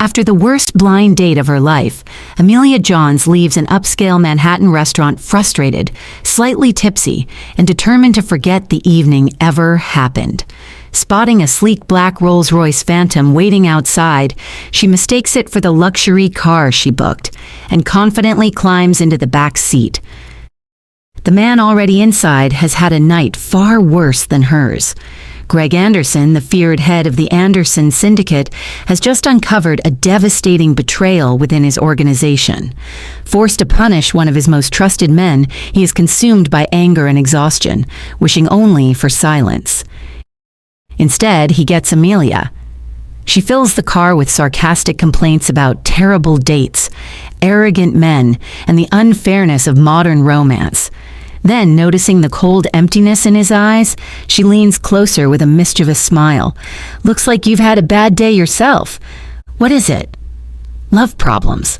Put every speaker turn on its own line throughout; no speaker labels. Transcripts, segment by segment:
After the worst blind date of her life, Amelia Johns leaves an upscale Manhattan restaurant frustrated, slightly tipsy, and determined to forget the evening ever happened. Spotting a sleek black Rolls-Royce Phantom waiting outside, she mistakes it for the luxury car she booked and confidently climbs into the back seat. The man already inside has had a night far worse than hers. Greg Anderson, the feared head of the Anderson Syndicate, has just uncovered a devastating betrayal within his organization. Forced to punish one of his most trusted men, he is consumed by anger and exhaustion, wishing only for silence. Instead, he gets Amelia. She fills the car with sarcastic complaints about terrible dates, arrogant men, and the unfairness of modern romance. Then, noticing the cold emptiness in his eyes, she leans closer with a mischievous smile. "Looks like you've had a bad day yourself. What is it?" "Love problems."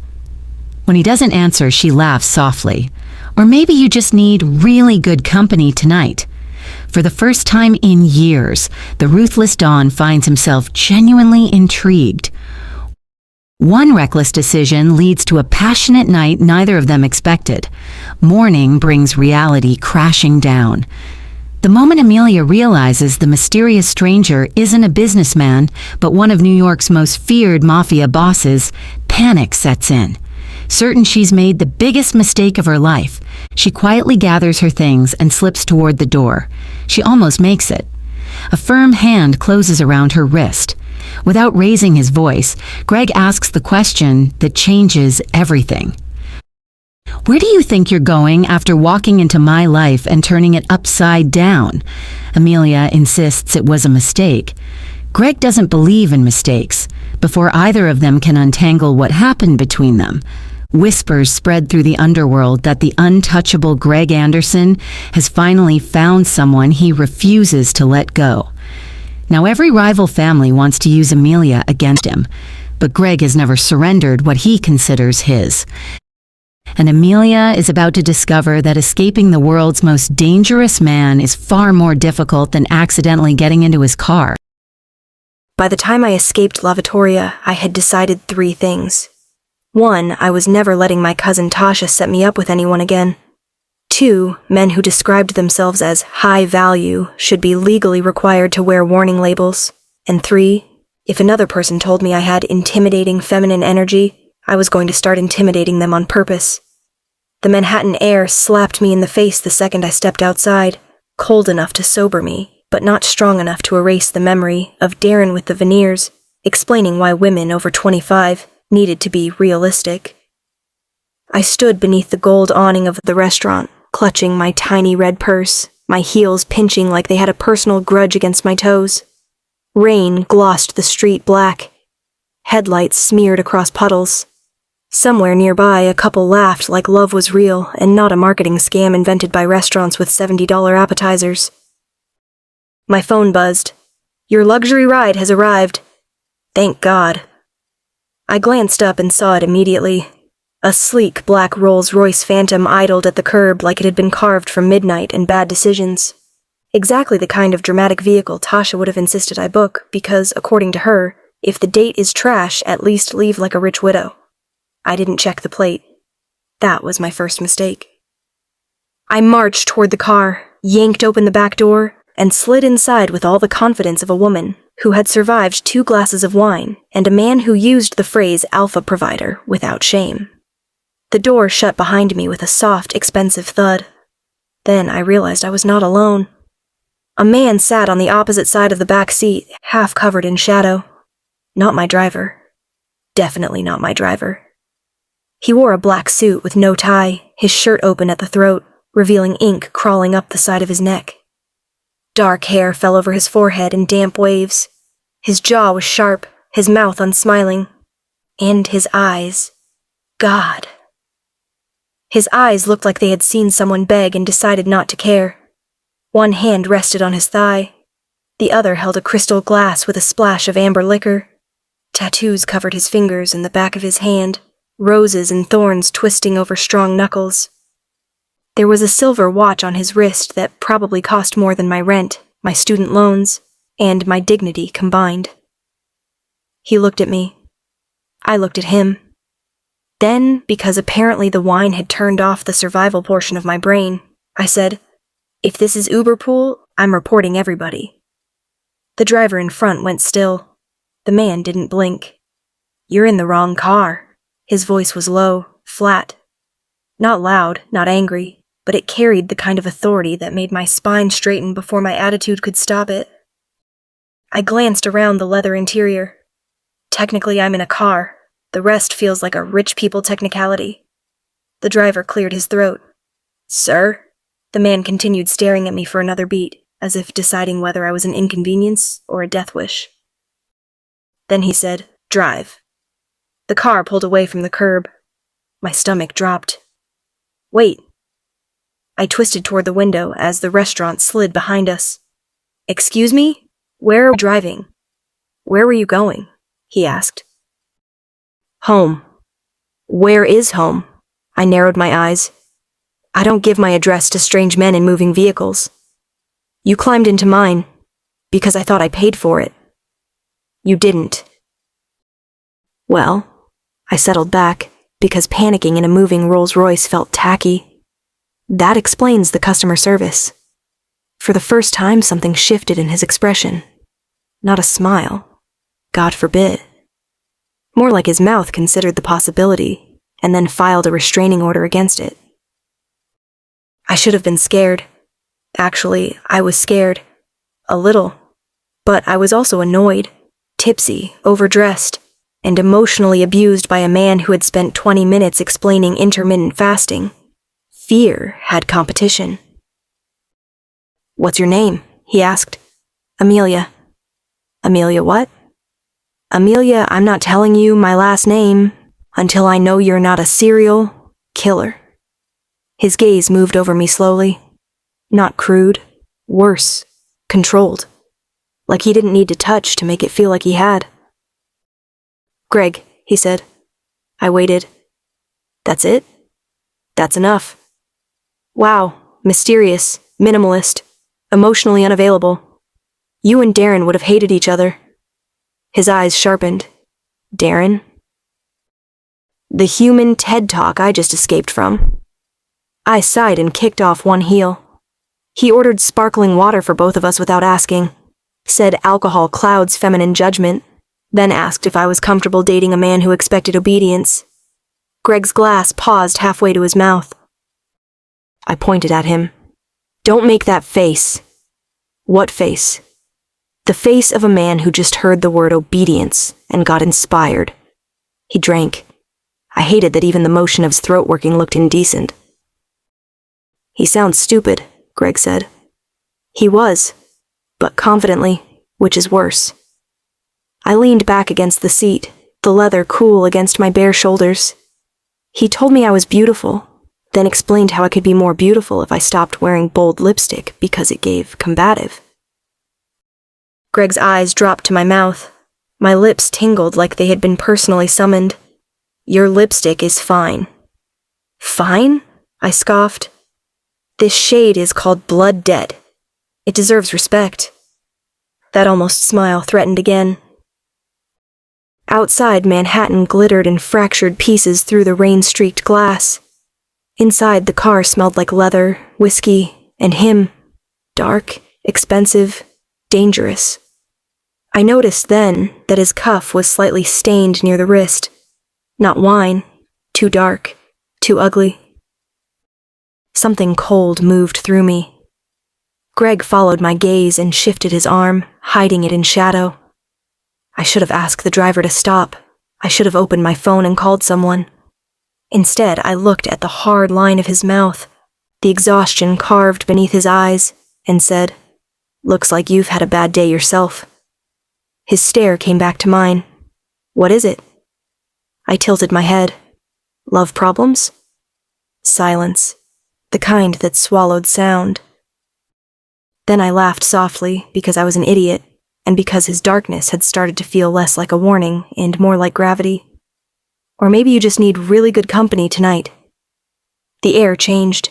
When he doesn't answer, she laughs softly. "Or maybe you just need really good company tonight." For the first time in years, the ruthless Don finds himself genuinely intrigued. One reckless decision leads to a passionate night neither of them expected. Morning brings reality crashing down. The moment Amelia realizes the mysterious stranger isn't a businessman, but one of New York's most feared Mafia bosses, panic sets in. Certain she's made the biggest mistake of her life, she quietly gathers her things and slips toward the door. She almost makes it. A firm hand closes around her wrist. Without raising his voice, Greg asks the question that changes everything. "Where do you think you're going after walking into my life and turning it upside down?" Amelia insists it was a mistake. Greg doesn't believe in mistakes. Before either of them can untangle what happened between them, whispers spread through the underworld that the untouchable Greg Anderson has finally found someone he refuses to let go. Now every rival family wants to use Amelia against him, but Greg has never surrendered what he considers his. And Amelia is about to discover that escaping the world's most dangerous man is far more difficult than accidentally getting into his car.
By the time I escaped Lavatoria, I had decided 3 things. 1, I was never letting my cousin Tasha set me up with anyone again. 2, men who described themselves as high value should be legally required to wear warning labels. And 3, if another person told me I had intimidating feminine energy, I was going to start intimidating them on purpose. The Manhattan air slapped me in the face the second I stepped outside, cold enough to sober me, but not strong enough to erase the memory of Darren with the veneers, explaining why women over 25 needed to be realistic. I stood beneath the gold awning of the restaurant, clutching my tiny red purse, my heels pinching like they had a personal grudge against my toes. Rain glossed the street black. Headlights smeared across puddles. Somewhere nearby, a couple laughed like love was real and not a marketing scam invented by restaurants with $70 appetizers. My phone buzzed. "Your luxury ride has arrived." Thank God. I glanced up and saw it immediately. A sleek black Rolls-Royce Phantom idled at the curb like it had been carved from midnight and bad decisions. Exactly the kind of dramatic vehicle Tasha would have insisted I book because, according to her, if the date is trash, at least leave like a rich widow. I didn't check the plate. That was my first mistake. I marched toward the car, yanked open the back door, and slid inside with all the confidence of a woman who had survived 2 glasses of wine and a man who used the phrase alpha provider without shame. The door shut behind me with a soft, expensive thud. Then I realized I was not alone. A man sat on the opposite side of the back seat, half covered in shadow. Not my driver. Definitely not my driver. He wore a black suit with no tie, his shirt open at the throat, revealing ink crawling up the side of his neck. Dark hair fell over his forehead in damp waves. His jaw was sharp, his mouth unsmiling. And his eyes. God. His eyes looked like they had seen someone beg and decided not to care. One hand rested on his thigh. The other held a crystal glass with a splash of amber liquor. Tattoos covered his fingers and the back of his hand, roses and thorns twisting over strong knuckles. There was a silver watch on his wrist that probably cost more than my rent, my student loans, and my dignity combined. He looked at me. I looked at him. Then, because apparently the wine had turned off the survival portion of my brain, I said, "If this is Uberpool, I'm reporting everybody." The driver in front went still. The man didn't blink. "You're in the wrong car." His voice was low, flat. Not loud, not angry, but it carried the kind of authority that made my spine straighten before my attitude could stop it. I glanced around the leather interior. Technically, I'm in a car. The rest feels like a rich people technicality. The driver cleared his throat. "Sir?" The man continued staring at me for another beat, as if deciding whether I was an inconvenience or a death wish. Then he said, "Drive." The car pulled away from the curb. My stomach dropped. "Wait." I twisted toward the window as the restaurant slid behind us. "Excuse me? Where are we driving?" "Where were you going?" he asked. "Home." "Where is home?" I narrowed my eyes. "I don't give my address to strange men in moving vehicles." "You climbed into mine because I thought I paid for it." "You didn't." "Well," I settled back because panicking in a moving Rolls-Royce felt tacky. "That explains the customer service." For the first time, something shifted in his expression. Not a smile. God forbid. More like his mouth considered the possibility, and then filed a restraining order against it. I should have been scared. Actually, I was scared. A little. But I was also annoyed, tipsy, overdressed, and emotionally abused by a man who had spent 20 minutes explaining intermittent fasting. Fear had competition. "What's your name?" he asked. "Amelia." "Amelia what?" "Amelia, I'm not telling you my last name until I know you're not a serial killer." His gaze moved over me slowly. Not crude. Worse. Controlled. Like he didn't need to touch to make it feel like he had. "Greg," he said. I waited. "That's it?" "That's enough." "Wow. Mysterious. Minimalist. Emotionally unavailable. You and Darren would have hated each other." His eyes sharpened. "Darren?" The human TED Talk I just escaped from. I sighed and kicked off one heel. He ordered sparkling water for both of us without asking, said alcohol clouds feminine judgment, then asked if I was comfortable dating a man who expected obedience. Greg's glass paused halfway to his mouth. I pointed at him. "Don't make that face." "What face?" The face of a man who just heard the word obedience and got inspired. He drank. I hated that even the motion of his throat working looked indecent. "He sounds stupid," Greg said. He was, but confidently, which is worse. I leaned back against the seat, the leather cool against my bare shoulders. He told me I was beautiful, then explained how I could be more beautiful if I stopped wearing bold lipstick because it gave combative. Greg's eyes dropped to my mouth. My lips tingled like they had been personally summoned. "Your lipstick is fine." "Fine?" I scoffed. "This shade is called Blood Dead. It deserves respect." That almost smile threatened again. Outside, Manhattan glittered in fractured pieces through the rain-streaked glass. Inside, the car smelled like leather, whiskey, and him. Dark, expensive, dangerous. I noticed then that his cuff was slightly stained near the wrist. Not wine. Too dark. Too ugly. Something cold moved through me. Greg followed my gaze and shifted his arm, hiding it in shadow. I should have asked the driver to stop. I should have opened my phone and called someone. Instead, I looked at the hard line of his mouth, the exhaustion carved beneath his eyes, and said, "Looks like you've had a bad day yourself." His stare came back to mine. "What is it?" I tilted my head. "Love problems?" Silence. The kind that swallowed sound. Then I laughed softly because I was an idiot, and because his darkness had started to feel less like a warning and more like gravity. Or maybe you just need really good company tonight. The air changed.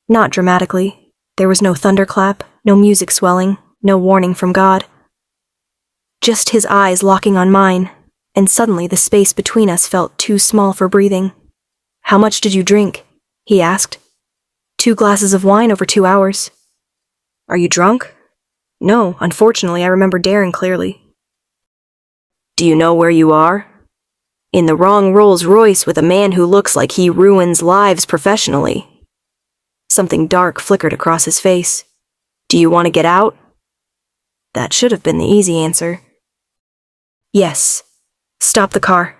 Not dramatically. There was no thunderclap, no music swelling, no warning from God. Just his eyes locking on mine, and suddenly the space between us felt too small for breathing. "How much did you drink?" he asked. "2 glasses of wine over 2 hours." "Are you drunk?" "No, unfortunately, I remember daring clearly." "Do you know where you are?" "In the wrong Rolls-Royce with a man who looks like he ruins lives professionally." Something dark flickered across his face. "Do you want to get out?" That should have been the easy answer. "Yes. Stop the car.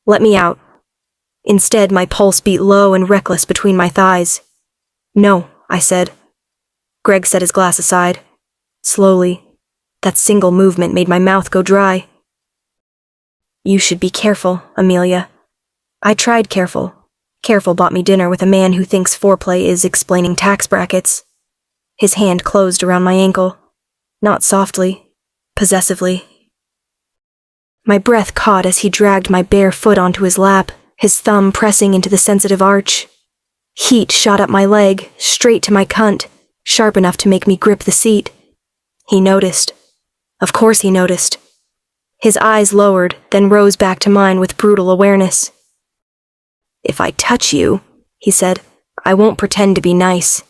Let me out." Instead, my pulse beat low and reckless between my thighs. "No," I said. Greg set his glass aside. Slowly. That single movement made my mouth go dry. "You should be careful, Amelia." I tried careful. Careful bought me dinner with a man who thinks foreplay is explaining tax brackets. His hand closed around my ankle. Not softly, possessively. My breath caught as he dragged my bare foot onto his lap, his thumb pressing into the sensitive arch. Heat shot up my leg, straight to my cunt, sharp enough to make me grip the seat. He noticed. Of course he noticed. His eyes lowered, then rose back to mine with brutal awareness. "If I touch you," he said, "I won't pretend to be nice."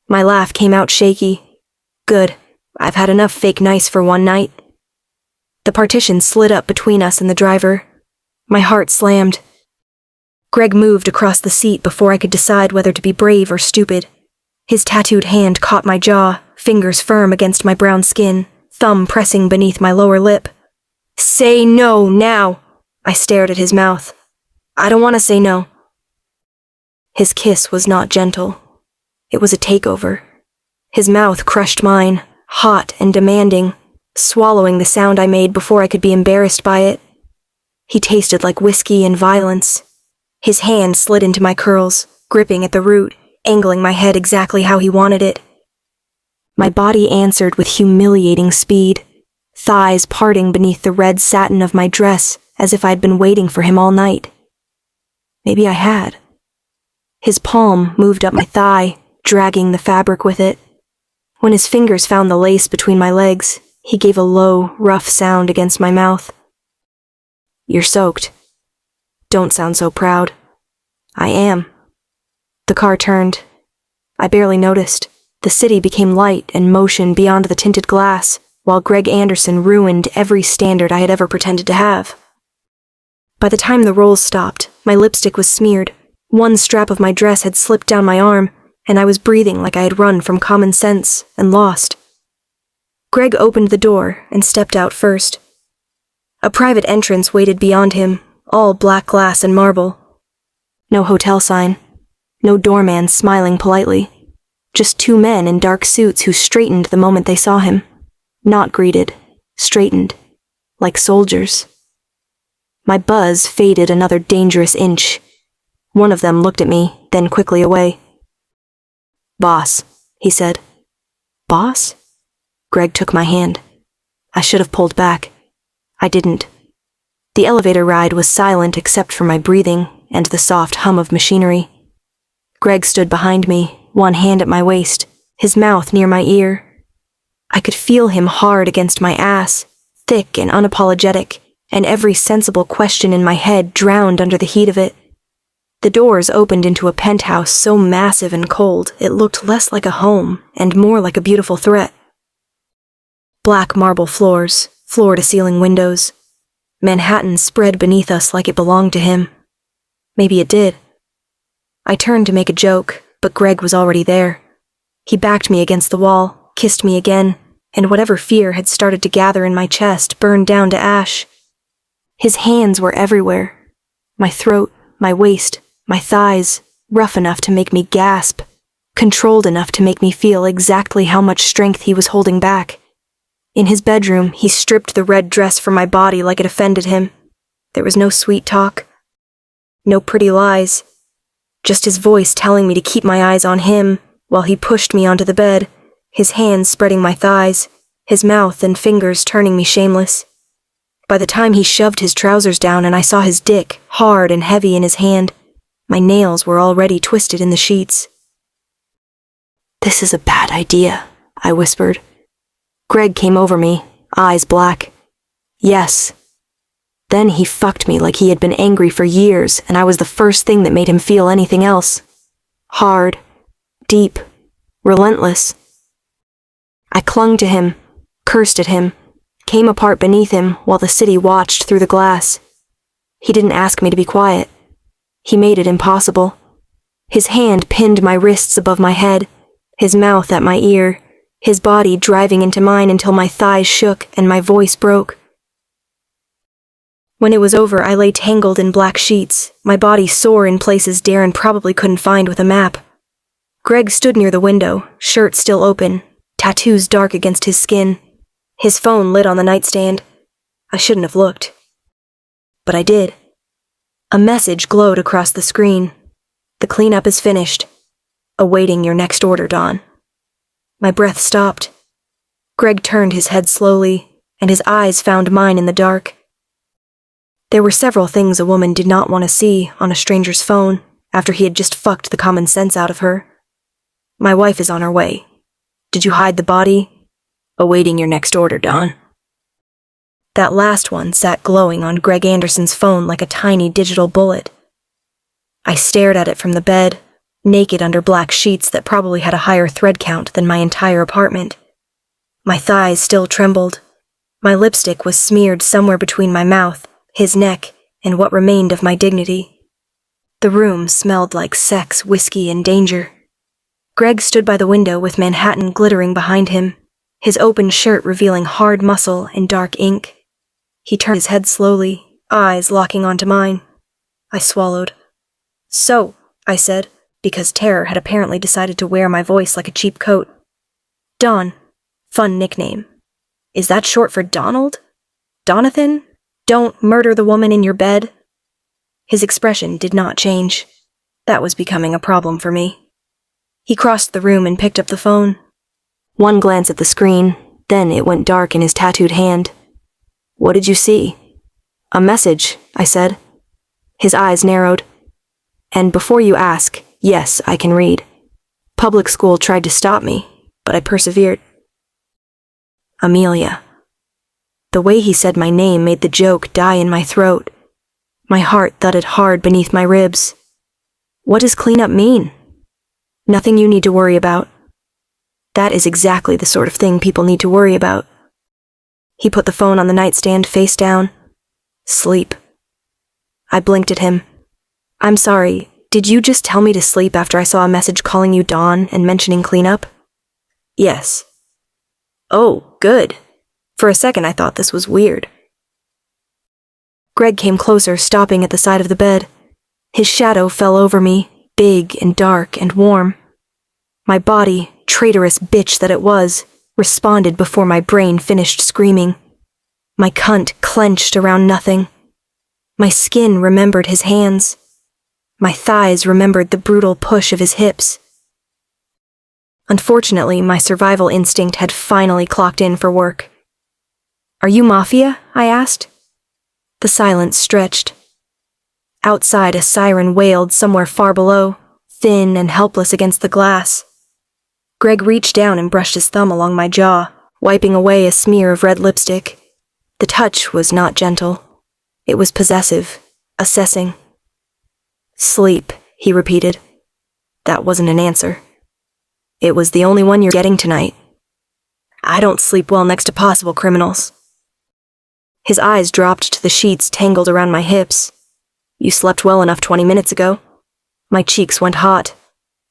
My laugh came out shaky. "Good. I've had enough fake nice for one night." The partition slid up between us and the driver. My heart slammed. Greg moved across the seat before I could decide whether to be brave or stupid. His tattooed hand caught my jaw, fingers firm against my brown skin, thumb pressing beneath my lower lip. "Say no, now!" I stared at his mouth. "I don't want to say no." His kiss was not gentle. It was a takeover. His mouth crushed mine, hot and demanding, swallowing the sound I made before I could be embarrassed by it. He tasted like whiskey and violence. His hand slid into my curls, gripping at the root, angling my head exactly how he wanted it. My body answered with humiliating speed, thighs parting beneath the red satin of my dress as if I'd been waiting for him all night. Maybe I had. His palm moved up my thigh, dragging the fabric with it. When his fingers found the lace between my legs, he gave a low, rough sound against my mouth. "You're soaked. Don't sound so proud." "I am." The car turned. I barely noticed. The city became light and motion beyond the tinted glass, while Greg Anderson ruined every standard I had ever pretended to have. By the time the rolls stopped, my lipstick was smeared. One strap of my dress had slipped down my arm, and I was breathing like I had run from common sense and lost. Greg opened the door and stepped out first. A private entrance waited beyond him, all black glass and marble. No hotel sign. No doorman smiling politely. Just 2 men in dark suits who straightened the moment they saw him. Not greeted, straightened, like soldiers. My buzz faded another dangerous inch. One of them looked at me, then quickly away. "Boss," he said. "Boss?" Greg took my hand. I should have pulled back. I didn't. The elevator ride was silent except for my breathing and the soft hum of machinery. Greg stood behind me, one hand at my waist, his mouth near my ear. I could feel him hard against my ass, thick and unapologetic, and every sensible question in my head drowned under the heat of it. The doors opened into a penthouse so massive and cold it looked less like a home and more like a beautiful threat. Black marble floors, floor-to-ceiling windows. Manhattan spread beneath us like it belonged to him. Maybe it did. I turned to make a joke, but Greg was already there. He backed me against the wall, kissed me again, and whatever fear had started to gather in my chest burned down to ash. His hands were everywhere. My throat, my waist, my thighs, rough enough to make me gasp, controlled enough to make me feel exactly how much strength he was holding back. In his bedroom, he stripped the red dress from my body like it offended him. There was no sweet talk, no pretty lies, just his voice telling me to keep my eyes on him while he pushed me onto the bed, his hands spreading my thighs, his mouth and fingers turning me shameless. By the time he shoved his trousers down and I saw his dick, hard and heavy in his hand, my nails were already twisted in the sheets. "This is a bad idea," I whispered. Greg came over me, eyes black. "Yes." Then he fucked me like he had been angry for years, and I was the first thing that made him feel anything else. Hard, deep, relentless. I clung to him, cursed at him, came apart beneath him while the city watched through the glass. He didn't ask me to be quiet. He made it impossible. His hand pinned my wrists above my head, his mouth at my ear, his body driving into mine until my thighs shook and my voice broke. When it was over, I lay tangled in black sheets, my body sore in places Darren probably couldn't find with a map. Greg stood near the window, shirt still open, tattoos dark against his skin. His phone lit on the nightstand. I shouldn't have looked. But I did. A message glowed across the screen. The cleanup is finished. Awaiting your next order, Dawn. My breath stopped. Greg turned his head slowly, and his eyes found mine in the dark. There were several things a woman did not want to see on a stranger's phone after he had just fucked the common sense out of her. My wife is on her way. Did you hide the body? Awaiting your next order, Dawn. That last one sat glowing on Greg Anderson's phone like a tiny digital bullet. I stared at it from the bed, naked under black sheets that probably had a higher thread count than my entire apartment. My thighs still trembled. My lipstick was smeared somewhere between my mouth, his neck, and what remained of my dignity. The room smelled like sex, whiskey, and danger. Greg stood by the window with Manhattan glittering behind him, his open shirt revealing hard muscle and dark ink. He turned his head slowly, eyes locking onto mine. I swallowed. So, I said, because terror had apparently decided to wear my voice like a cheap coat. Dawn. Fun nickname. Is that short for Donald? Donathan? Don't murder the woman in your bed? His expression did not change. That was becoming a problem for me. He crossed the room and picked up the phone. One glance at the screen, then it went dark in his tattooed hand. What did you see? A message, I said. His eyes narrowed. And before you ask, yes, I can read. Public school tried to stop me, but I persevered. Amelia. The way he said my name made the joke die in my throat. My heart thudded hard beneath my ribs. What does cleanup mean? Nothing you need to worry about. That is exactly the sort of thing people need to worry about. He put the phone on the nightstand face down. Sleep. I blinked at him. I'm sorry, did you just tell me to sleep after I saw a message calling you Dawn and mentioning cleanup? Yes. Oh, good. For a second I thought this was weird. Greg came closer, stopping at the side of the bed. His shadow fell over me, big and dark and warm. My body, traitorous bitch that it was, responded before my brain finished screaming. My cunt clenched around nothing. My skin remembered his hands. My thighs remembered the brutal push of his hips. Unfortunately, my survival instinct had finally clocked in for work. Are you Mafia? I asked. The silence stretched. Outside, a siren wailed somewhere far below, thin and helpless against the glass. Greg reached down and brushed his thumb along my jaw, wiping away a smear of red lipstick. The touch was not gentle. It was possessive, assessing. Sleep, he repeated. That wasn't an answer. It was the only one you're getting tonight. I don't sleep well next to possible criminals. His eyes dropped to the sheets tangled around my hips. You slept well enough 20 minutes ago. My cheeks went hot.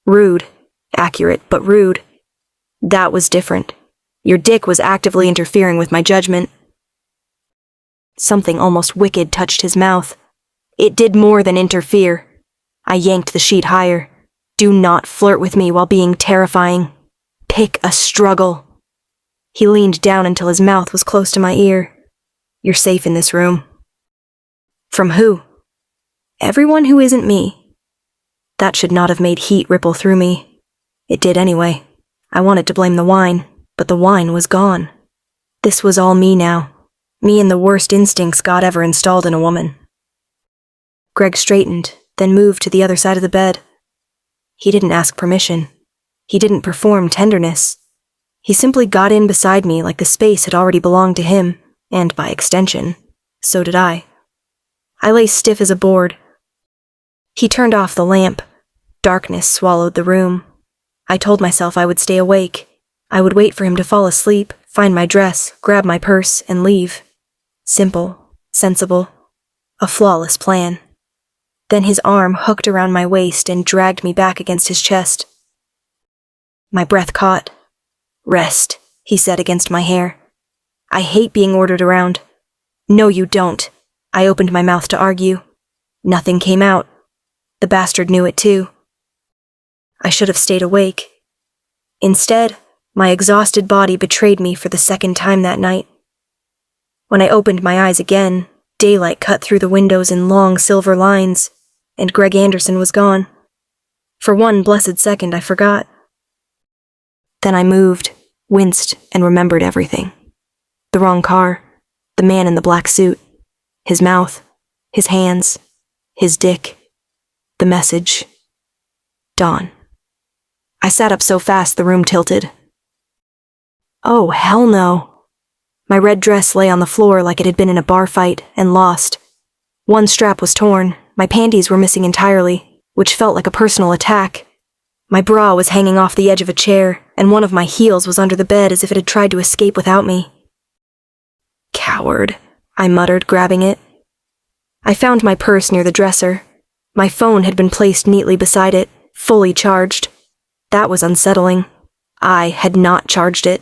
Rude. Accurate, but rude. That was different. Your dick was actively interfering with my judgment. Something almost wicked touched his mouth. It did more than interfere. I yanked the sheet higher. Do not flirt with me while being terrifying. Pick a struggle. He leaned down until his mouth was close to my ear. You're safe in this room. From who? Everyone who isn't me. That should not have made heat ripple through me. It did anyway. I wanted to blame the wine, but the wine was gone. This was all me now. Me and the worst instincts God ever installed in a woman. Greg straightened, then moved to the other side of the bed. He didn't ask permission. He didn't perform tenderness. He simply got in beside me like the space had already belonged to him, and by extension, so did I. I lay stiff as a board. He turned off the lamp. Darkness swallowed the room. I told myself I would stay awake. I would wait for him to fall asleep, find my dress, grab my purse, and leave. Simple, sensible, a flawless plan. Then his arm hooked around my waist and dragged me back against his chest. My breath caught. "Rest," he said against my hair. "I hate being ordered around." "No, you don't." I opened my mouth to argue. Nothing came out. The bastard knew it too. I should have stayed awake. Instead, my exhausted body betrayed me for the second time that night. When I opened my eyes again, daylight cut through the windows in long silver lines, and Greg Anderson was gone. For one blessed second, I forgot. Then I moved, winced, and remembered everything. The wrong car, the man in the black suit, his mouth, his hands, his dick, the message. Dawn. I sat up so fast the room tilted. Oh, hell no. My red dress lay on the floor like it had been in a bar fight and lost. One strap was torn, my panties were missing entirely, which felt like a personal attack. My bra was hanging off the edge of a chair, and one of my heels was under the bed as if it had tried to escape without me. Coward, I muttered, grabbing it. I found my purse near the dresser. My phone had been placed neatly beside it, fully charged. That was unsettling. I had not charged it.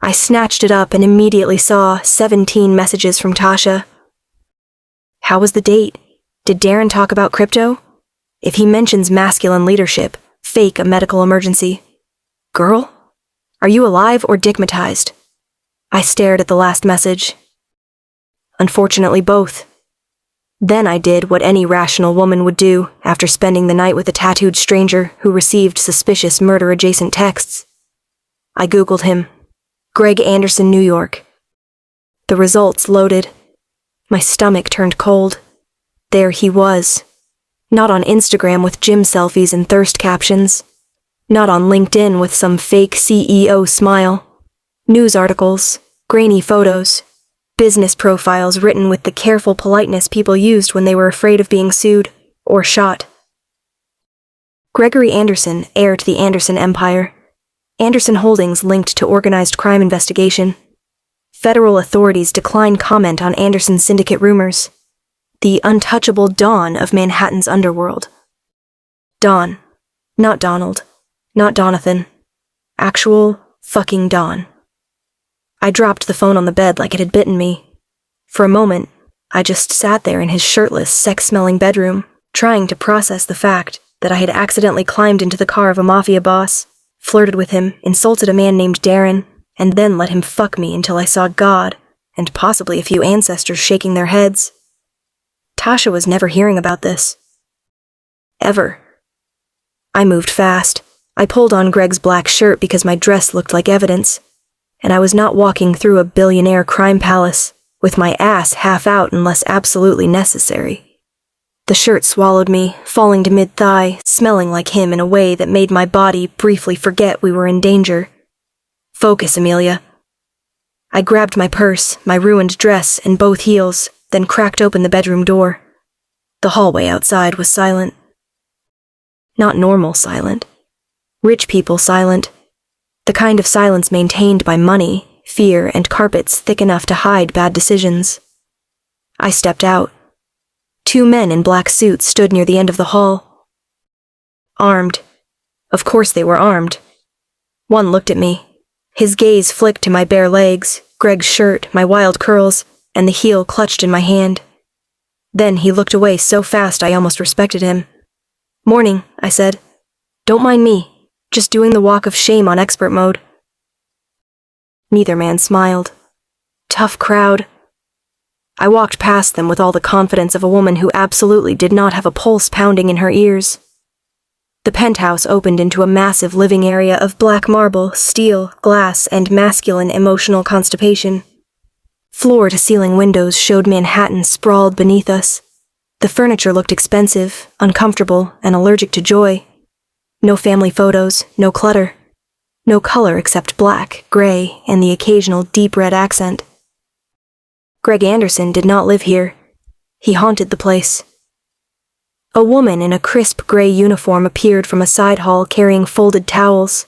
I snatched it up and immediately saw 17 messages from Tasha. How was the date? Did Darren talk about crypto? If he mentions masculine leadership, fake a medical emergency. Girl? Are you alive or digmatized? I stared at the last message. Unfortunately, both. Then I did what any rational woman would do after spending the night with a tattooed stranger who received suspicious murder-adjacent texts. I Googled him. Greg Anderson, New York. The results loaded. My stomach turned cold. There he was. Not on Instagram with gym selfies and thirst captions. Not on LinkedIn with some fake CEO smile. News articles, grainy photos, business profiles written with the careful politeness people used when they were afraid of being sued or shot. Gregory Anderson, heir to the Anderson Empire. Anderson Holdings linked to organized crime investigation. Federal authorities decline comment on Anderson Syndicate rumors. The untouchable Don of Manhattan's underworld. Don. Not Donald. Not Donathan. Actual fucking Don. I dropped the phone on the bed like it had bitten me. For a moment, I just sat there in his shirtless, sex-smelling bedroom, trying to process the fact that I had accidentally climbed into the car of a Mafia boss, flirted with him, insulted a man named Darren, and then let him fuck me until I saw God, and possibly a few ancestors shaking their heads. Tasha was never hearing about this. Ever. I moved fast. I pulled on Greg's black shirt because my dress looked like evidence, and I was not walking through a billionaire crime palace, with my ass half out unless absolutely necessary. The shirt swallowed me, falling to mid-thigh, smelling like him in a way that made my body briefly forget we were in danger. Focus, Amelia. I grabbed my purse, my ruined dress, and both heels, then cracked open the bedroom door. The hallway outside was silent. Not normal silent. Rich people silent. The kind of silence maintained by money, fear, and carpets thick enough to hide bad decisions. I stepped out. 2 men in black suits stood near the end of the hall. Armed. Of course they were armed. One looked at me. His gaze flicked to my bare legs, Greg's shirt, my wild curls, and the heel clutched in my hand. Then he looked away so fast I almost respected him. "Morning," I said. "Don't mind me. Just doing the walk of shame on expert mode." Neither man smiled. Tough crowd. I walked past them with all the confidence of a woman who absolutely did not have a pulse pounding in her ears. The penthouse opened into a massive living area of black marble, steel, glass, and masculine emotional constipation. Floor-to-ceiling windows showed Manhattan sprawled beneath us. The furniture looked expensive, uncomfortable, and allergic to joy. No family photos, no clutter. No color except black, gray, and the occasional deep red accent. Greg Anderson did not live here. He haunted the place. A woman in a crisp gray uniform appeared from a side hall carrying folded towels.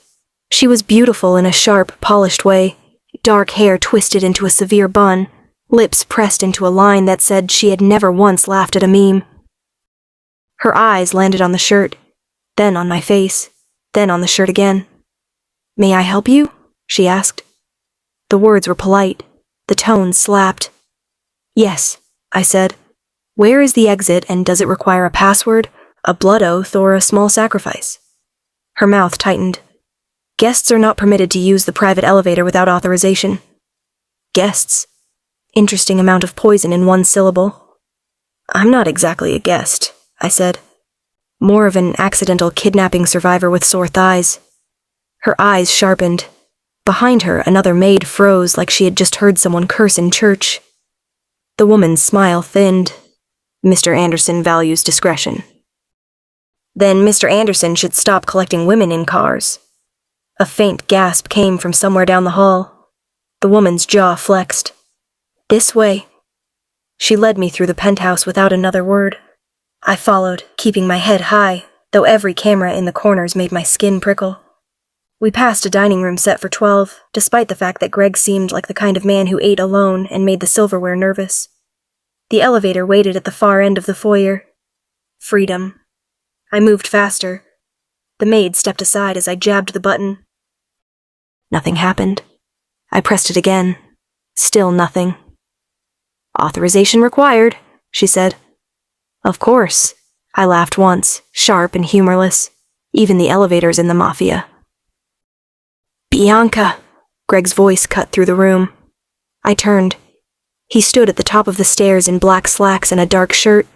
She was beautiful in a sharp, polished way, dark hair twisted into a severe bun, lips pressed into a line that said she had never once laughed at a meme. Her eyes landed on the shirt, then on my face, then on the shirt again. "May I help you?" she asked. The words were polite. The tone slapped. "Yes," I said. "Where is the exit, and does it require a password, a blood oath, or a small sacrifice?" Her mouth tightened. "Guests are not permitted to use the private elevator without authorization." Guests? Interesting amount of poison in one syllable. "I'm not exactly a guest," I said. "More of an accidental kidnapping survivor with sore thighs." Her eyes sharpened. Behind her, another maid froze like she had just heard someone curse in church. The woman's smile thinned. "Mr. Anderson values discretion." "Then Mr. Anderson should stop collecting women in cars." A faint gasp came from somewhere down the hall. The woman's jaw flexed. "This way." She led me through the penthouse without another word. I followed, keeping my head high, though every camera in the corners made my skin prickle. We passed a dining room set for 12, despite the fact that Greg seemed like the kind of man who ate alone and made the silverware nervous. The elevator waited at the far end of the foyer. Freedom. I moved faster. The maid stepped aside as I jabbed the button. Nothing happened. I pressed it again. Still nothing. "Authorization required," she said. "Of course." I laughed once, sharp and humorless. Even the elevators in the Mafia. "Bianca!" Greg's voice cut through the room. I turned. He stood at the top of the stairs in black slacks and a dark shirt,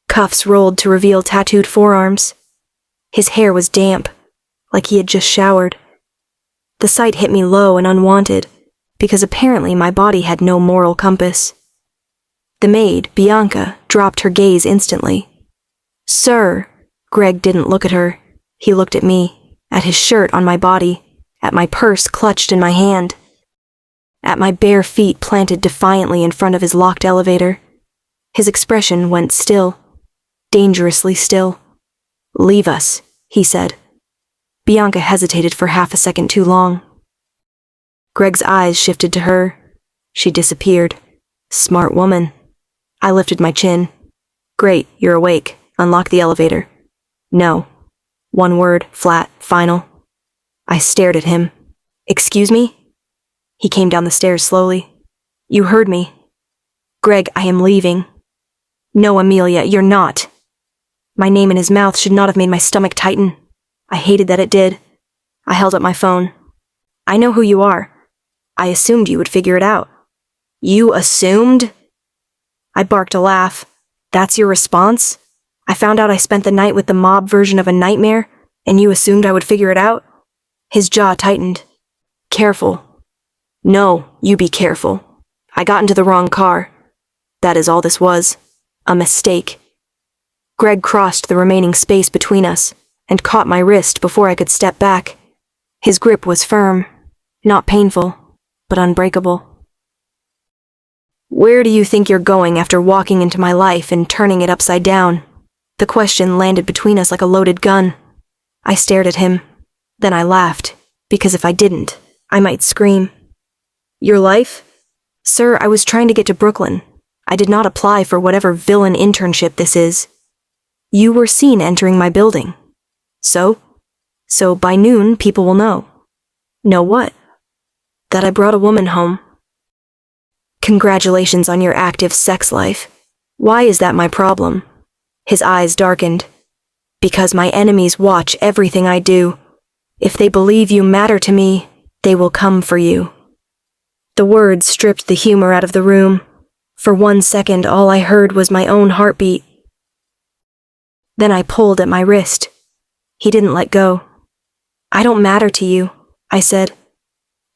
cuffs rolled to reveal tattooed forearms. His hair was damp, like he had just showered. The sight hit me low and unwanted, because apparently my body had no moral compass. The maid, Bianca, dropped her gaze instantly. "Sir!" Greg didn't look at her. He looked at me, at his shirt on my body, at my purse clutched in my hand, at my bare feet planted defiantly in front of his locked elevator. His expression went still, dangerously still. "Leave us," he said. Bianca hesitated for half a second too long. Greg's eyes shifted to her. She disappeared. Smart woman. I lifted my chin. "Great, you're awake. Unlock the elevator." "No." One word, flat, final. I stared at him. "Excuse me?" He came down the stairs slowly. "You heard me." "Greg, I am leaving." "No, Amelia, you're not." My name in his mouth should not have made my stomach tighten. I hated that it did. I held up my phone. "I know who you are. I assumed you would figure it out." "You assumed?" I barked a laugh. "That's your response? I found out I spent the night with the mob version of a nightmare, and you assumed I would figure it out?" His jaw tightened. "Careful." "No, you be careful. I got into the wrong car. That is all this was. A mistake." Greg crossed the remaining space between us and caught my wrist before I could step back. His grip was firm, not painful, but unbreakable. "Where do you think you're going after walking into my life and turning it upside down?" The question landed between us like a loaded gun. I stared at him. Then I laughed, because if I didn't, I might scream. "Your life?" "Sir, I was trying to get to Brooklyn. I did not apply for whatever villain internship this is. You were seen entering my building. So? So by noon, people will know." "Know what?" "That I brought a woman home." "Congratulations on your active sex life. Why is that my problem?" His eyes darkened. "Because my enemies watch everything I do. If they believe you matter to me, they will come for you." The words stripped the humor out of the room. For 1 second, all I heard was my own heartbeat. Then I pulled at my wrist. He didn't let go. "I don't matter to you," I said.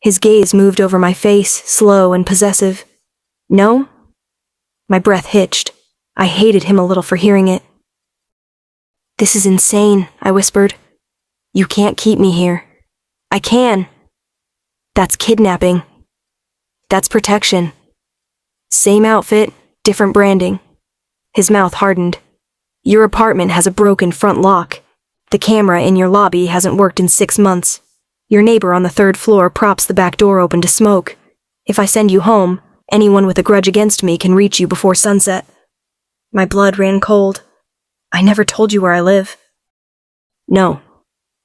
His gaze moved over my face, slow and possessive. "No?" My breath hitched. I hated him a little for hearing it. "This is insane," I whispered. "You can't keep me here." "I can." "That's kidnapping." "That's protection." "Same outfit, different branding." His mouth hardened. Your apartment has a broken front lock. The camera in your lobby hasn't worked in 6 months. Your neighbor on the 3rd floor props the back door open to smoke. If I send you home, anyone with a grudge against me can reach you before sunset. My blood ran cold. I never told you where I live. No.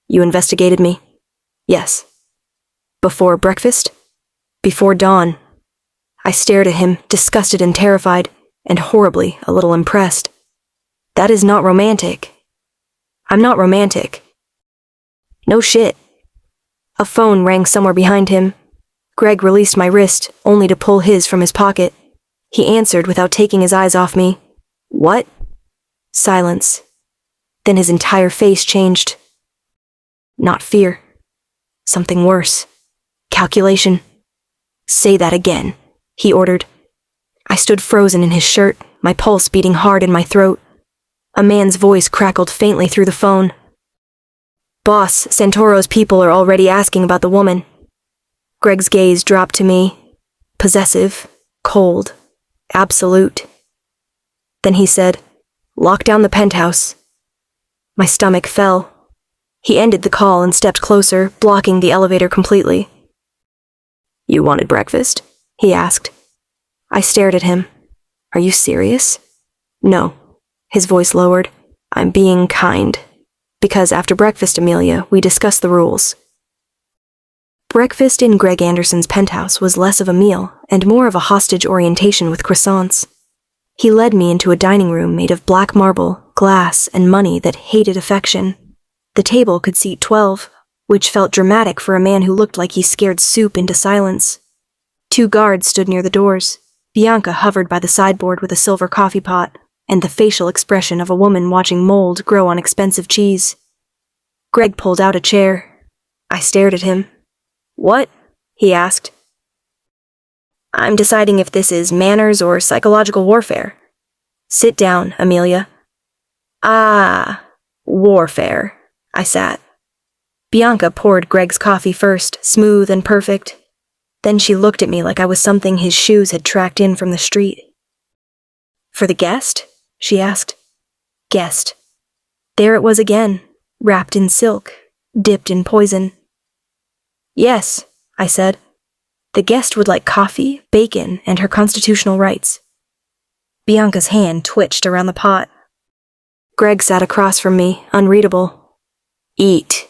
You investigated me? Yes. Before breakfast? Before dawn. I stared at him, disgusted and terrified, and horribly a little impressed. That is not romantic. I'm not romantic. No shit. A phone rang somewhere behind him. Greg released my wrist, only to pull his from his pocket. He answered without taking his eyes off me. What? Silence. Then his entire face changed. Not fear. Something worse. Calculation. Say that again, he ordered. I stood frozen in his shirt, my pulse beating hard in my throat. A man's voice crackled faintly through the phone. Boss, Santoro's people are already asking about the woman. Greg's gaze dropped to me. Possessive, cold, absolute. Then he said, "Lock down the penthouse." My stomach fell. He ended the call and stepped closer, blocking the elevator completely. You wanted breakfast? He asked. I stared at him. Are you serious? No. His voice lowered. I'm being kind. Because after breakfast, Amelia, we discussed the rules. Breakfast in Greg Anderson's penthouse was less of a meal and more of a hostage orientation with croissants. He led me into a dining room made of black marble, glass, and money that hated affection. The table could seat 12, which felt dramatic for a man who looked like he scared soup into silence. 2 guards stood near the doors. Bianca hovered by the sideboard with a silver coffee pot, and the facial expression of a woman watching mold grow on expensive cheese. Greg pulled out a chair. I stared at him. What? He asked. I'm deciding if this is manners or psychological warfare. Sit down, Amelia. Ah, warfare. I sat. Bianca poured Greg's coffee first, smooth and perfect. Then she looked at me like I was something his shoes had tracked in from the street. For the guest? She asked. Guest. There it was again, wrapped in silk, dipped in poison. Yes, I said. The guest would like coffee, bacon, and her constitutional rights. Bianca's hand twitched around the pot. Greg sat across from me, unreadable. Eat.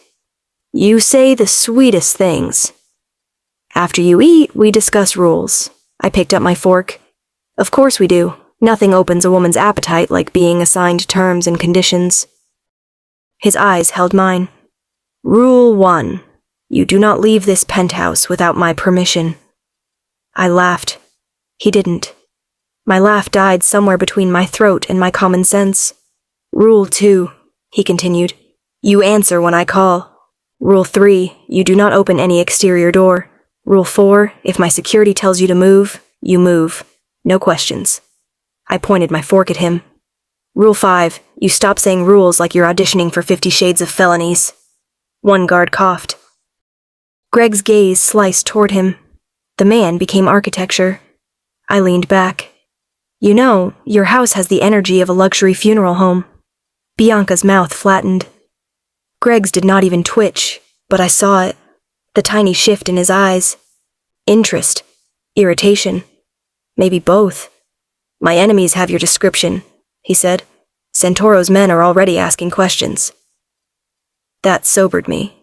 You say the sweetest things. After you eat, we discuss rules. I picked up my fork. Of course we do. Nothing opens a woman's appetite like being assigned terms and conditions. His eyes held mine. Rule 1. You do not leave this penthouse without my permission. I laughed. He didn't. My laugh died somewhere between my throat and my common sense. Rule 2, he continued. You answer when I call. Rule 3, you do not open any exterior door. Rule 4, if my security tells you to move, you move. No questions. I pointed my fork at him. Rule 5, you stop saying rules like you're auditioning for 50 Shades of Felonies. One guard coughed. Greg's gaze sliced toward him. The man became architecture. I leaned back. You know, your house has the energy of a luxury funeral home. Bianca's mouth flattened. Greg's did not even twitch, but I saw it. The tiny shift in his eyes. Interest. Irritation. Maybe both. My enemies have your description, he said. Santoro's men are already asking questions. That sobered me.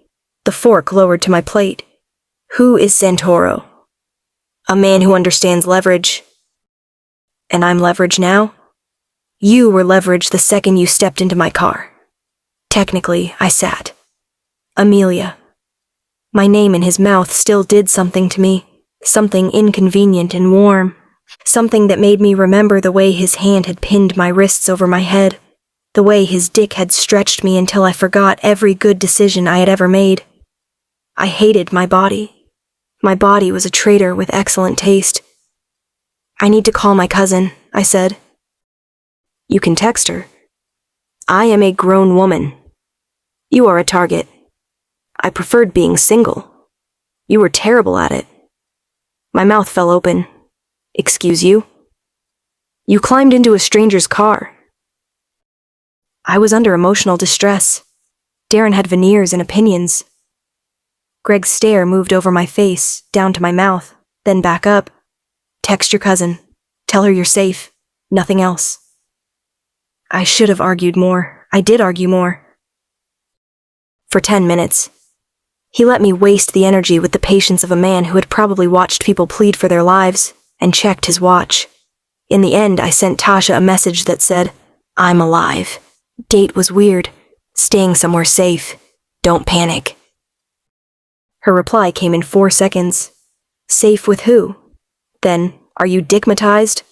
The fork lowered to my plate. Who is Santoro? A man who understands leverage. And I'm leverage now? You were leverage the second you stepped into my car. Technically, I sat. Amelia. My name in his mouth still did something to me, something inconvenient and warm, something that made me remember the way his hand had pinned my wrists over my head, the way his dick had stretched me until I forgot every good decision I had ever made. I hated my body. My body was a traitor with excellent taste. I need to call my cousin, I said. You can text her. I am a grown woman. You are a target. I preferred being single. You were terrible at it. My mouth fell open. Excuse you? You climbed into a stranger's car. I was under emotional distress. Darren had veneers and opinions. Greg's stare moved over my face, down to my mouth, then back up. Text your cousin. Tell her you're safe. Nothing else. I should have argued more. I did argue more. For 10 minutes. He let me waste the energy with the patience of a man who had probably watched people plead for their lives and checked his watch. In the end, I sent Tasha a message that said, "I'm alive. Date was weird. Staying somewhere safe. Don't panic." Her reply came in 4 seconds. Safe with who? Then, are you dickmatized?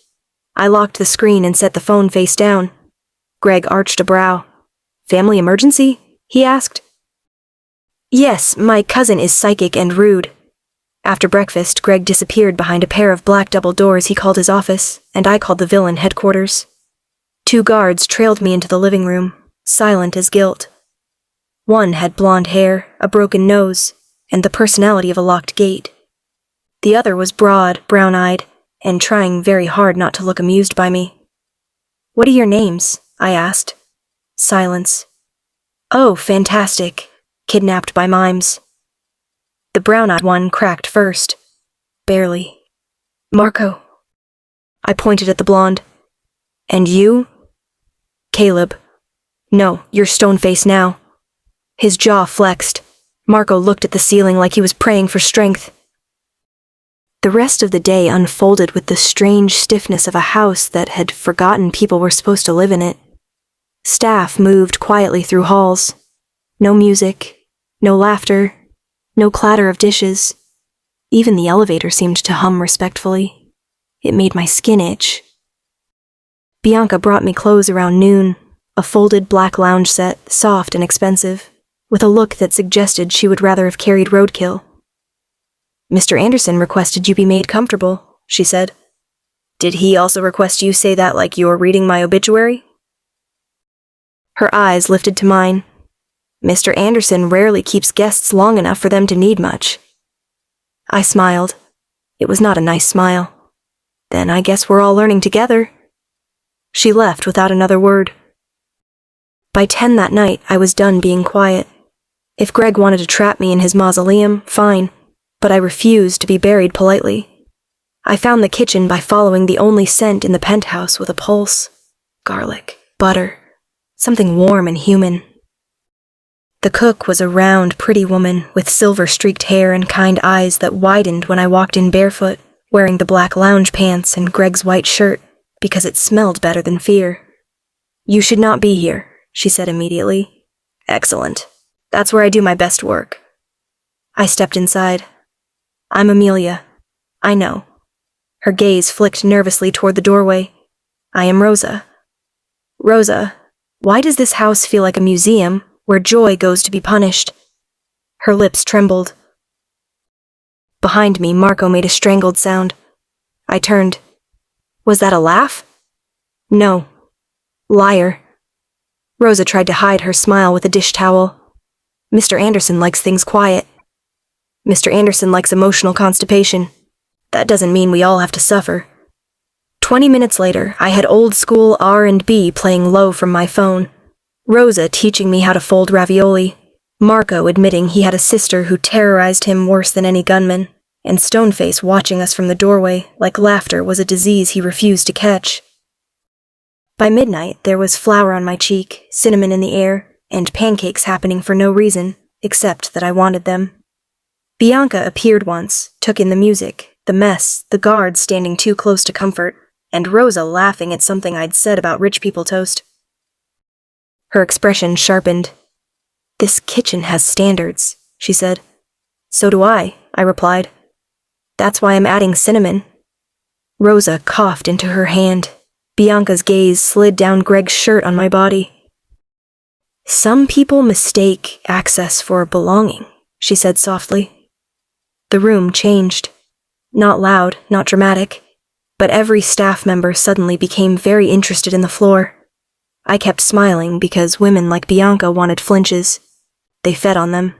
I locked the screen and set the phone face down. Greg arched a brow. Family emergency? He asked. Yes, my cousin is psychic and rude. After breakfast, Greg disappeared behind a pair of black double doors he called his office, and I called the villain headquarters. 2 guards trailed me into the living room, silent as guilt. One had blonde hair, a broken nose, and the personality of a locked gate. The other was broad, brown-eyed, and trying very hard not to look amused by me. "What are your names?" I asked. Silence. "Oh, fantastic. Kidnapped by mimes." The brown-eyed one cracked first. Barely. "Marco." I pointed at the blonde. "And you?" "Caleb." "No, you're stone-faced now." His jaw flexed. Marco looked at the ceiling like he was praying for strength. The rest of the day unfolded with the strange stiffness of a house that had forgotten people were supposed to live in it. Staff moved quietly through halls. No music, no laughter, no clatter of dishes. Even the elevator seemed to hum respectfully. It made my skin itch. Bianca brought me clothes around noon, a folded black lounge set, soft and expensive, with a look that suggested she would rather have carried roadkill. "Mr. Anderson requested you be made comfortable," she said. "Did he also request you say that like you're reading my obituary?" Her eyes lifted to mine. "Mr. Anderson rarely keeps guests long enough for them to need much." I smiled. It was not a nice smile. "Then I guess we're all learning together." She left without another word. By 10 that night, I was done being quiet. If Greg wanted to trap me in his mausoleum, fine. But I refused to be buried politely. I found the kitchen by following the only scent in the penthouse with a pulse. Garlic, butter, something warm and human. The cook was a round, pretty woman with silver-streaked hair and kind eyes that widened when I walked in barefoot, wearing the black lounge pants and Greg's white shirt, because it smelled better than fear. "You should not be here," she said immediately. "Excellent. That's where I do my best work." I stepped inside. "I'm Amelia." "I know." Her gaze flicked nervously toward the doorway. "I am Rosa." "Rosa, why does this house feel like a museum where joy goes to be punished?" Her lips trembled. Behind me, Marco made a strangled sound. I turned. "Was that a laugh?" "No." "Liar." Rosa tried to hide her smile with a dish towel. "Mr. Anderson likes things quiet." "Mr. Anderson likes emotional constipation. That doesn't mean we all have to suffer." 20 minutes later, I had old-school R&B playing low from my phone. Rosa teaching me how to fold ravioli. Marco admitting he had a sister who terrorized him worse than any gunman. And Stoneface watching us from the doorway like laughter was a disease he refused to catch. By midnight, there was flour on my cheek, cinnamon in the air, and pancakes happening for no reason, except that I wanted them. Bianca appeared once, took in the music, the mess, the guards standing too close to comfort, and Rosa laughing at something I'd said about rich people toast. Her expression sharpened. "This kitchen has standards," she said. "So do I," I replied. "That's why I'm adding cinnamon." Rosa coughed into her hand. Bianca's gaze slid down Greg's shirt on my body. "Some people mistake access for belonging," she said softly. The room changed. Not loud, not dramatic, but every staff member suddenly became very interested in the floor. I kept smiling because women like Bianca wanted flinches. They fed on them.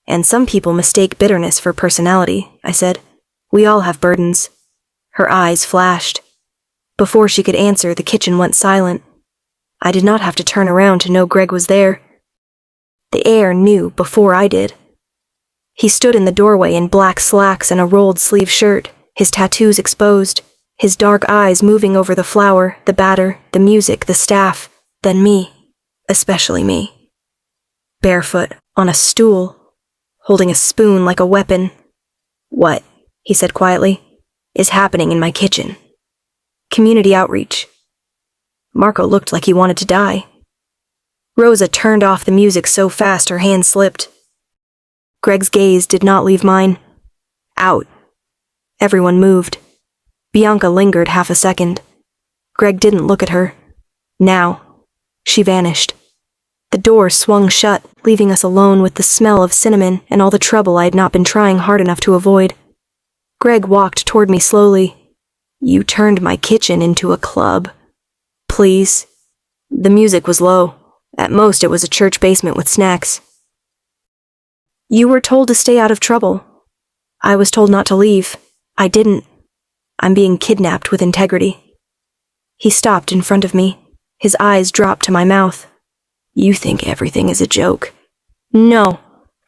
"And some people mistake bitterness for personality," I said. "We all have burdens." Her eyes flashed. Before she could answer, the kitchen went silent. I did not have to turn around to know Greg was there. The air knew before I did. He stood in the doorway in black slacks and a rolled-sleeve shirt, his tattoos exposed, his dark eyes moving over the flour, the batter, the music, the staff, then me, especially me. Barefoot, on a stool, holding a spoon like a weapon. "What," he said quietly, "is happening in my kitchen?" "Community outreach." Marco looked like he wanted to die. Rosa turned off the music so fast her hand slipped. Greg's gaze did not leave mine. "Out." Everyone moved. Bianca lingered half a second. Greg didn't look at her. Now, she vanished. The door swung shut, leaving us alone with the smell of cinnamon and all the trouble I had not been trying hard enough to avoid. Greg walked toward me slowly. "You turned my kitchen into a club. Please." The music was low. At most, it was a church basement with snacks. "You were told to stay out of trouble. I was told not to leave. I didn't. I'm being kidnapped with integrity." He stopped in front of me. His eyes dropped to my mouth. "You think everything is a joke?" "No."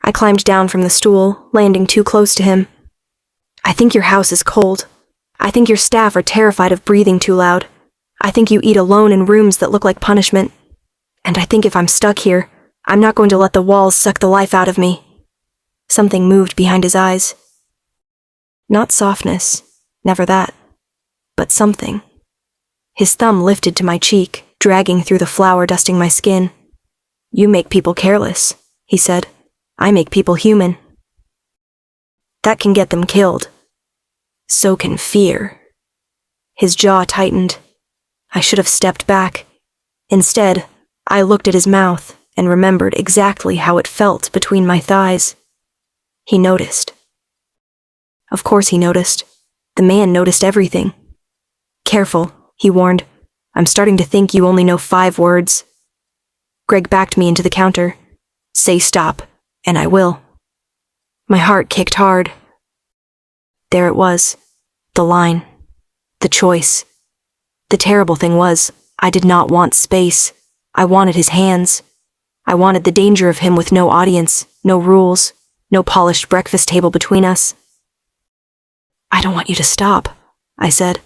I climbed down from the stool, landing too close to him. "I think your house is cold. I think your staff are terrified of breathing too loud. I think you eat alone in rooms that look like punishment. And I think if I'm stuck here, I'm not going to let the walls suck the life out of me." Something moved behind his eyes. Not softness, never that, but something. His thumb lifted to my cheek, dragging through the flour dusting my skin. "You make people careless," he said. "I make people human. That can get them killed. So can fear." His jaw tightened. I should have stepped back. Instead, I looked at his mouth and remembered exactly how it felt between my thighs. He noticed. Of course he noticed. The man noticed everything. "Careful," he warned. "I'm starting to think you only know 5 words." Greg backed me into the counter. "Say stop, and I will." My heart kicked hard. There it was. The line. The choice. The terrible thing was, I did not want space. I wanted his hands. I wanted the danger of him with no audience, no rules, no polished breakfast table between us. "I don't want you to stop," I said.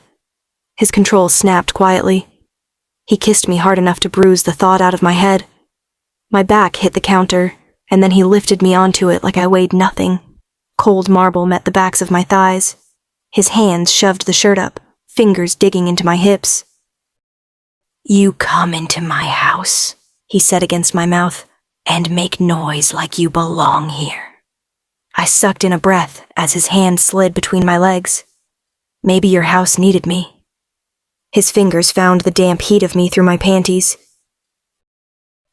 His control snapped quietly. He kissed me hard enough to bruise the thought out of my head. My back hit the counter, and then he lifted me onto it like I weighed nothing. Cold marble met the backs of my thighs. His hands shoved the shirt up, fingers digging into my hips. "You come into my house," he said against my mouth, "and make noise like you belong here." I sucked in a breath as his hand slid between my legs. "Maybe your house needed me." His fingers found the damp heat of me through my panties.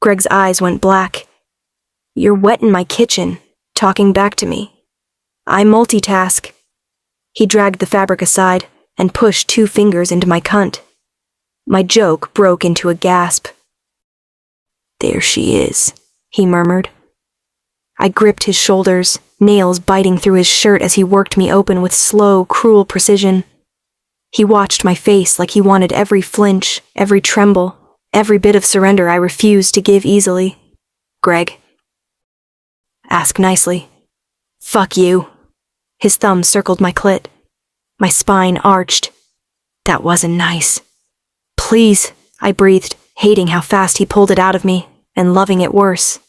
Greg's eyes went black. "You're wet in my kitchen, talking back to me. I multitask." He dragged the fabric aside and pushed 2 fingers into my cunt. My joke broke into a gasp. "There she is," he murmured. I gripped his shoulders, nails biting through his shirt as he worked me open with slow, cruel precision. He watched my face like he wanted every flinch, every tremble, every bit of surrender I refused to give easily. "Greg." "Ask nicely." "Fuck you." His thumb circled my clit. My spine arched. That wasn't nice. "Please," I breathed, hating how fast he pulled it out of me, and loving it worse.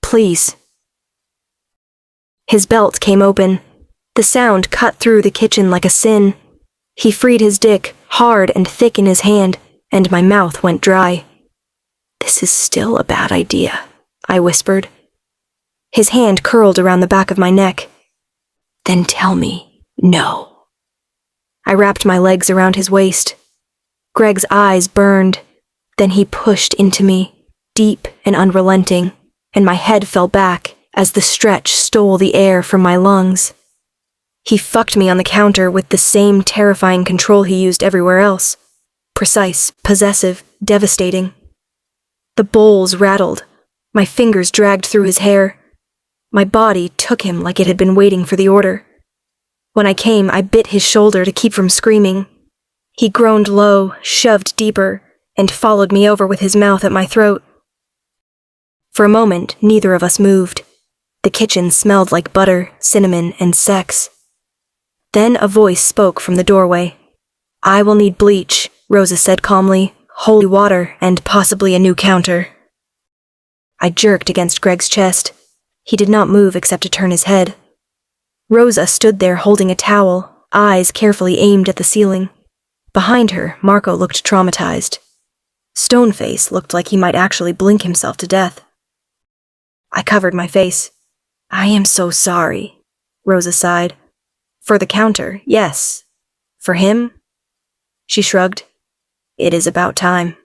"Please." His belt came open. The sound cut through the kitchen like a sin. He freed his dick, hard and thick in his hand, and my mouth went dry. "This is still a bad idea," I whispered. His hand curled around the back of my neck. "Then tell me no." I wrapped my legs around his waist. Greg's eyes burned. Then he pushed into me, deep and unrelenting, and my head fell back as the stretch stole the air from my lungs. He fucked me on the counter with the same terrifying control he used everywhere else. Precise, possessive, devastating. The bowls rattled. My fingers dragged through his hair. My body took him like it had been waiting for the order. When I came, I bit his shoulder to keep from screaming. He groaned low, shoved deeper, and followed me over with his mouth at my throat. For a moment, neither of us moved. The kitchen smelled like butter, cinnamon, and sex. Then a voice spoke from the doorway. "I will need bleach," Rosa said calmly, "holy water, and possibly a new counter." I jerked against Greg's chest. He did not move except to turn his head. Rosa stood there holding a towel, eyes carefully aimed at the ceiling. Behind her, Marco looked traumatized. Stoneface looked like he might actually blink himself to death. I covered my face. "I am so sorry," Rosa sighed. "For the counter, yes. For him?" She shrugged. "It is about time."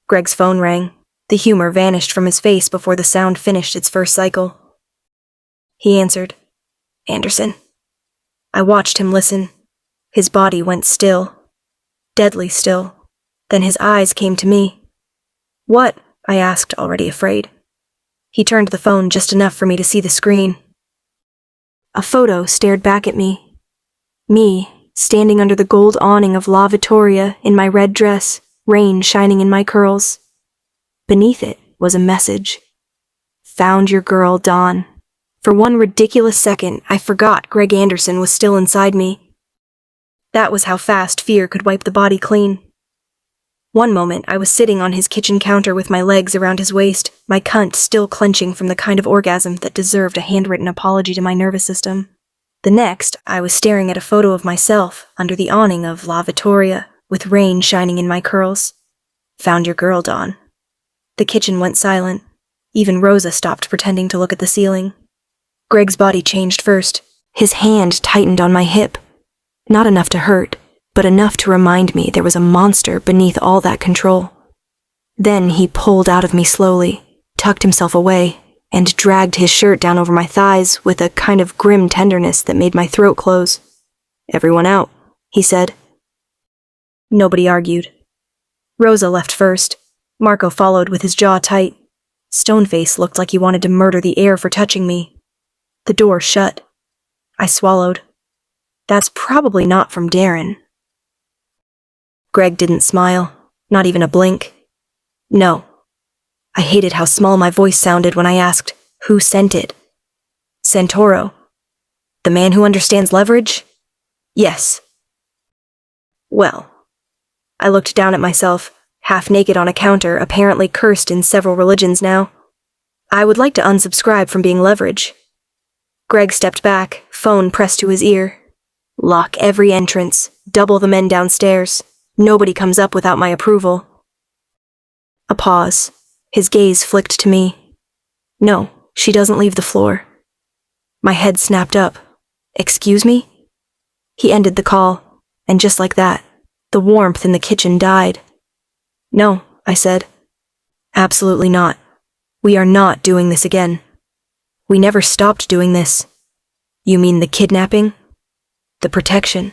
Greg's phone rang. The humor vanished from his face before the sound finished its first cycle. He answered. "Anderson." I watched him listen. His body went still. Deadly still. Then his eyes came to me. "What?" I asked, already afraid. He turned the phone just enough for me to see the screen. A photo stared back at me. Me, standing under the gold awning of La Vittoria in my red dress, rain shining in my curls. Beneath it was a message. "Found your girl, Dawn." For one ridiculous second, I forgot Greg Anderson was still inside me. That was how fast fear could wipe the body clean. One moment, I was sitting on his kitchen counter with my legs around his waist, my cunt still clenching from the kind of orgasm that deserved a handwritten apology to my nervous system. The next, I was staring at a photo of myself under the awning of La Vittoria, with rain shining in my curls. "Found your girl, Dawn." The kitchen went silent. Even Rosa stopped pretending to look at the ceiling. Greg's body changed first. His hand tightened on my hip. Not enough to hurt, but enough to remind me there was a monster beneath all that control. Then he pulled out of me slowly, tucked himself away, and dragged his shirt down over my thighs with a kind of grim tenderness that made my throat close. "Everyone out," he said. Nobody argued. Rosa left first. Marco followed with his jaw tight. Stoneface looked like he wanted to murder the air for touching me. The door shut. I swallowed. That's probably not from Darren. Greg didn't smile, not even a blink. No. I hated how small my voice sounded when I asked, "Who sent it?" "Santoro." "The man who understands leverage?" "Yes." Well. I looked down at myself, half naked on a counter, apparently cursed in several religions now. I would like to unsubscribe from being leverage. Greg stepped back, phone pressed to his ear. "Lock every entrance, double the men downstairs. Nobody comes up without my approval." A pause. His gaze flicked to me. "No, she doesn't leave the floor." My head snapped up. "Excuse me?" He ended the call, and just like that, the warmth in the kitchen died. "No," I said. "Absolutely not. We are not doing this again. We never stopped doing this." "You mean the kidnapping?" "The protection."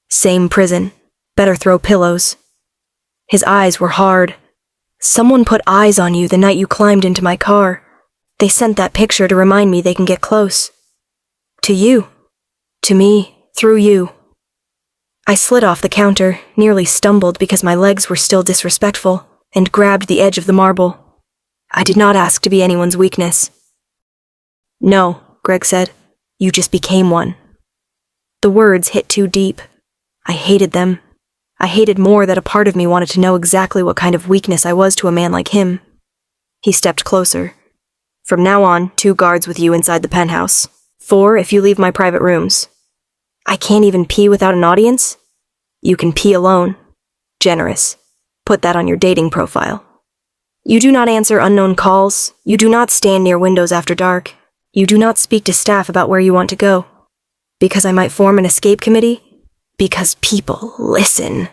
"Same prison. Better throw pillows." His eyes were hard. "Someone put eyes on you the night you climbed into my car. They sent that picture to remind me they can get close. To you. To me, through you." I slid off the counter, nearly stumbled because my legs were still disrespectful, and grabbed the edge of the marble. I did not ask to be anyone's weakness. "No," Greg said. "You just became one." The words hit too deep. I hated them. I hated more that a part of me wanted to know exactly what kind of weakness I was to a man like him. He stepped closer. "From now on, 2 guards with you inside the penthouse. 4 if you leave my private rooms." "I can't even pee without an audience?" "You can pee alone." "Generous. Put that on your dating profile." "You do not answer unknown calls. You do not stand near windows after dark. You do not speak to staff about where you want to go. Because I might form an escape committee? Because people listen."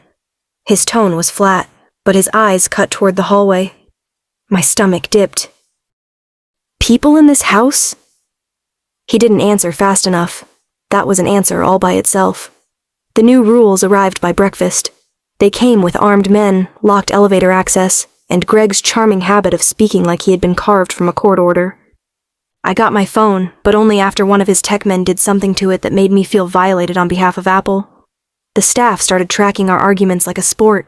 His tone was flat, but his eyes cut toward the hallway. My stomach dipped. "People in this house?" He didn't answer fast enough. That was an answer all by itself. The new rules arrived by breakfast. They came with armed men, locked elevator access, and Greg's charming habit of speaking like he had been carved from a court order. I got my phone, but only after one of his tech men did something to it that made me feel violated on behalf of Apple. The staff started tracking our arguments like a sport.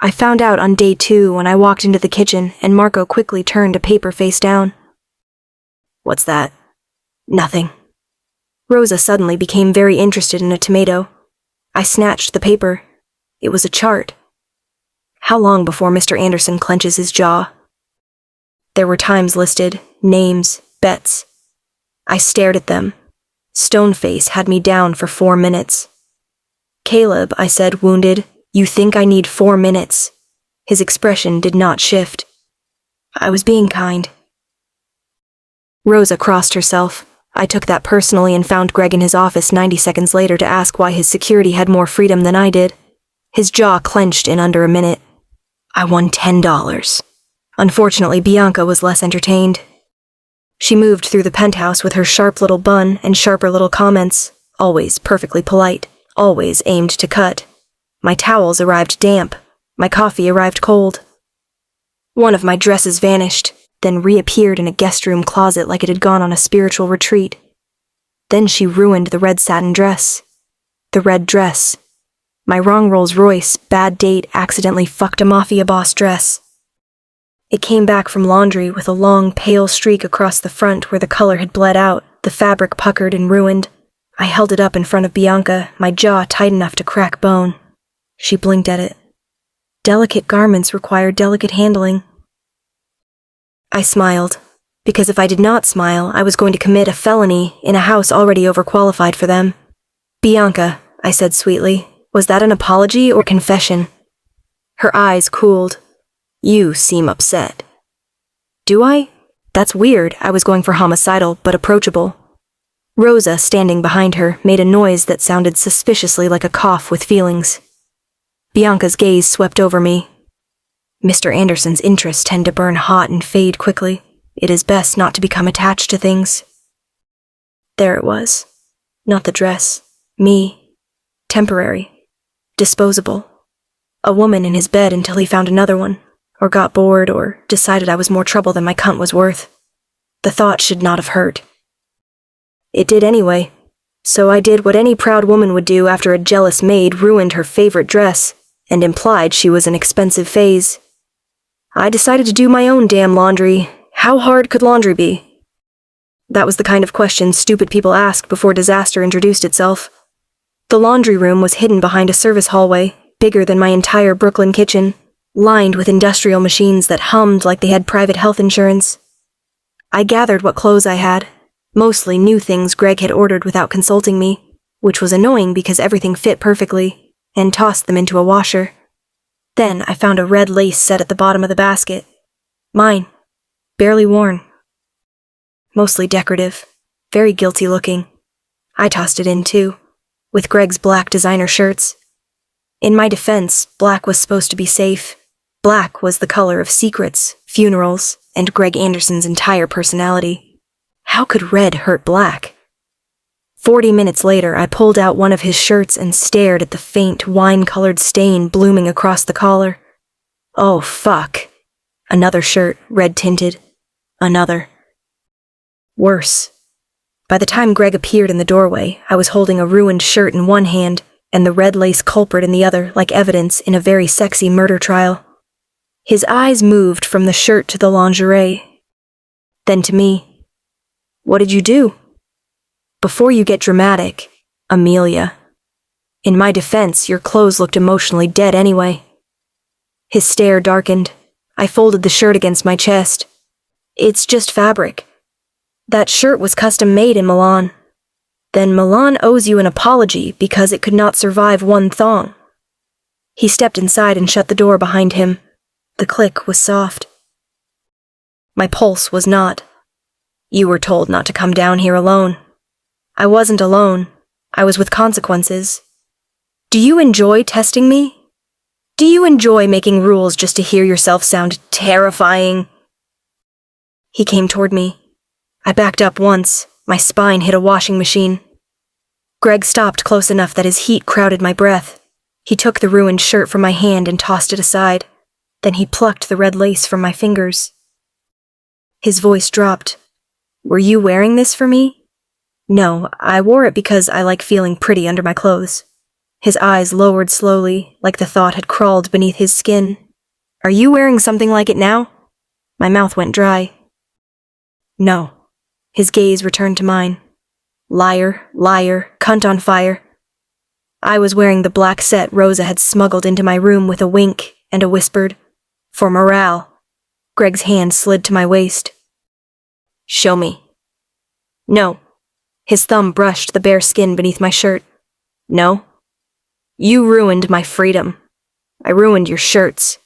I found out on day 2 when I walked into the kitchen and Marco quickly turned a paper face down. What's that? Nothing. Rosa suddenly became very interested in a tomato. I snatched the paper. It was a chart. How long before Mr. Anderson clenches his jaw? There were times listed, names, bets. I stared at them. Stoneface had me down for 4 minutes. Caleb, I said, wounded, you think I need 4 minutes? His expression did not shift. I was being kind. Rosa crossed herself. I took that personally and found Greg in his office 90 seconds later to ask why his security had more freedom than I did. His jaw clenched in under a minute. I won $10. Unfortunately, Bianca was less entertained. She moved through the penthouse with her sharp little bun and sharper little comments, always perfectly polite, always aimed to cut. My towels arrived damp. My coffee arrived cold. One of my dresses vanished, then reappeared in a guest room closet like it had gone on a spiritual retreat. Then she ruined the red satin dress. The red dress. My wrong Rolls-Royce, bad date, accidentally fucked a Mafia boss dress. It came back from laundry with a long, pale streak across the front where the color had bled out, the fabric puckered and ruined. I held it up in front of Bianca, my jaw tight enough to crack bone. She blinked at it. Delicate garments require delicate handling. I smiled, because if I did not smile, I was going to commit a felony in a house already overqualified for them. Bianca, I said sweetly, was that an apology or confession? Her eyes cooled. You seem upset. Do I? That's weird. I was going for homicidal, but approachable. Rosa, standing behind her, made a noise that sounded suspiciously like a cough with feelings. Bianca's gaze swept over me. Mr. Anderson's interests tend to burn hot and fade quickly. It is best not to become attached to things. There it was. Not the dress. Me. Temporary. Disposable. A woman in his bed until he found another one, or got bored, or decided I was more trouble than my cunt was worth. The thought should not have hurt. It did anyway, so I did what any proud woman would do after a jealous maid ruined her favorite dress and implied she was an expensive phase. I decided to do my own damn laundry. How hard could laundry be? That was the kind of question stupid people asked before disaster introduced itself. The laundry room was hidden behind a service hallway, bigger than my entire Brooklyn kitchen, lined with industrial machines that hummed like they had private health insurance. I gathered what clothes I had, mostly new things Greg had ordered without consulting me, which was annoying because everything fit perfectly, and tossed them into a washer. Then I found a red lace set at the bottom of the basket. Mine. Barely worn. Mostly decorative. Very guilty looking. I tossed it in too, with Greg's black designer shirts. In my defense, black was supposed to be safe. Black was the color of secrets, funerals, and Greg Anderson's entire personality. How could red hurt black? 40 minutes later, I pulled out one of his shirts and stared at the faint, wine-colored stain blooming across the collar. Oh, fuck. Another shirt, red-tinted. Another. Worse. By the time Greg appeared in the doorway, I was holding a ruined shirt in one hand and the red lace culprit in the other like evidence in a very sexy murder trial. His eyes moved from the shirt to the lingerie. Then to me. What did you do? Before you get dramatic, Amelia. In my defense, your clothes looked emotionally dead anyway. His stare darkened. I folded the shirt against my chest. It's just fabric. That shirt was custom made in Milan. Then Milan owes you an apology because it could not survive one thong. He stepped inside and shut the door behind him. The click was soft. My pulse was not. You were told not to come down here alone. I wasn't alone. I was with consequences. Do you enjoy testing me? Do you enjoy making rules just to hear yourself sound terrifying? He came toward me. I backed up once. My spine hit a washing machine. Greg stopped close enough that his heat crowded my breath. He took the ruined shirt from my hand and tossed it aside. Then he plucked the red lace from my fingers. His voice dropped. Were you wearing this for me? No, I wore it because I like feeling pretty under my clothes. His eyes lowered slowly, like the thought had crawled beneath his skin. Are you wearing something like it now? My mouth went dry. No. His gaze returned to mine. Liar, liar, cunt on fire. I was wearing the black set Rosa had smuggled into my room with a wink and a whispered, "For morale." Greg's hand slid to my waist. Show me. No. His thumb brushed the bare skin beneath my shirt. No. You ruined my freedom. I ruined your shirts.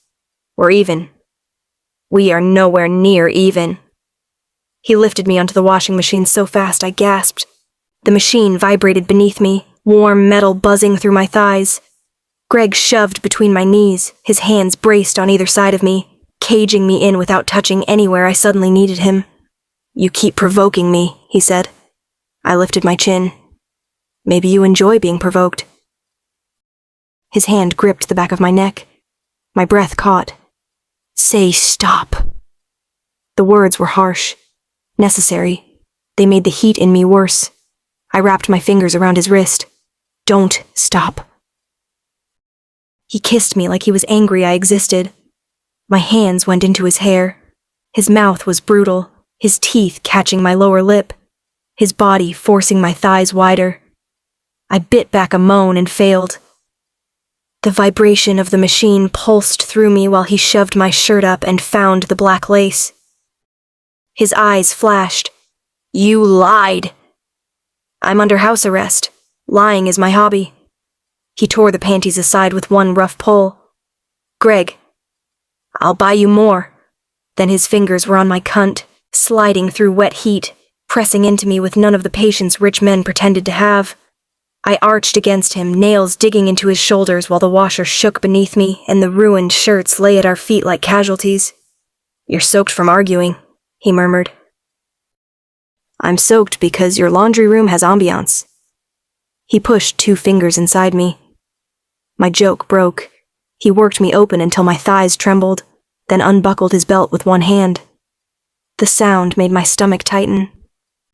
We're even. We are nowhere near even. He lifted me onto the washing machine so fast I gasped. The machine vibrated beneath me, warm metal buzzing through my thighs. Greg shoved between my knees, his hands braced on either side of me, caging me in without touching anywhere I suddenly needed him. You keep provoking me, he said. I lifted my chin. Maybe you enjoy being provoked. His hand gripped the back of my neck. My breath caught. Say stop. The words were harsh, necessary. They made the heat in me worse. I wrapped my fingers around his wrist. Don't stop. He kissed me like he was angry I existed. My hands went into his hair. His mouth was brutal, his teeth catching my lower lip, his body forcing my thighs wider. I bit back a moan and failed. The vibration of the machine pulsed through me while he shoved my shirt up and found the black lace. His eyes flashed. You lied. I'm under house arrest. Lying is my hobby. He tore the panties aside with one rough pull. Greg, I'll buy you more. Then his fingers were on my cunt, sliding through wet heat, pressing into me with none of the patience rich men pretended to have. I arched against him, nails digging into his shoulders while the washer shook beneath me and the ruined shirts lay at our feet like casualties. You're soaked from arguing, he murmured. I'm soaked because your laundry room has ambiance. He pushed 2 fingers inside me. My joke broke. He worked me open until my thighs trembled, then unbuckled his belt with one hand. The sound made my stomach tighten.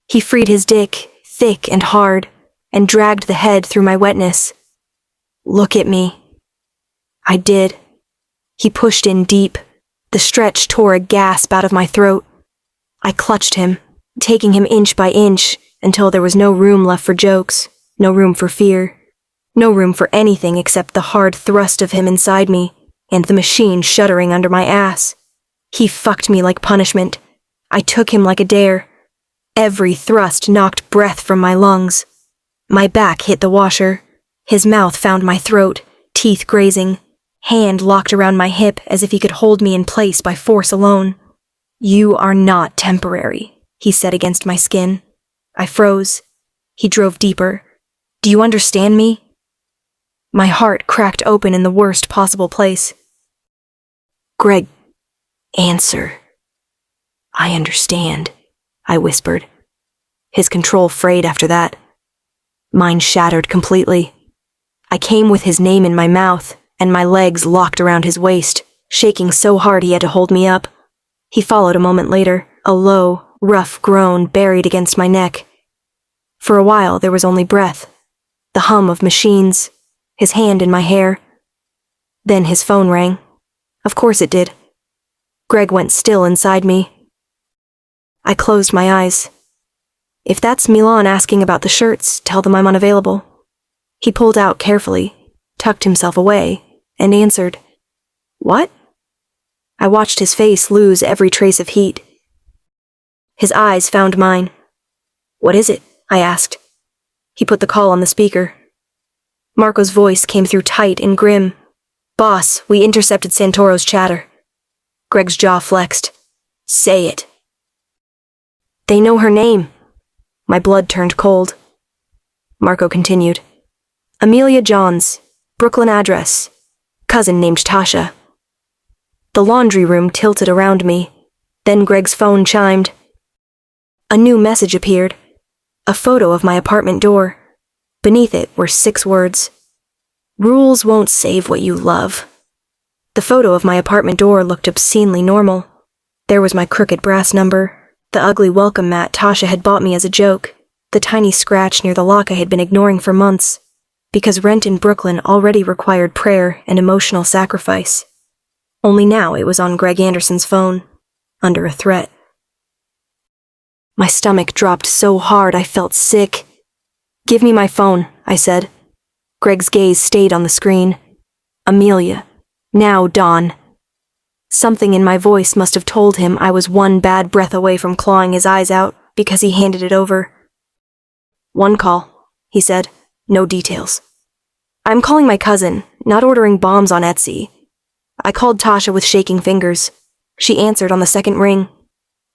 He freed his dick, thick and hard, and dragged the head through my wetness. Look at me. I did. He pushed in deep. The stretch tore a gasp out of my throat. I clutched him, taking him inch by inch until there was no room left for jokes, no room for fear, no room for anything except the hard thrust of him inside me and the machine shuddering under my ass. He fucked me like punishment. I took him like a dare. Every thrust knocked breath from my lungs. My back hit the washer. His mouth found my throat, teeth grazing, hand locked around my hip as if he could hold me in place by force alone. You are not temporary, he said against my skin. I froze. He drove deeper. Do you understand me? My heart cracked open in the worst possible place. Greg, answer. I understand, I whispered. His control frayed after that. Mine shattered completely. I came with his name in my mouth, and my legs locked around his waist, shaking so hard he had to hold me up. He followed a moment later, a low, rough groan buried against my neck. For a while there was only breath, the hum of machines, his hand in my hair. Then his phone rang. Of course it did. Greg went still inside me. I closed my eyes. If that's Milan asking about the shirts, tell them I'm unavailable. He pulled out carefully, tucked himself away, and answered. What? I watched his face lose every trace of heat. His eyes found mine. What is it? I asked. He put the call on the speaker. Marco's voice came through tight and grim. Boss, we intercepted Santoro's chatter. Greg's jaw flexed. Say it. They know her name. My blood turned cold. Marco continued. Amelia Johns, Brooklyn address. Cousin named Tasha. The laundry room tilted around me. Then Greg's phone chimed. A new message appeared. A photo of my apartment door. Beneath it were 6 words. Rules won't save what you love. The photo of my apartment door looked obscenely normal. There was my crooked brass number, the ugly welcome mat Tasha had bought me as a joke, the tiny scratch near the lock I had been ignoring for months. because rent in Brooklyn already required prayer and emotional sacrifice. Only now it was on Greg Anderson's phone, under a threat. My stomach dropped so hard I felt sick. "Give me my phone," I said. Greg's gaze stayed on the screen. "Amelia. Now, Dawn." Something in my voice must have told him I was one bad breath away from clawing his eyes out, because he handed it over. "One call," he said. "No details. I'm calling my cousin, not ordering bombs on Etsy." I called Tasha with shaking fingers. She answered on the second ring.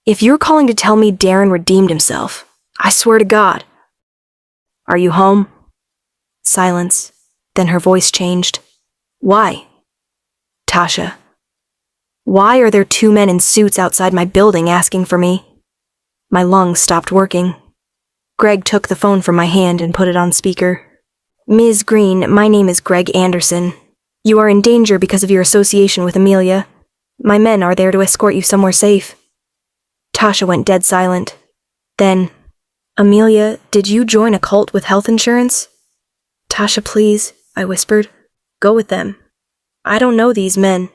"If you're calling to tell me Darren redeemed himself, I swear to God." "Are you home?" Silence. Then her voice changed. "Why?" "Tasha. Why are there 2 men in suits outside my building asking for me?" My lungs stopped working. Greg took the phone from my hand and put it on speaker. "Ms. Green, my name is Greg Anderson. You are in danger because of your association with Amelia. My men are there to escort you somewhere safe." Tasha went dead silent. Then, "Amelia, did you join a cult with health insurance?" "Tasha, please," I whispered. "Go with them. I don't know these men."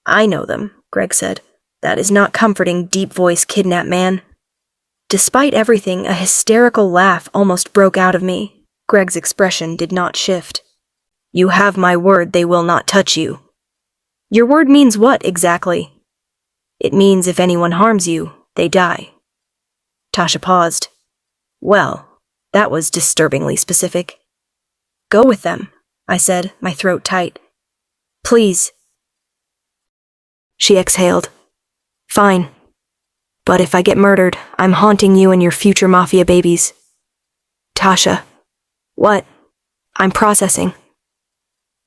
"I know them," Greg said. "That is not comforting, deep-voiced kidnap man." Despite everything, a hysterical laugh almost broke out of me. Greg's expression did not shift. "You have my word they will not touch you." "Your word means what, exactly?" "It means if anyone harms you, they die." Tasha paused. "Well, that was disturbingly specific." "Go with them," I said, my throat tight. "Please." She exhaled. "Fine. But if I get murdered, I'm haunting you and your future Mafia babies." "Tasha." "What?" "I'm processing."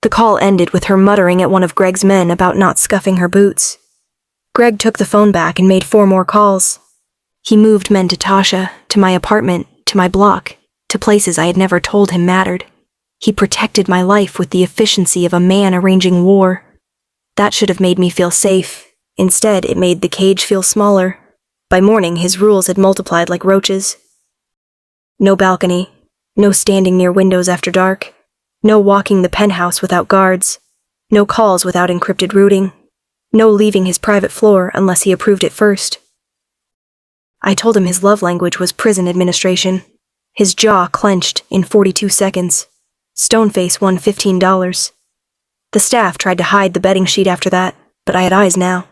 The call ended with her muttering at one of Greg's men about not scuffing her boots. Greg took the phone back and made 4 more calls. He moved men to Tasha, to my apartment, to my block, to places I had never told him mattered. He protected my life with the efficiency of a man arranging war. That should have made me feel safe. Instead, it made the cage feel smaller. By morning, his rules had multiplied like roaches. No balcony. No standing near windows after dark. No walking the penthouse without guards. No calls without encrypted routing. No leaving his private floor unless he approved it first. I told him his love language was prison administration. His jaw clenched in 42 seconds. Stoneface won $15. The staff tried to hide the betting sheet after that, but I had eyes now.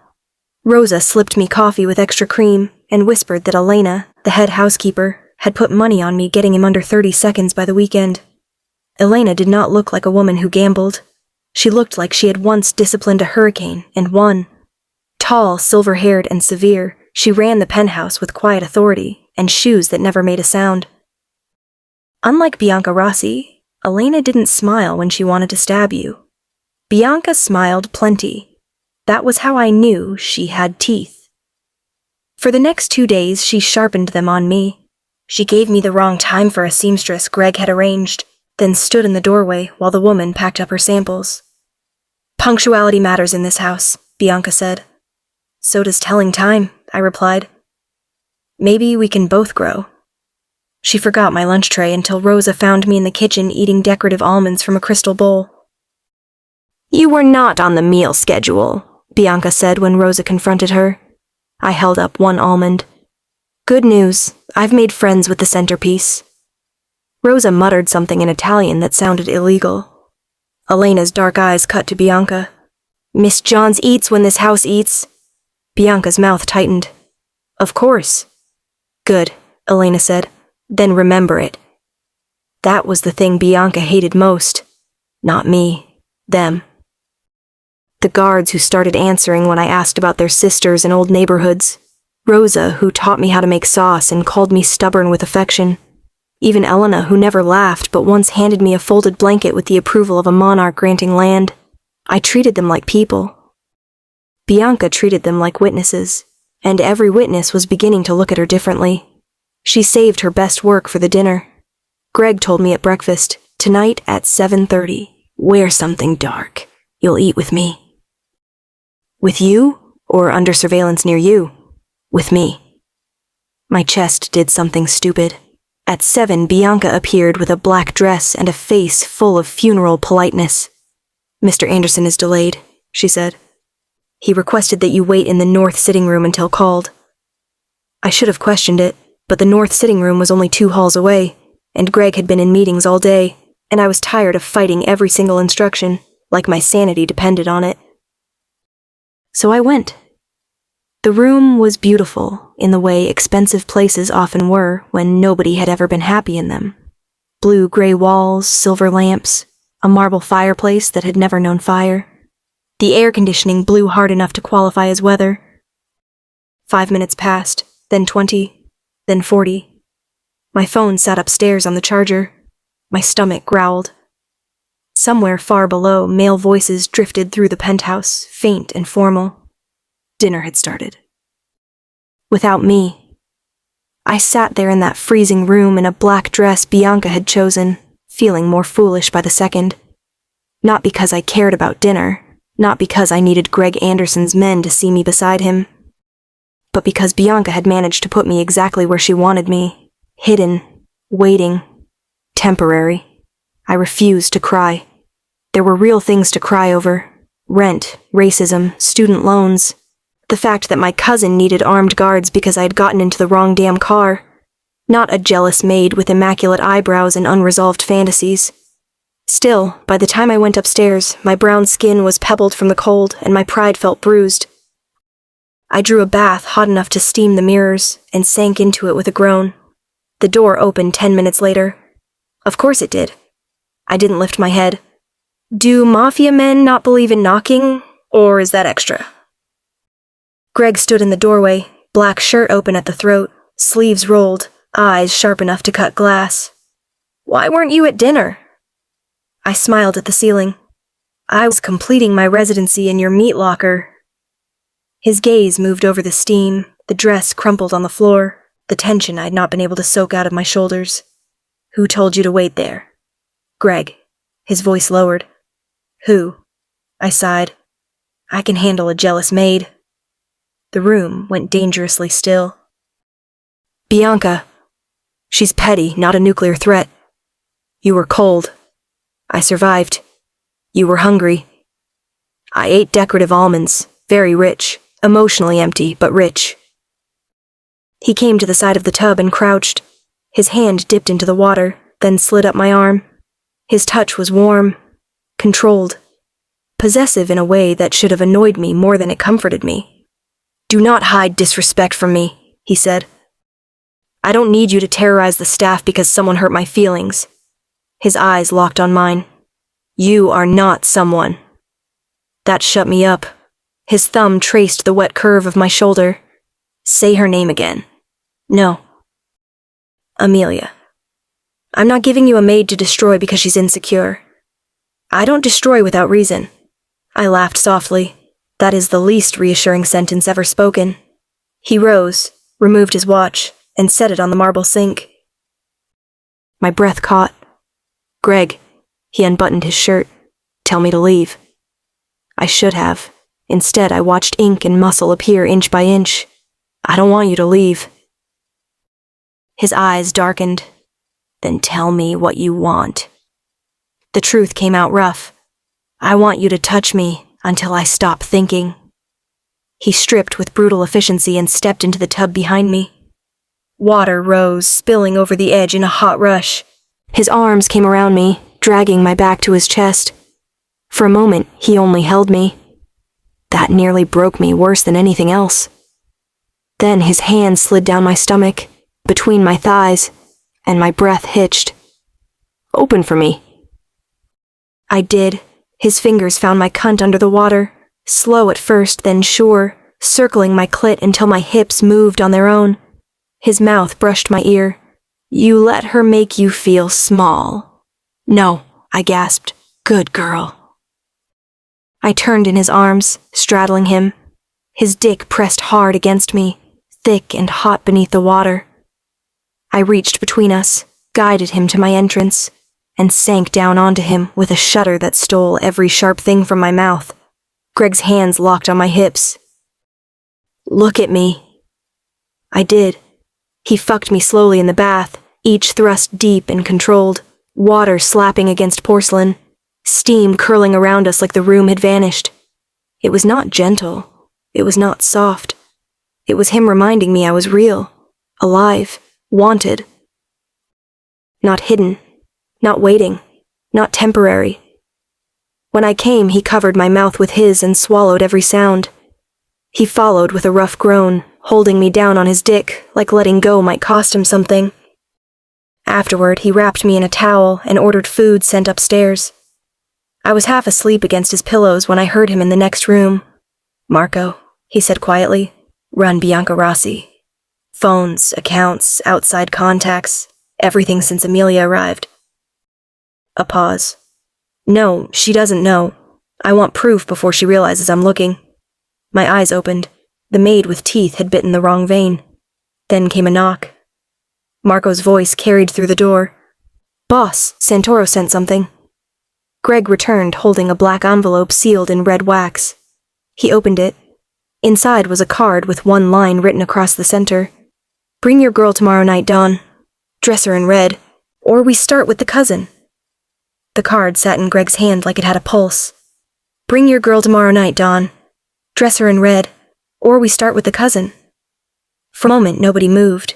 Rosa slipped me coffee with extra cream and whispered that Elena, the head housekeeper, had put money on me getting him under 30 seconds by the weekend. Elena did not look like a woman who gambled. She looked like she had once disciplined a hurricane and won. Tall, silver-haired, and severe, she ran the penthouse with quiet authority and shoes that never made a sound. Unlike Bianca Rossi, Elena didn't smile when she wanted to stab you. Bianca smiled plenty. That was how I knew she had teeth. For the next 2 days, she sharpened them on me. She gave me the wrong time for a seamstress Greg had arranged, then stood in the doorway while the woman packed up her samples. "Punctuality matters in this house," Bianca said. "So does telling time," I replied. "Maybe we can both grow." She forgot my lunch tray until Rosa found me in the kitchen eating decorative almonds from a crystal bowl. "You were not on the meal schedule," Bianca said when Rosa confronted her. I held up one almond. "Good news, I've made friends with the centerpiece." Rosa muttered something in Italian that sounded illegal. Elena's dark eyes cut to Bianca. "Miss Johns eats when this house eats." Bianca's mouth tightened. "Of course." "Good," Elena said. "Then remember it." That was the thing Bianca hated most. Not me. Them. The guards who started answering when I asked about their sisters and old neighborhoods. Rosa, who taught me how to make sauce and called me stubborn with affection. Even Elena, who never laughed but once handed me a folded blanket with the approval of a monarch granting land. I treated them like people. Bianca treated them like witnesses, and every witness was beginning to look at her differently. She saved her best work for the dinner. Greg told me at breakfast, "Tonight at 7:30, wear something dark. You'll eat with me." "With you, or under surveillance near you?" "With me." My chest did something stupid. At 7, Bianca appeared with a black dress and a face full of funeral politeness. "Mr. Anderson is delayed," she said. "He requested that you wait in the north sitting room until called." I should have questioned it, but the north sitting room was only 2 halls away, and Greg had been in meetings all day, and I was tired of fighting every single instruction, like my sanity depended on it. So I went. The room was beautiful, in the way expensive places often were when nobody had ever been happy in them. Blue-gray walls, silver lamps, a marble fireplace that had never known fire. The air conditioning blew hard enough to qualify as weather. 5 minutes passed, then 20, then 40. My phone sat upstairs on the charger. My stomach growled. Somewhere far below, male voices drifted through the penthouse, faint and formal. Dinner had started. Without me. I sat there in that freezing room in a black dress Bianca had chosen, feeling more foolish by the second. Not because I cared about dinner, not because I needed Greg Anderson's men to see me beside him, but because Bianca had managed to put me exactly where she wanted me, hidden, waiting, temporary. I refused to cry. There were real things to cry over. Rent, racism, student loans. The fact that my cousin needed armed guards because I had gotten into the wrong damn car. Not a jealous maid with immaculate eyebrows and unresolved fantasies. Still, by the time I went upstairs, my brown skin was pebbled from the cold and my pride felt bruised. I drew a bath hot enough to steam the mirrors and sank into it with a groan. The door opened 10 minutes later. Of course it did. I didn't lift my head. Do Mafia men not believe in knocking, or is that extra? Greg stood in the doorway, black shirt open at the throat, sleeves rolled, eyes sharp enough to cut glass. "Why weren't you at dinner?" I smiled at the ceiling. "I was completing my residency in your meat locker." His gaze moved over the steam, the dress crumpled on the floor, the tension I'd not been able to soak out of my shoulders. "Who told you to wait there?" "Greg." His voice lowered. "Who?" I sighed. "I can handle a jealous maid." The room went dangerously still. "Bianca. She's petty, not a nuclear threat. You were cold. I survived. You were hungry. I ate decorative almonds, very rich, emotionally empty, but rich." He came to the side of the tub and crouched. His hand dipped into the water, then slid up my arm. His touch was warm, controlled, possessive in a way that should have annoyed me more than it comforted me. "Do not hide disrespect from me," he said. "I don't need you to terrorize the staff because someone hurt my feelings." His eyes locked on mine. "You are not someone." That shut me up. His thumb traced the wet curve of my shoulder. "Say her name again." "No." "Amelia. I'm not giving you a maid to destroy because she's insecure. I don't destroy without reason." I laughed softly. That is the least reassuring sentence ever spoken. He rose, removed his watch, and set it on the marble sink. My breath caught. "Greg." He unbuttoned his shirt. "Tell me to leave." I should have. Instead, I watched ink and muscle appear inch by inch. "I don't want you to leave." His eyes darkened. "Then tell me what you want." The truth came out rough. "I want you to touch me until I stop thinking." He stripped with brutal efficiency and stepped into the tub behind me. Water rose, spilling over the edge in a hot rush. His arms came around me, dragging my back to his chest. For a moment, he only held me. That nearly broke me worse than anything else. Then his hand slid down my stomach, between my thighs, and my breath hitched. "Open for me." I did. His fingers found my cunt under the water, slow at first, then sure, circling my clit until my hips moved on their own. His mouth brushed my ear. "You let her make you feel small." "No," I gasped. "Good girl." I turned in his arms, straddling him. His dick pressed hard against me, thick and hot beneath the water. I reached between us, guided him to my entrance, and sank down onto him with a shudder that stole every sharp thing from my mouth. Greg's hands locked on my hips. "Look at me." I did. He fucked me slowly in the bath, each thrust deep and controlled, water slapping against porcelain, steam curling around us like the room had vanished. It was not gentle. It was not soft. It was him reminding me I was real, alive, wanted. Not hidden, not waiting, not temporary. When I came, he covered my mouth with his and swallowed every sound. He followed with a rough groan, holding me down on his dick, like letting go might cost him something. Afterward, he wrapped me in a towel and ordered food sent upstairs. I was half asleep against his pillows when I heard him in the next room. "Marco," he said quietly, "run Bianca Rossi. Phones, accounts, outside contacts, everything since Amelia arrived." A pause. "No, she doesn't know. I want proof before she realizes I'm looking." My eyes opened. The maid with teeth had bitten the wrong vein. Then came a knock. Marco's voice carried through the door. "Boss, Santoro sent something." Greg returned holding a black envelope sealed in red wax. He opened it. Inside was a card with one line written across the center. "Bring your girl tomorrow night, Dawn. Dress her in red, or we start with the cousin." The card sat in Greg's hand like it had a pulse. "Bring your girl tomorrow night, Dawn. Dress her in red, or we start with the cousin." For a moment, nobody moved.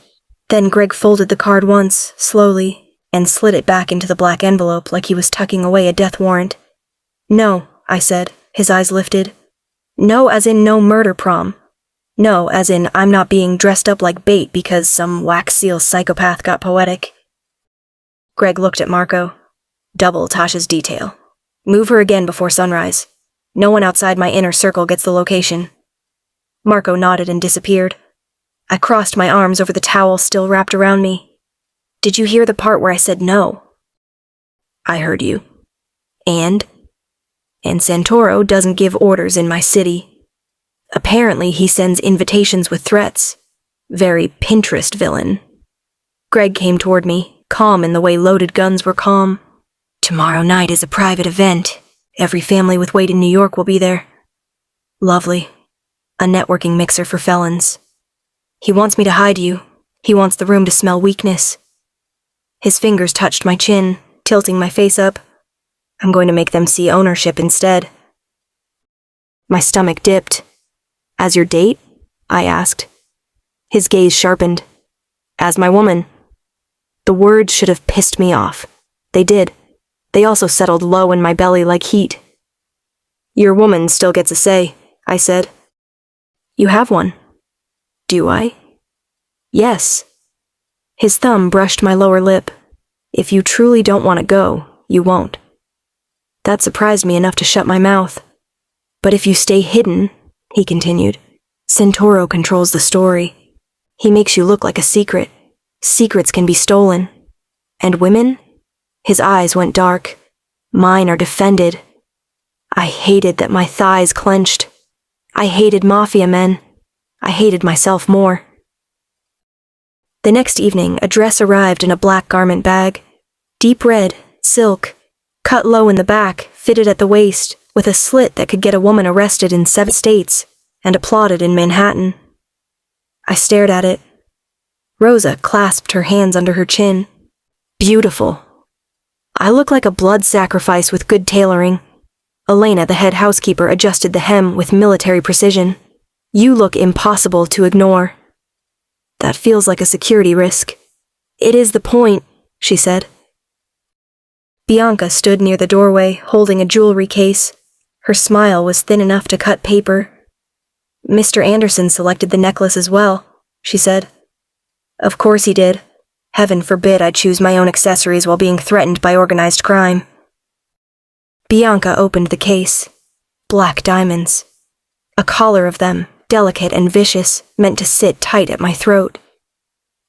Then Greg folded the card once, slowly, and slid it back into the black envelope like he was tucking away a death warrant. "No," I said, his eyes lifted. "No as in no murder prom. No as in I'm not being dressed up like bait because some wax seal psychopath got poetic." Greg looked at Marco. "Double Tasha's detail. Move her again before sunrise. No one outside my inner circle gets the location." Marco nodded and disappeared. I crossed my arms over the towel still wrapped around me. "Did you hear the part where I said no?" "I heard you. And Santoro doesn't give orders in my city. Apparently he sends invitations with threats. Very Pinterest villain." Greg came toward me, calm in the way loaded guns were calm. "Tomorrow night is a private event. Every family with weight in New York will be there." "Lovely. A networking mixer for felons. He wants me to hide you. He wants the room to smell weakness." His fingers touched my chin, tilting my face up. "I'm going to make them see ownership instead." My stomach dipped. "As your date?" I asked. His gaze sharpened. "As my woman." The words should have pissed me off. They did. They also settled low in my belly like heat. "Your woman still gets a say," I said. "You have one." "Do I?" "Yes." His thumb brushed my lower lip. "If you truly don't want to go, you won't." That surprised me enough to shut my mouth. "But if you stay hidden," he continued, "Santoro controls the story. He makes you look like a secret. Secrets can be stolen. And women?" His eyes went dark. "Mine are defended." I hated that my thighs clenched. I hated Mafia men. I hated myself more. The next evening, a dress arrived in a black garment bag. Deep red, silk, cut low in the back, fitted at the waist, with a slit that could get a woman arrested in 7 states and applauded in Manhattan. I stared at it. Rosa clasped her hands under her chin. Beautiful. I look like a blood sacrifice with good tailoring. Elena, the head housekeeper, adjusted the hem with military precision. "You look impossible to ignore." "That feels like a security risk." "It is the point," she said. Bianca stood near the doorway, holding a jewelry case. Her smile was thin enough to cut paper. "Mr. Anderson selected the necklace as well," she said. "Of course he did. Heaven forbid I choose my own accessories while being threatened by organized crime." Bianca opened the case. Black diamonds. A collar of them, delicate and vicious, meant to sit tight at my throat.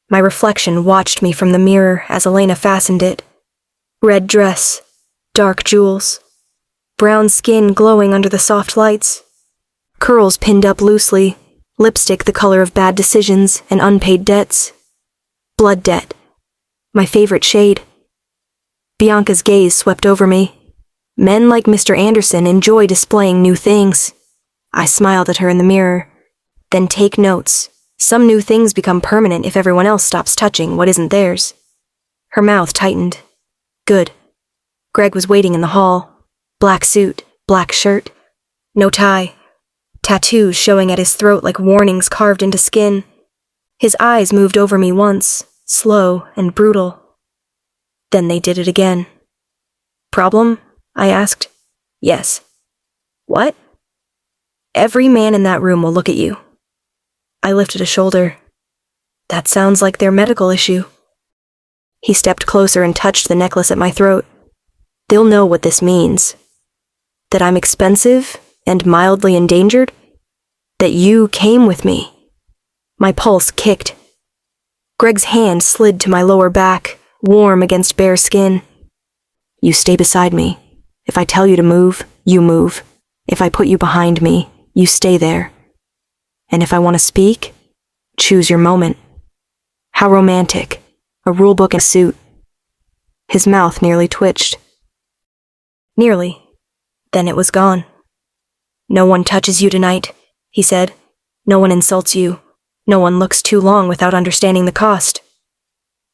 My reflection watched me from the mirror as Elena fastened it. Red dress, dark jewels, brown skin glowing under the soft lights, curls pinned up loosely, lipstick the color of bad decisions and unpaid debts. Blood debt. My favorite shade. Bianca's gaze swept over me. Men like Mr. Anderson enjoy displaying new things. I smiled at her in the mirror. Then take notes. Some new things become permanent if everyone else stops touching what isn't theirs. Her mouth tightened. Good. Greg was waiting in the hall. Black suit, black shirt. No tie. Tattoos showing at his throat like warnings carved into skin. His eyes moved over me once, slow and brutal. Then they did it again. Problem? I asked. Yes. What? Every man in that room will look at you. I lifted a shoulder. That sounds like their medical issue. He stepped closer and touched the necklace at my throat. They'll know what this means. That I'm expensive and mildly endangered? That you came with me. My pulse kicked. Greg's hand slid to my lower back, warm against bare skin. You stay beside me. If I tell you to move, you move. If I put you behind me, you stay there. And if I want to speak, choose your moment. How romantic. A rulebook and a suit. His mouth nearly twitched. Nearly. Then it was gone. No one touches you tonight, he said. No one insults you. No one looks too long without understanding the cost.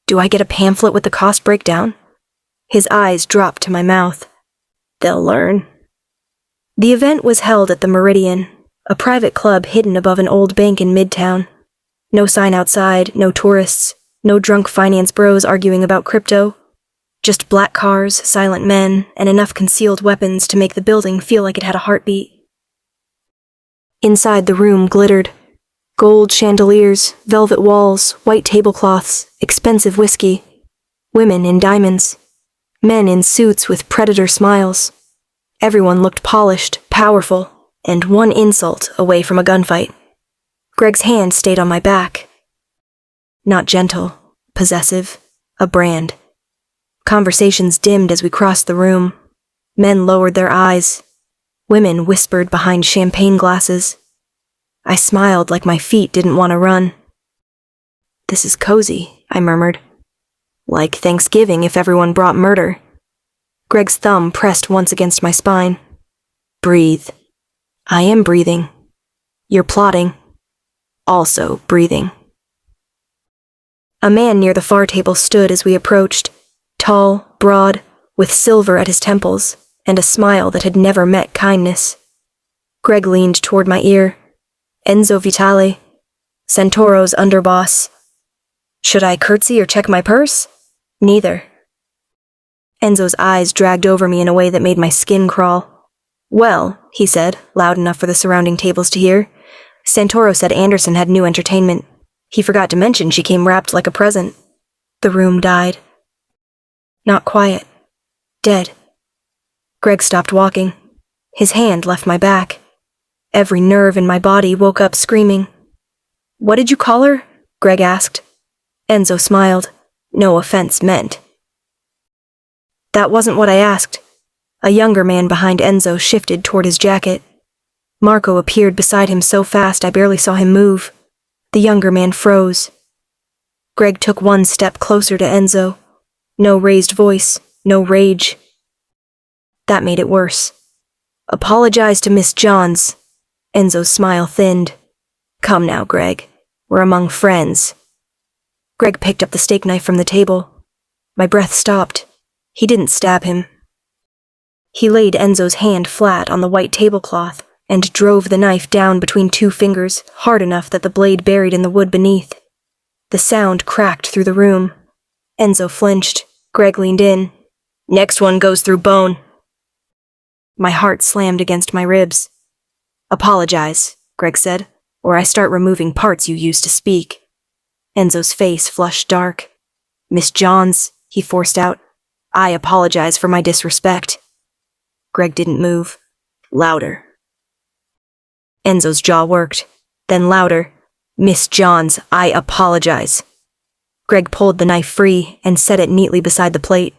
Do I get a pamphlet with the cost breakdown? His eyes dropped to my mouth. They'll learn. The event was held at the Meridian, a private club hidden above an old bank in Midtown. No sign outside, no tourists, no drunk finance bros arguing about crypto. Just black cars, silent men, and enough concealed weapons to make the building feel like it had a heartbeat. Inside the room glittered. Gold chandeliers, velvet walls, white tablecloths, expensive whiskey. Women in diamonds. Men in suits with predator smiles. Everyone looked polished, powerful, and one insult away from a gunfight. Greg's hand stayed on my back. Not gentle, possessive, a brand. Conversations dimmed as we crossed the room. Men lowered their eyes. Women whispered behind champagne glasses. I smiled like my feet didn't want to run. This is cozy, I murmured. Like Thanksgiving if everyone brought murder. Greg's thumb pressed once against my spine. Breathe. I am breathing. You're plotting. Also breathing. A man near the far table stood as we approached, tall, broad, with silver at his temples, and a smile that had never met kindness. Greg leaned toward my ear. Enzo Vitale, Santoro's underboss. Should I curtsy or check my purse? Neither. Enzo's eyes dragged over me in a way that made my skin crawl. Well, he said, loud enough for the surrounding tables to hear, Santoro said Anderson had new entertainment. He forgot to mention she came wrapped like a present. The room died. Not quiet. Dead. Greg stopped walking. His hand left my back. Every nerve in my body woke up screaming. What did you call her? Greg asked. Enzo smiled. No offense meant. That wasn't what I asked. A younger man behind Enzo shifted toward his jacket. Marco appeared beside him so fast I barely saw him move. The younger man froze. Greg took one step closer to Enzo. No raised voice, no rage. That made it worse. Apologize to Miss Johns. Enzo's smile thinned. Come now, Greg. We're among friends. Greg picked up the steak knife from the table. My breath stopped. He didn't stab him. He laid Enzo's hand flat on the white tablecloth and drove the knife down between two fingers, hard enough that the blade buried in the wood beneath. The sound cracked through the room. Enzo flinched. Greg leaned in. Next one goes through bone. My heart slammed against my ribs. Apologize, Greg said, or I start removing parts you used to speak. Enzo's face flushed dark. Miss Johns, he forced out. I apologize for my disrespect. Greg didn't move. Louder. Enzo's jaw worked. Then louder. Miss Johns, I apologize. Greg pulled the knife free and set it neatly beside the plate.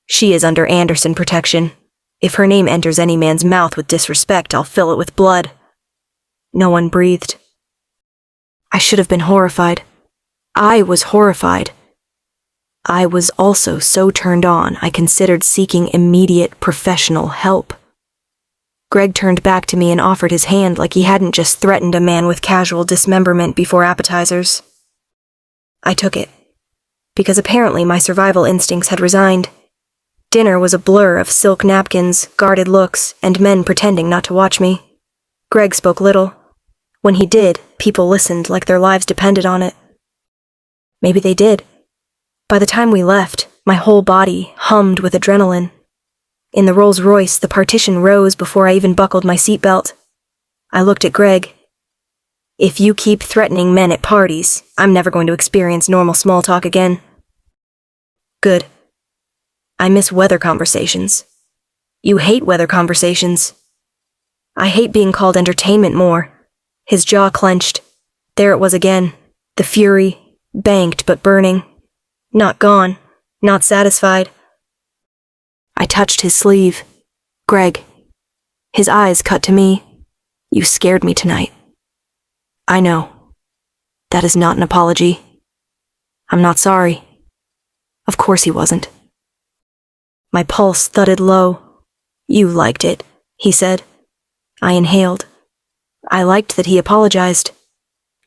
She is under Anderson protection. If her name enters any man's mouth with disrespect, I'll fill it with blood. No one breathed. I should have been horrified. I was horrified. I was also so turned on I considered seeking immediate professional help. Greg turned back to me and offered his hand like he hadn't just threatened a man with casual dismemberment before appetizers. I took it. because apparently my survival instincts had resigned. Dinner was a blur of silk napkins, guarded looks, and men pretending not to watch me. Greg spoke little. When he did, people listened like their lives depended on it. Maybe they did. By the time we left, my whole body hummed with adrenaline. In the Rolls-Royce, the partition rose before I even buckled my seatbelt. I looked at Greg. If you keep threatening men at parties, I'm never going to experience normal small talk again. Good. I miss weather conversations. You hate weather conversations. I hate being called entertainment more. His jaw clenched. There it was again. The fury, banked but burning. Not gone. Not satisfied. I touched his sleeve. Greg. His eyes cut to me. You scared me tonight. I know. That is not an apology. I'm not sorry. Of course he wasn't. My pulse thudded low. You liked it, he said. I inhaled. I liked that he apologized.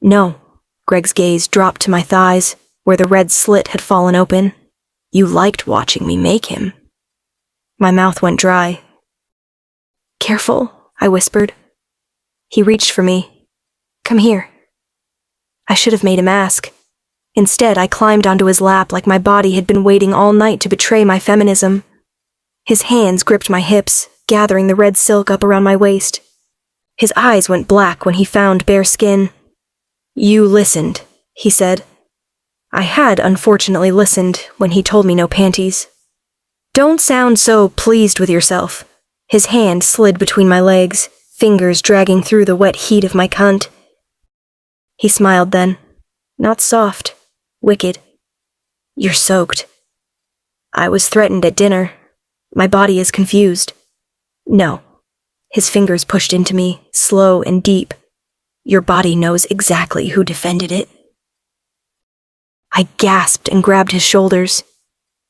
No. Greg's gaze dropped to my thighs, where the red slit had fallen open. You liked watching me make him. My mouth went dry. Careful, I whispered. He reached for me. Come here. I should have made him ask. Instead, I climbed onto his lap like my body had been waiting all night to betray my feminism. His hands gripped my hips, gathering the red silk up around my waist. His eyes went black when he found bare skin. You listened, he said. I had unfortunately listened when he told me no panties. Don't sound so pleased with yourself. His hand slid between my legs, fingers dragging through the wet heat of my cunt. He smiled then. Not soft. Wicked. You're soaked. I was threatened at dinner. My body is confused. No. His fingers pushed into me, slow and deep. Your body knows exactly who defended it. I gasped and grabbed his shoulders.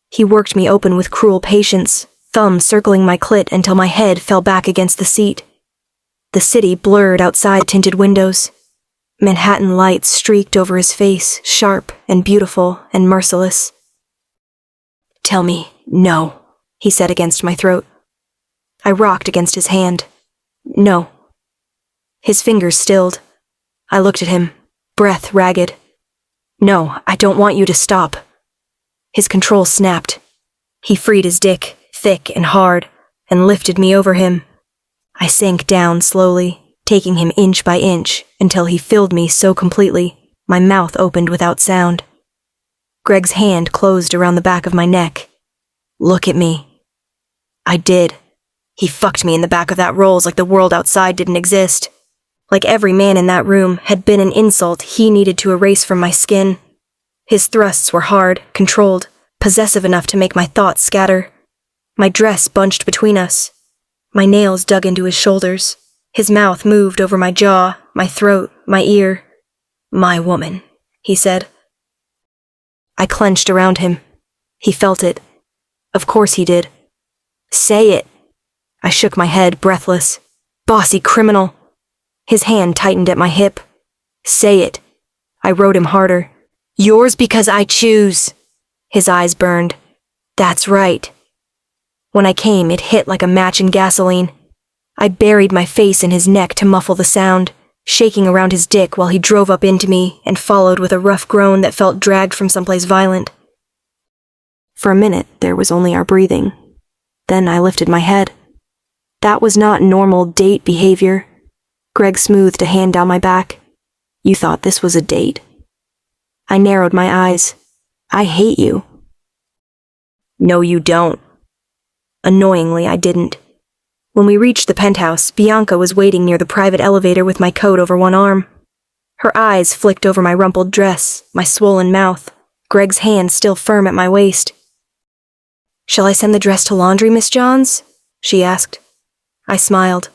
He worked me open with cruel patience, thumb circling my clit until my head fell back against the seat. The city blurred outside tinted windows. Manhattan lights streaked over his face, sharp and beautiful and merciless. Tell me, no, he said against my throat. I rocked against his hand. No. His fingers stilled. I looked at him, breath ragged. No, I don't want you to stop. His control snapped. He freed his dick, thick and hard, and lifted me over him. I sank down slowly, taking him inch by inch until he filled me so completely, my mouth opened without sound. Greg's hand closed around the back of my neck. Look at me. I did. He fucked me in the back of that Rolls like the world outside didn't exist. Like every man in that room had been an insult he needed to erase from my skin. His thrusts were hard, controlled, possessive enough to make my thoughts scatter. My dress bunched between us. My nails dug into his shoulders. His mouth moved over my jaw, my throat, my ear. My woman, he said. I clenched around him. He felt it. Of course he did. Say it. I shook my head, breathless. Bossy criminal. His hand tightened at my hip. Say it. I rode him harder. Yours because I choose. His eyes burned. That's right. When I came, it hit like a match in gasoline. I buried my face in his neck to muffle the sound, shaking around his dick while he drove up into me and followed with a rough groan that felt dragged from someplace violent. For a minute, there was only our breathing. Then I lifted my head. That was not normal date behavior. Greg smoothed a hand down my back. You thought this was a date? I narrowed my eyes. I hate you. No, you don't. Annoyingly, I didn't. When we reached the penthouse, Bianca was waiting near the private elevator with my coat over one arm. Her eyes flicked over my rumpled dress, my swollen mouth, Greg's hand still firm at my waist. Shall I send the dress to laundry, Miss Johns? She asked. I smiled.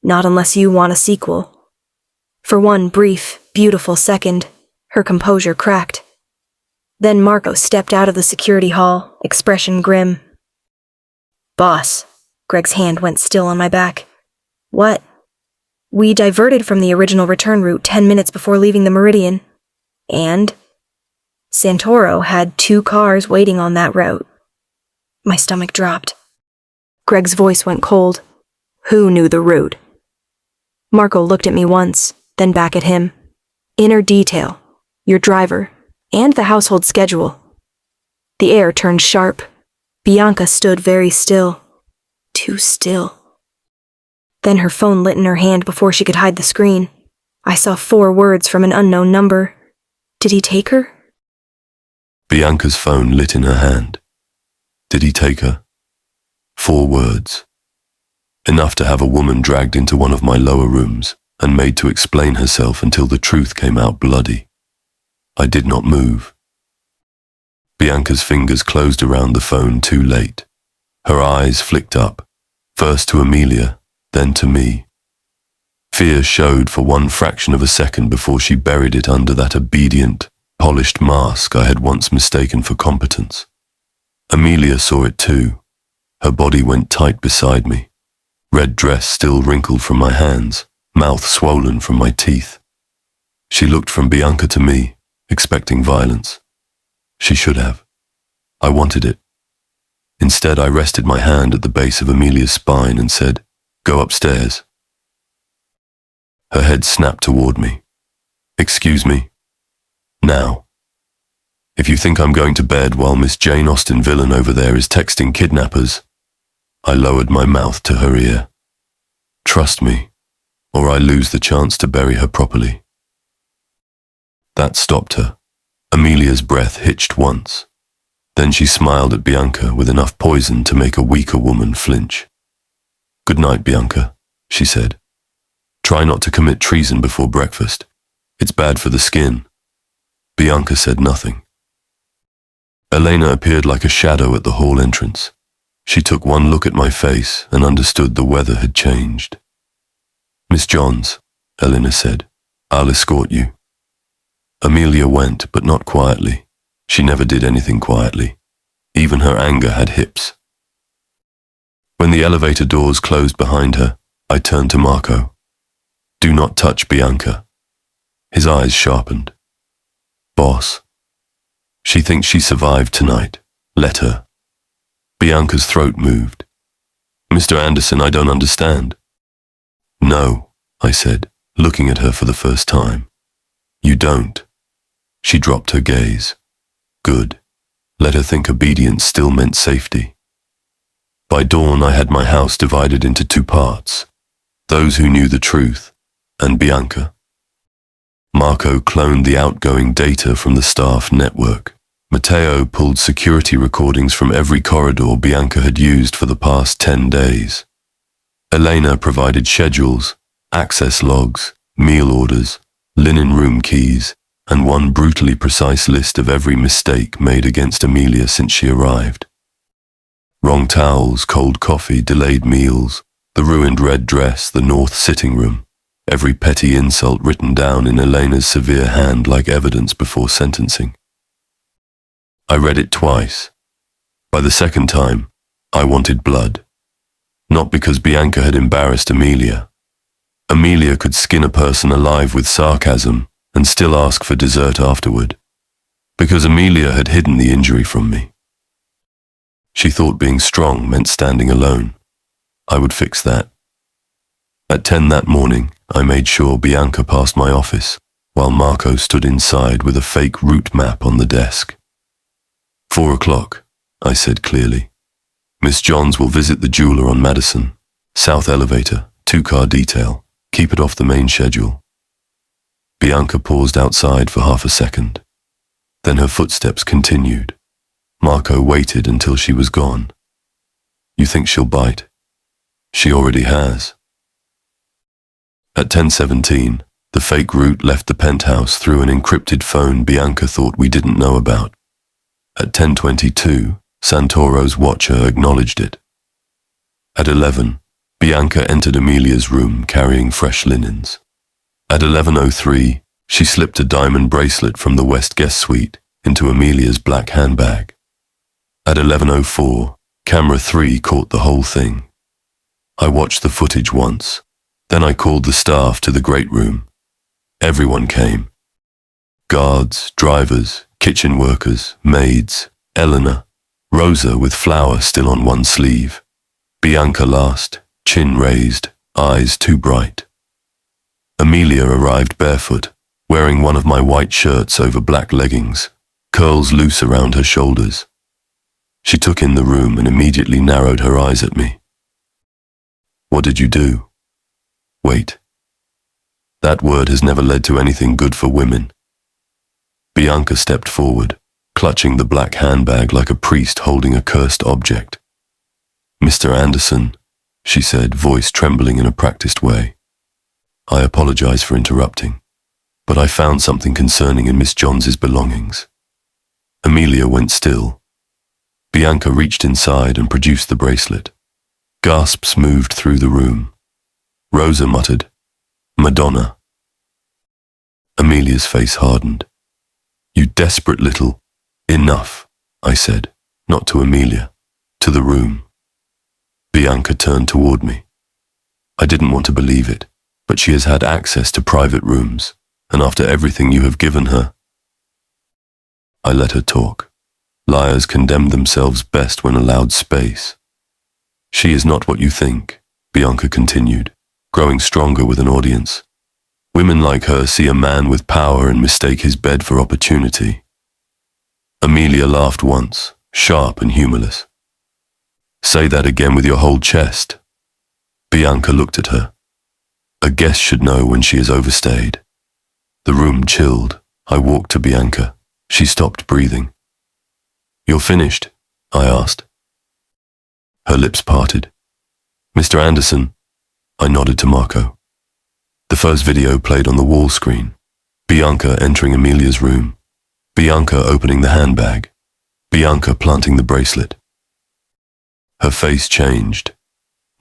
Not unless you want a sequel. For one brief, beautiful second, her composure cracked. Then Marco stepped out of the security hall, expression grim. Boss. Greg's hand went still on my back. What? We diverted from the original return route 10 minutes before leaving the Meridian. And? Santoro had 2 cars waiting on that route. My stomach dropped. Greg's voice went cold. Who knew the route? Marco looked at me once, then back at him. Inner detail, your driver, and the household schedule. The air turned sharp. Bianca stood very still. Too still. Then her phone lit in her hand before she could hide the screen. I saw 4 words from an unknown number. Did he take her?
Bianca's phone lit in her hand. Did he take her? 4 words. Enough to have a woman dragged into one of my lower rooms and made to explain herself until the truth came out bloody. I did not move. Bianca's fingers closed around the phone too late. Her eyes flicked up, first to Amelia, then to me. Fear showed for one fraction of a second before she buried it under that obedient, polished mask I had once mistaken for competence. Amelia saw it too. Her body went tight beside me, red dress still wrinkled from my hands, mouth swollen from my teeth. She looked from Bianca to me, expecting violence. She should have. I wanted it. Instead, I rested my hand at the base of Amelia's spine and said, "Go upstairs." Her head snapped toward me. "Excuse me. Now. If you think I'm going to bed while Miss Jane Austen villain over there is texting kidnappers," I lowered my mouth to her ear. "Trust me, or I lose the chance to bury her properly." That stopped her. Amelia's breath hitched once. Then she smiled at Bianca with enough poison to make a weaker woman flinch. "Good night, Bianca," she said. "Try not to commit treason before breakfast. It's bad for the skin." Bianca said nothing. Elena appeared like a shadow at the hall entrance. She took one look at my face and understood the weather had changed. "Miss Johns," Elena said, "I'll escort you." Amelia went, but not quietly. She never did anything quietly. Even her anger had hips. When the elevator doors closed behind her, I turned to Marco. "Do not touch Bianca." His eyes sharpened. "Boss. She thinks she survived tonight. Let her." Bianca's throat moved. "Mr. Anderson, I don't understand." "No," I said, looking at her for the first time. "You don't." She dropped her gaze. "Good. Let her think obedience still meant safety." By dawn, I had my house divided into 2 parts. Those who knew the truth, and Bianca. Marco cloned the outgoing data from the staff network. Matteo pulled security recordings from every corridor Bianca had used for the past 10 days. Elena provided schedules, access logs, meal orders, linen room keys, and one brutally precise list of every mistake made against Amelia since she arrived. Wrong towels, cold coffee, delayed meals, the ruined red dress, the north sitting room, every petty insult written down in Elena's severe hand like evidence before sentencing. I read it twice. By the second time, I wanted blood. Not because Bianca had embarrassed Amelia. Amelia could skin a person alive with sarcasm and still ask for dessert afterward. Because Amelia had hidden the injury from me. She thought being strong meant standing alone. I would fix that. At 10 that morning, I made sure Bianca passed my office, while Marco stood inside with a fake route map on the desk. 4 o'clock, I said clearly. Miss Johns will visit the jeweler on Madison. South elevator, 2-car detail. Keep it off the main schedule. Bianca paused outside for half a second. Then her footsteps continued. Marco waited until she was gone. You think she'll bite? She already has. At 10:17, the fake route left the penthouse through an encrypted phone Bianca thought we didn't know about. At 10:22, Santoro's watcher acknowledged it. At 11, Bianca entered Amelia's room carrying fresh linens. At 11:03, she slipped a diamond bracelet from the West guest suite into Amelia's black handbag. At 11:04, camera 3 caught the whole thing. I watched the footage once. Then I called the staff to the great room. Everyone came. guards, drivers, kitchen workers, maids, Eleanor, Rosa with flour still on one sleeve, Bianca last, chin raised, eyes too bright. Amelia arrived barefoot, wearing one of my white shirts over black leggings, curls loose around her shoulders. She took in the room and immediately narrowed her eyes at me. What did you do? Wait. That word has never led to anything good for women. Bianca stepped forward, clutching the black handbag like a priest holding a cursed object. Mr. Anderson, she said, voice trembling in a practiced way. I apologize for interrupting, but I found something concerning in Miss Johns's belongings. Amelia went still. Bianca reached inside and produced the bracelet. Gasps moved through the room. Rosa muttered, Madonna. Amelia's face hardened. You desperate little... Enough, I said, not to Amelia, to the room. Bianca turned toward me. I didn't want to believe it, but she has had access to private rooms, and after everything you have given her... I let her talk. Liars condemn themselves best when allowed space. She is not what you think, Bianca continued, growing stronger with an audience. Women like her see a man with power and mistake his bed for opportunity. Amelia laughed once, sharp and humorless. Say that again with your whole chest. Bianca looked at her. A guest should know when she is overstayed. The room chilled. I walked to Bianca. She stopped breathing. You're finished? I asked. Her lips parted. Mr. Anderson, I nodded to Marco. The first video played on the wall screen. Bianca entering Amelia's room. Bianca opening the handbag. Bianca planting the bracelet. Her face changed.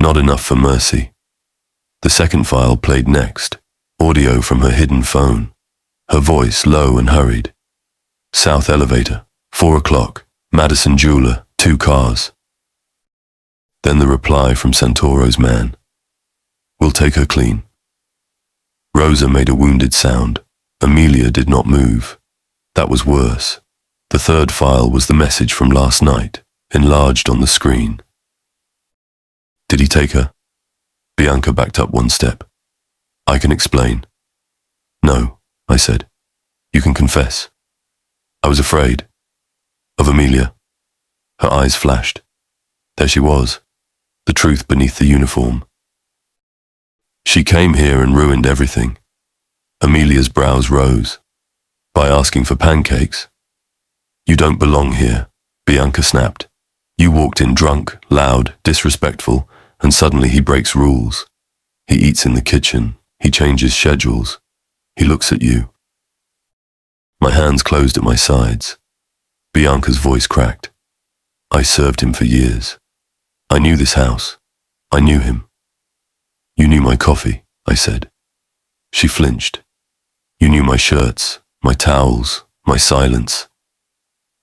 Not enough for mercy. The second file played next. Audio from her hidden phone. Her voice low and hurried. South elevator, 4 o'clock, Madison jeweler, 2 cars. Then the reply from Santoro's man. We'll take her clean. Rosa made a wounded sound. Amelia did not move. That was worse. The third file was the message from last night, enlarged on the screen. Did he take her? Bianca backed up one step. I can explain. No, I said. You can confess. I was afraid. Of Amelia. Her eyes flashed. There she was, the truth beneath the uniform. She came here and ruined everything. Amelia's brows rose. By asking for pancakes. You don't belong here, Bianca snapped. You walked in drunk, loud, disrespectful, and suddenly he breaks rules. He eats in the kitchen. He changes schedules. He looks at you. My hands closed at my sides. Bianca's voice cracked. I served him for years. I knew this house. I knew him. You knew my coffee, I said. She flinched. You knew my shirts, my towels, my silence.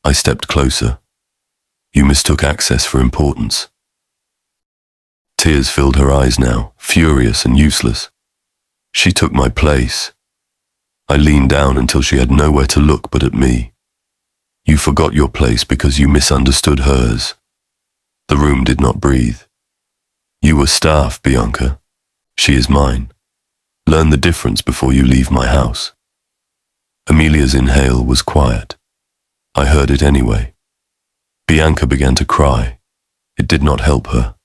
I stepped closer. You mistook access for importance. Tears filled her eyes now, furious and useless. She took my place. I leaned down until she had nowhere to look but at me. You forgot your place because you misunderstood hers. The room did not breathe. You were staff, Bianca. She is mine. Learn the difference before you leave my house. Amelia's inhale was quiet. I heard it anyway. Bianca began to cry. It did not help her.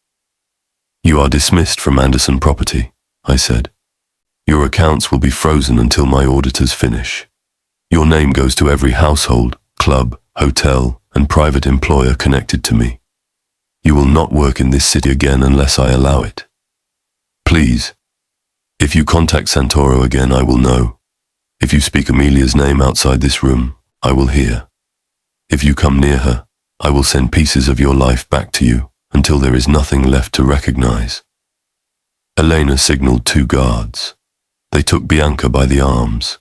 You are dismissed from Anderson property, I said. Your accounts will be frozen until my auditors finish. Your name goes to every household, club, hotel, and private employer connected to me. You will not work in this city again unless I allow it. Please. If you contact Santoro again, I will know. If you speak Amelia's name outside this room, I will hear. If you come near her, I will send pieces of your life back to you until there is nothing left to recognize. Elena signaled 2 guards. They took Bianca by the arms.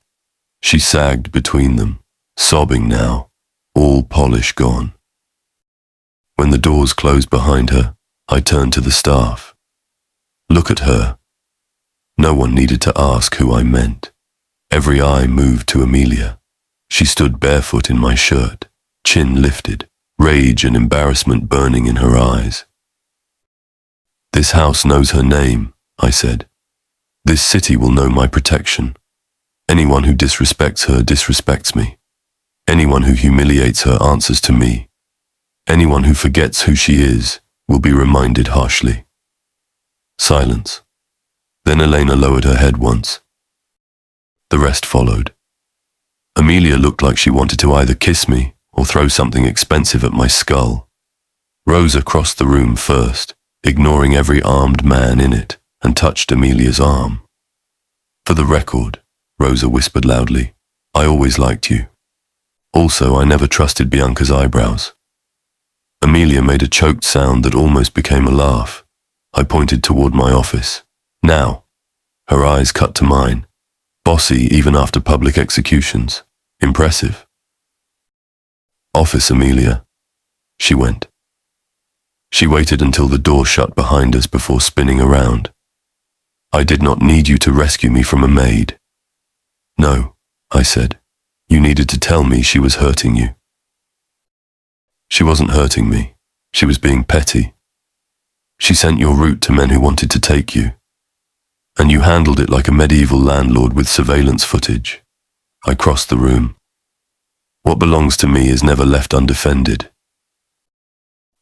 She sagged between them, sobbing now, all polish gone. When the doors closed behind her, I turned to the staff. Look at her. No one needed to ask who I meant. Every eye moved to Amelia. She stood barefoot in my shirt, chin lifted, rage and embarrassment burning in her eyes. "This house knows her name," I said. "This city will know my protection. Anyone who disrespects her disrespects me. Anyone who humiliates her answers to me. Anyone who forgets who she is will be reminded harshly." Silence. Then Elena lowered her head once. The rest followed. Amelia looked like she wanted to either kiss me or throw something expensive at my skull. Rosa crossed the room first, ignoring every armed man in it, and touched Amelia's arm. "For the record," Rosa whispered loudly, "I always liked you. Also, I never trusted Bianca's eyebrows." Amelia made a choked sound that almost became a laugh. I pointed toward my office. "Now." Her eyes cut to mine. Bossy even after public executions. Impressive. "Office, Amelia." She went. She waited until the door shut behind us before spinning around. "I did not need you to rescue me from a maid." "No," I said. "You needed to tell me she was hurting you." "She wasn't hurting me. She was being petty. She sent your route to men who wanted to take you. And you handled it like a medieval landlord with surveillance footage." I crossed the room. "What belongs to me is never left undefended."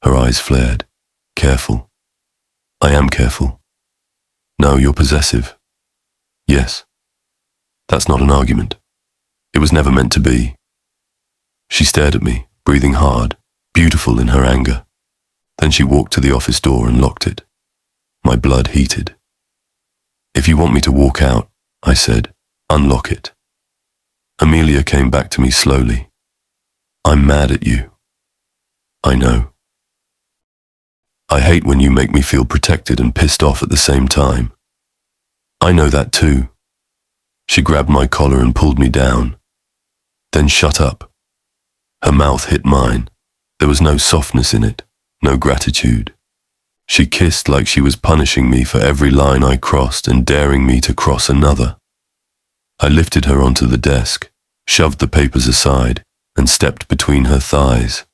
Her eyes flared. "Careful." "I am careful." "No, you're possessive." "Yes." "That's not an argument. It was never meant to be." She stared at me, breathing hard, beautiful in her anger. Then she walked to the office door and locked it. My blood heated. "If you want me to walk out," I said, "unlock it." Amelia came back to me slowly. "I'm mad at you." "I know." "I hate when you make me feel protected and pissed off at the same time." "I know that too." She grabbed my collar and pulled me down. "Then shut up." Her mouth hit mine. There was no softness in it, no gratitude. She kissed like she was punishing me for every line I crossed and daring me to cross another. I lifted her onto the desk, shoved the papers aside, and stepped between her thighs.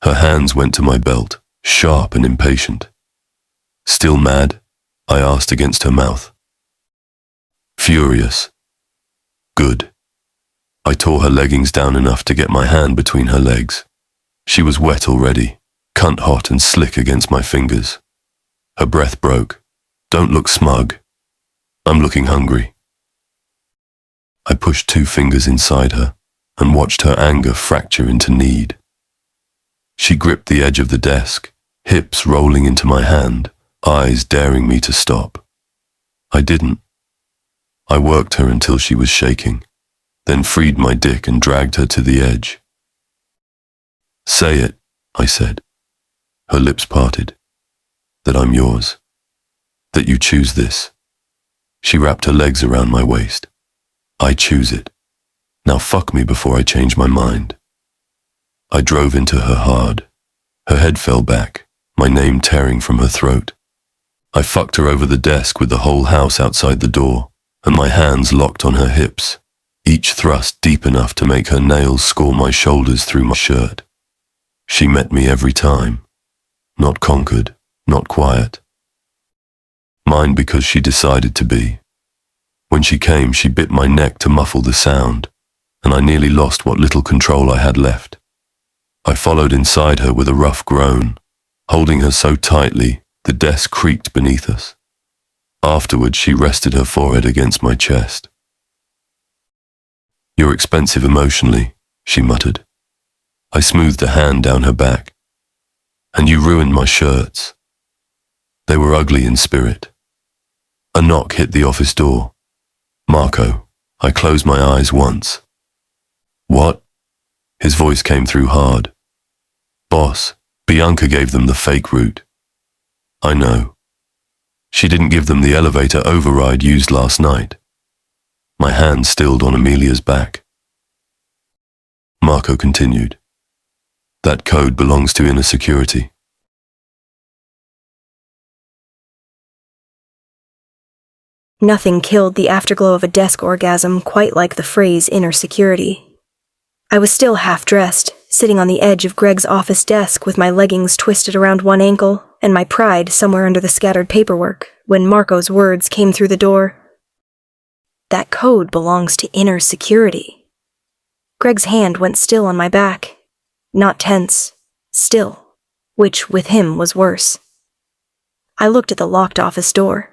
Her hands went to my belt, sharp and impatient. "Still mad?" I asked against her mouth. "Furious." "Good." I tore her leggings down enough to get my hand between her legs. She was wet already, cunt hot and slick against my fingers. Her breath broke. "Don't look smug. I'm looking hungry." I pushed 2 fingers inside her and watched her anger fracture into need. She gripped the edge of the desk, hips rolling into my hand, eyes daring me to stop. I didn't. I worked her until she was shaking, then freed my dick and dragged her to the edge. "Say it," I said. Her lips parted. "That I'm yours. That you choose this." She wrapped her legs around my waist. "I choose it. Now fuck me before I change my mind." I drove into her hard. Her head fell back, my name tearing from her throat. I fucked her over the desk with the whole house outside the door, and my hands locked on her hips, each thrust deep enough to make her nails score my shoulders through my shirt. She met me every time. Not conquered, not quiet. Mine because she decided to be. When she came, she bit my neck to muffle the sound, and I nearly lost what little control I had left. I followed inside her with a rough groan, holding her so tightly the desk creaked beneath us. Afterwards, she rested her forehead against my chest. "You're expensive emotionally," she muttered. I smoothed a hand down her back. "And you ruined my shirts." They were ugly in spirit. A knock hit the office door. "Marco." I closed my eyes once. "What?" His voice came through hard. "Boss, Bianca gave them the fake route." "I know. She didn't give them the elevator override used last night." My hand stilled on Amelia's back. Marco continued. "That code belongs to inner security."
Nothing killed the afterglow of a desk orgasm quite like the phrase inner security. I was still half-dressed, sitting on the edge of Greg's office desk with my leggings twisted around one ankle and my pride somewhere under the scattered paperwork, when Marco's words came through the door. That code belongs to inner security. Greg's hand went still on my back. Not tense, still, which with him was worse. I looked at the locked office door.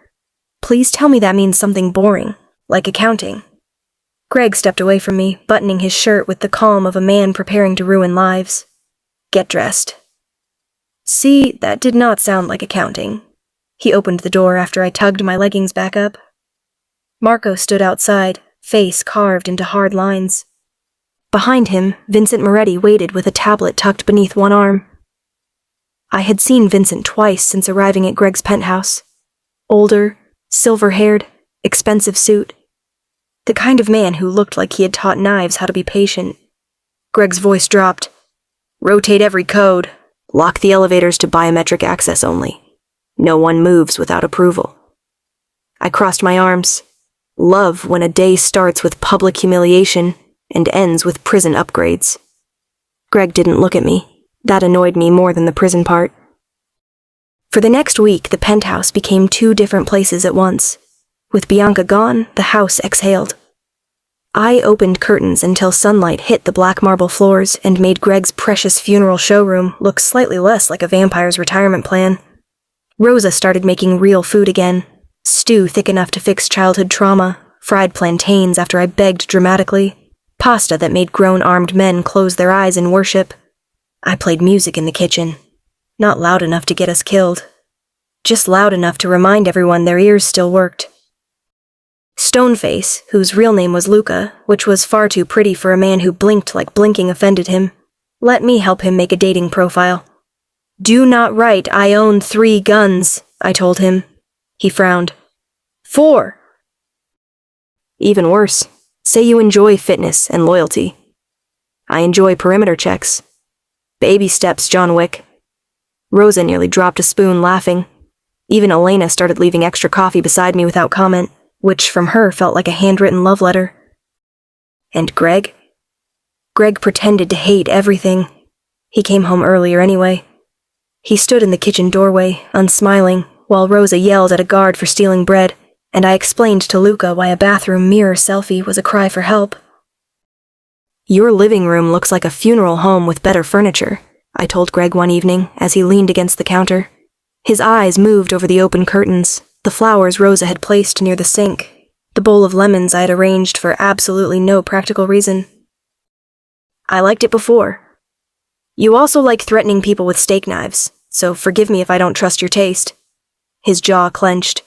Please tell me that means something boring, like accounting. Greg stepped away from me, buttoning his shirt with the calm of a man preparing to ruin lives. Get dressed. See, that did not sound like accounting. He opened the door after I tugged my leggings back up. Marco stood outside, face carved into hard lines. Behind him, Vincent Moretti waited with a tablet tucked beneath one arm. I had seen Vincent twice since arriving at Greg's penthouse. Older, silver-haired, expensive suit. The kind of man who looked like he had taught knives how to be patient. Greg's voice dropped. Rotate every code. Lock the elevators to biometric access only. No one moves without approval. I crossed my arms. Love when a day starts with public humiliation and ends with prison upgrades. Greg didn't look at me. That annoyed me more than the prison part. For the next week, the penthouse became two different places at once. With Bianca gone, the house exhaled. I opened curtains until sunlight hit the black marble floors and made Greg's precious funeral showroom look slightly less like a vampire's retirement plan. Rosa started making real food again. Stew thick enough to fix childhood trauma, fried plantains after I begged dramatically, pasta that made grown armed men close their eyes in worship. I played music in the kitchen. Not loud enough to get us killed. Just loud enough to remind everyone their ears still worked. Stoneface, whose real name was Luca, which was far too pretty for a man who blinked like blinking offended him, let me help him make a dating profile. Do not write, I own 3 guns, I told him. He frowned. 4. Even worse, say you enjoy fitness and loyalty. I enjoy perimeter checks. Baby steps, John Wick. Rosa nearly dropped a spoon laughing. Even Elena started leaving extra coffee beside me without comment, which from her felt like a handwritten love letter. And Greg? Greg pretended to hate everything. He came home earlier anyway. He stood in the kitchen doorway, unsmiling, while Rosa yelled at a guard for stealing bread, and I explained to Luca why a bathroom mirror selfie was a cry for help. Your living room looks like a funeral home with better furniture, I told Greg one evening as he leaned against the counter. His eyes moved over the open curtains, the flowers Rosa had placed near the sink, the bowl of lemons I had arranged for absolutely no practical reason. I liked it before. You also like threatening people with steak knives, so forgive me if I don't trust your taste. His jaw clenched.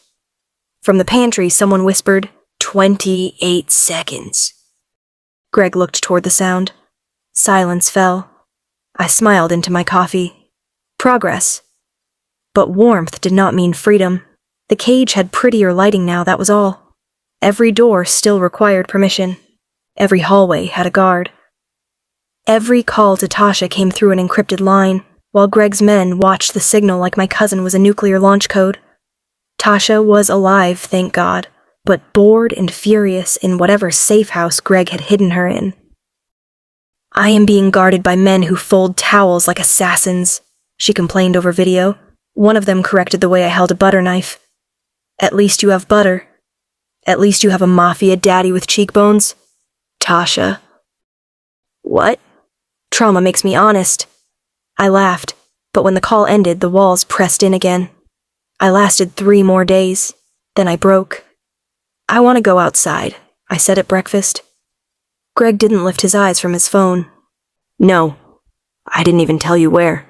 From the pantry, someone whispered, 28 seconds. Greg looked toward the sound. Silence fell. I smiled into my coffee. Progress. But warmth did not mean freedom. The cage had prettier lighting now, that was all. Every door still required permission. Every hallway had a guard. Every call to Tasha came through an encrypted line, while Greg's men watched the signal like my cousin was a nuclear launch code. Tasha was alive, thank God, but bored and furious in whatever safe house Greg had hidden her in. I am being guarded by men who fold towels like assassins, she complained over video. One of them corrected the way I held a butter knife. At least you have butter. At least you have a Mafia daddy with cheekbones. Tasha. What? Trauma makes me honest. I laughed, but when the call ended, the walls pressed in again. I lasted 3 more days. Then I broke. I want to go outside, I said at breakfast. Greg didn't lift his eyes from his phone. No. I didn't even tell you where.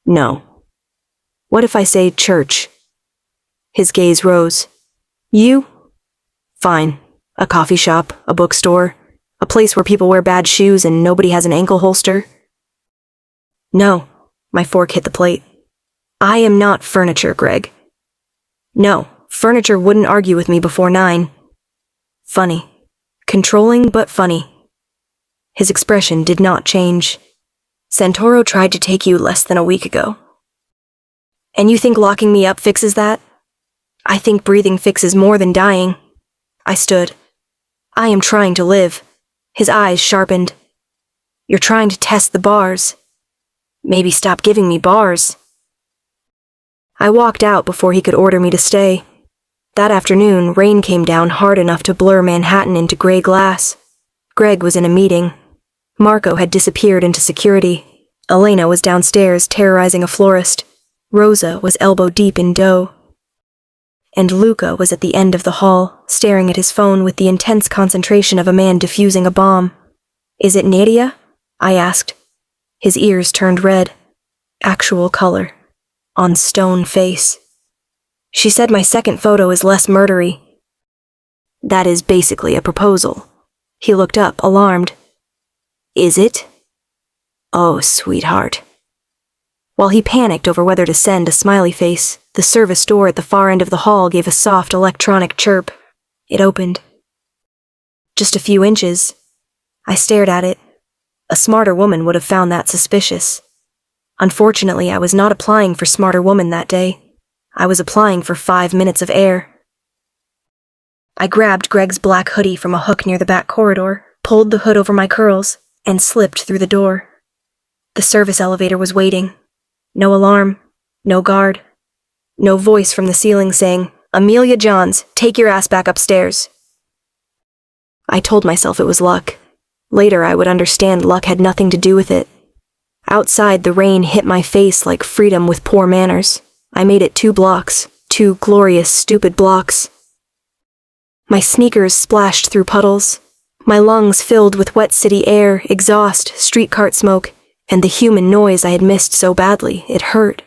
No. What if I say church? His gaze rose. You? Fine. A coffee shop, a bookstore, a place where people wear bad shoes and nobody has an ankle holster. No. My fork hit the plate. I am not furniture, Greg. No, furniture wouldn't argue with me before 9. Funny. Controlling, but funny. His expression did not change. Santoro tried to take you less than a week ago. And you think locking me up fixes that? I think breathing fixes more than dying. I stood. I am trying to live. His eyes sharpened. You're trying to test the bars. Maybe stop giving me bars. I walked out before he could order me to stay. That afternoon, rain came down hard enough to blur Manhattan into gray glass. Greg was in a meeting. Marco had disappeared into security. Elena was downstairs terrorizing a florist. Rosa was elbow-deep in dough. And Luca was at the end of the hall, staring at his phone with the intense concentration of a man defusing a bomb. "Is it Nadia?" I asked. His ears turned red. Actual color. On stone face. "She said my second photo is less murdery." "That is basically a proposal." He looked up, alarmed. "Is it?" "Oh, sweetheart." While he panicked over whether to send a smiley face, the service door at the far end of the hall gave a soft electronic chirp. It opened. Just a few inches. I stared at it. A smarter woman would have found that suspicious. Unfortunately, I was not applying for smarter woman that day. I was applying for 5 minutes of air. I grabbed Greg's black hoodie from a hook near the back corridor, pulled the hood over my curls, and slipped through the door. The service elevator was waiting. No alarm, no guard, no voice from the ceiling saying, "Amelia Johns, take your ass back upstairs." I told myself it was luck. Later I would understand luck had nothing to do with it. Outside, the rain hit my face like freedom with poor manners. I made it 2 blocks, 2 glorious, stupid blocks. My sneakers splashed through puddles. My lungs filled with wet city air, exhaust, street cart smoke, and the human noise I had missed so badly, it hurt.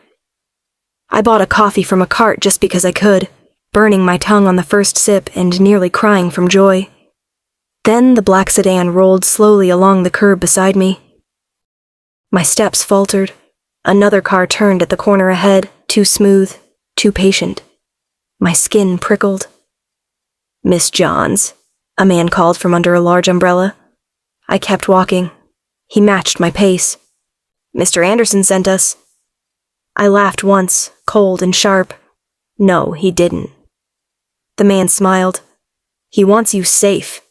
I bought a coffee from a cart just because I could, burning my tongue on the first sip and nearly crying from joy. Then the black sedan rolled slowly along the curb beside me. My steps faltered. Another car turned at the corner ahead, too smooth, too patient. My skin prickled. "Miss Johns," a man called from under a large umbrella. I kept walking. He matched my pace. "Mr. Anderson sent us." I laughed once, cold and sharp. No, he didn't. The man smiled. "He wants you safe.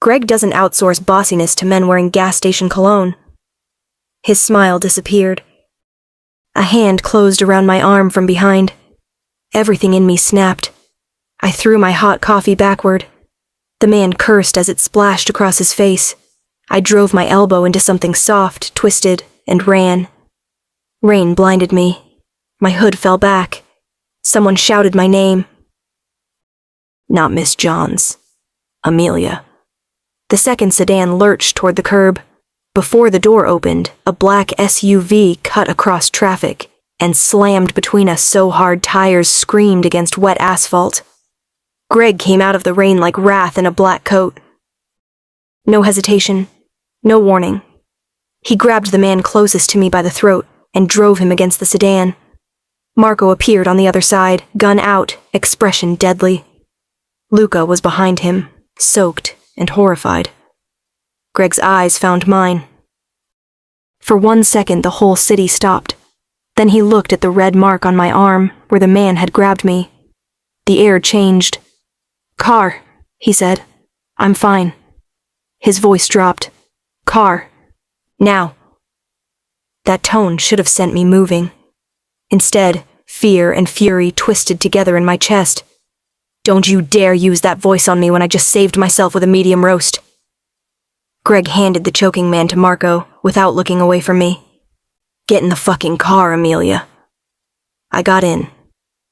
Greg doesn't outsource bossiness to men wearing gas station cologne." His smile disappeared. A hand closed around my arm from behind. Everything in me snapped. I threw my hot coffee backward. The man cursed as it splashed across his face. I drove my elbow into something soft, twisted, and ran. Rain blinded me. My hood fell back. Someone shouted my name. Not Miss Johns. Amelia. The second sedan lurched toward the curb. Before the door opened, a black SUV cut across traffic and slammed between us so hard tires screamed against wet asphalt. Greg came out of the rain like wrath in a black coat. No hesitation, no warning. He grabbed the man closest to me by the throat and drove him against the sedan. Marco appeared on the other side, gun out, expression deadly. Luca was behind him, soaked and horrified. Greg's eyes found mine. For 1 second, the whole city stopped. Then he looked at the red mark on my arm where the man had grabbed me. The air changed. "Car," he said. "I'm fine." His voice dropped. "Car. Now." That tone should have sent me moving. Instead, fear and fury twisted together in my chest. "Don't you dare use that voice on me when I just saved myself with a medium roast." Greg handed the choking man to Marco without looking away from me. "Get in the fucking car, Amelia." I got in.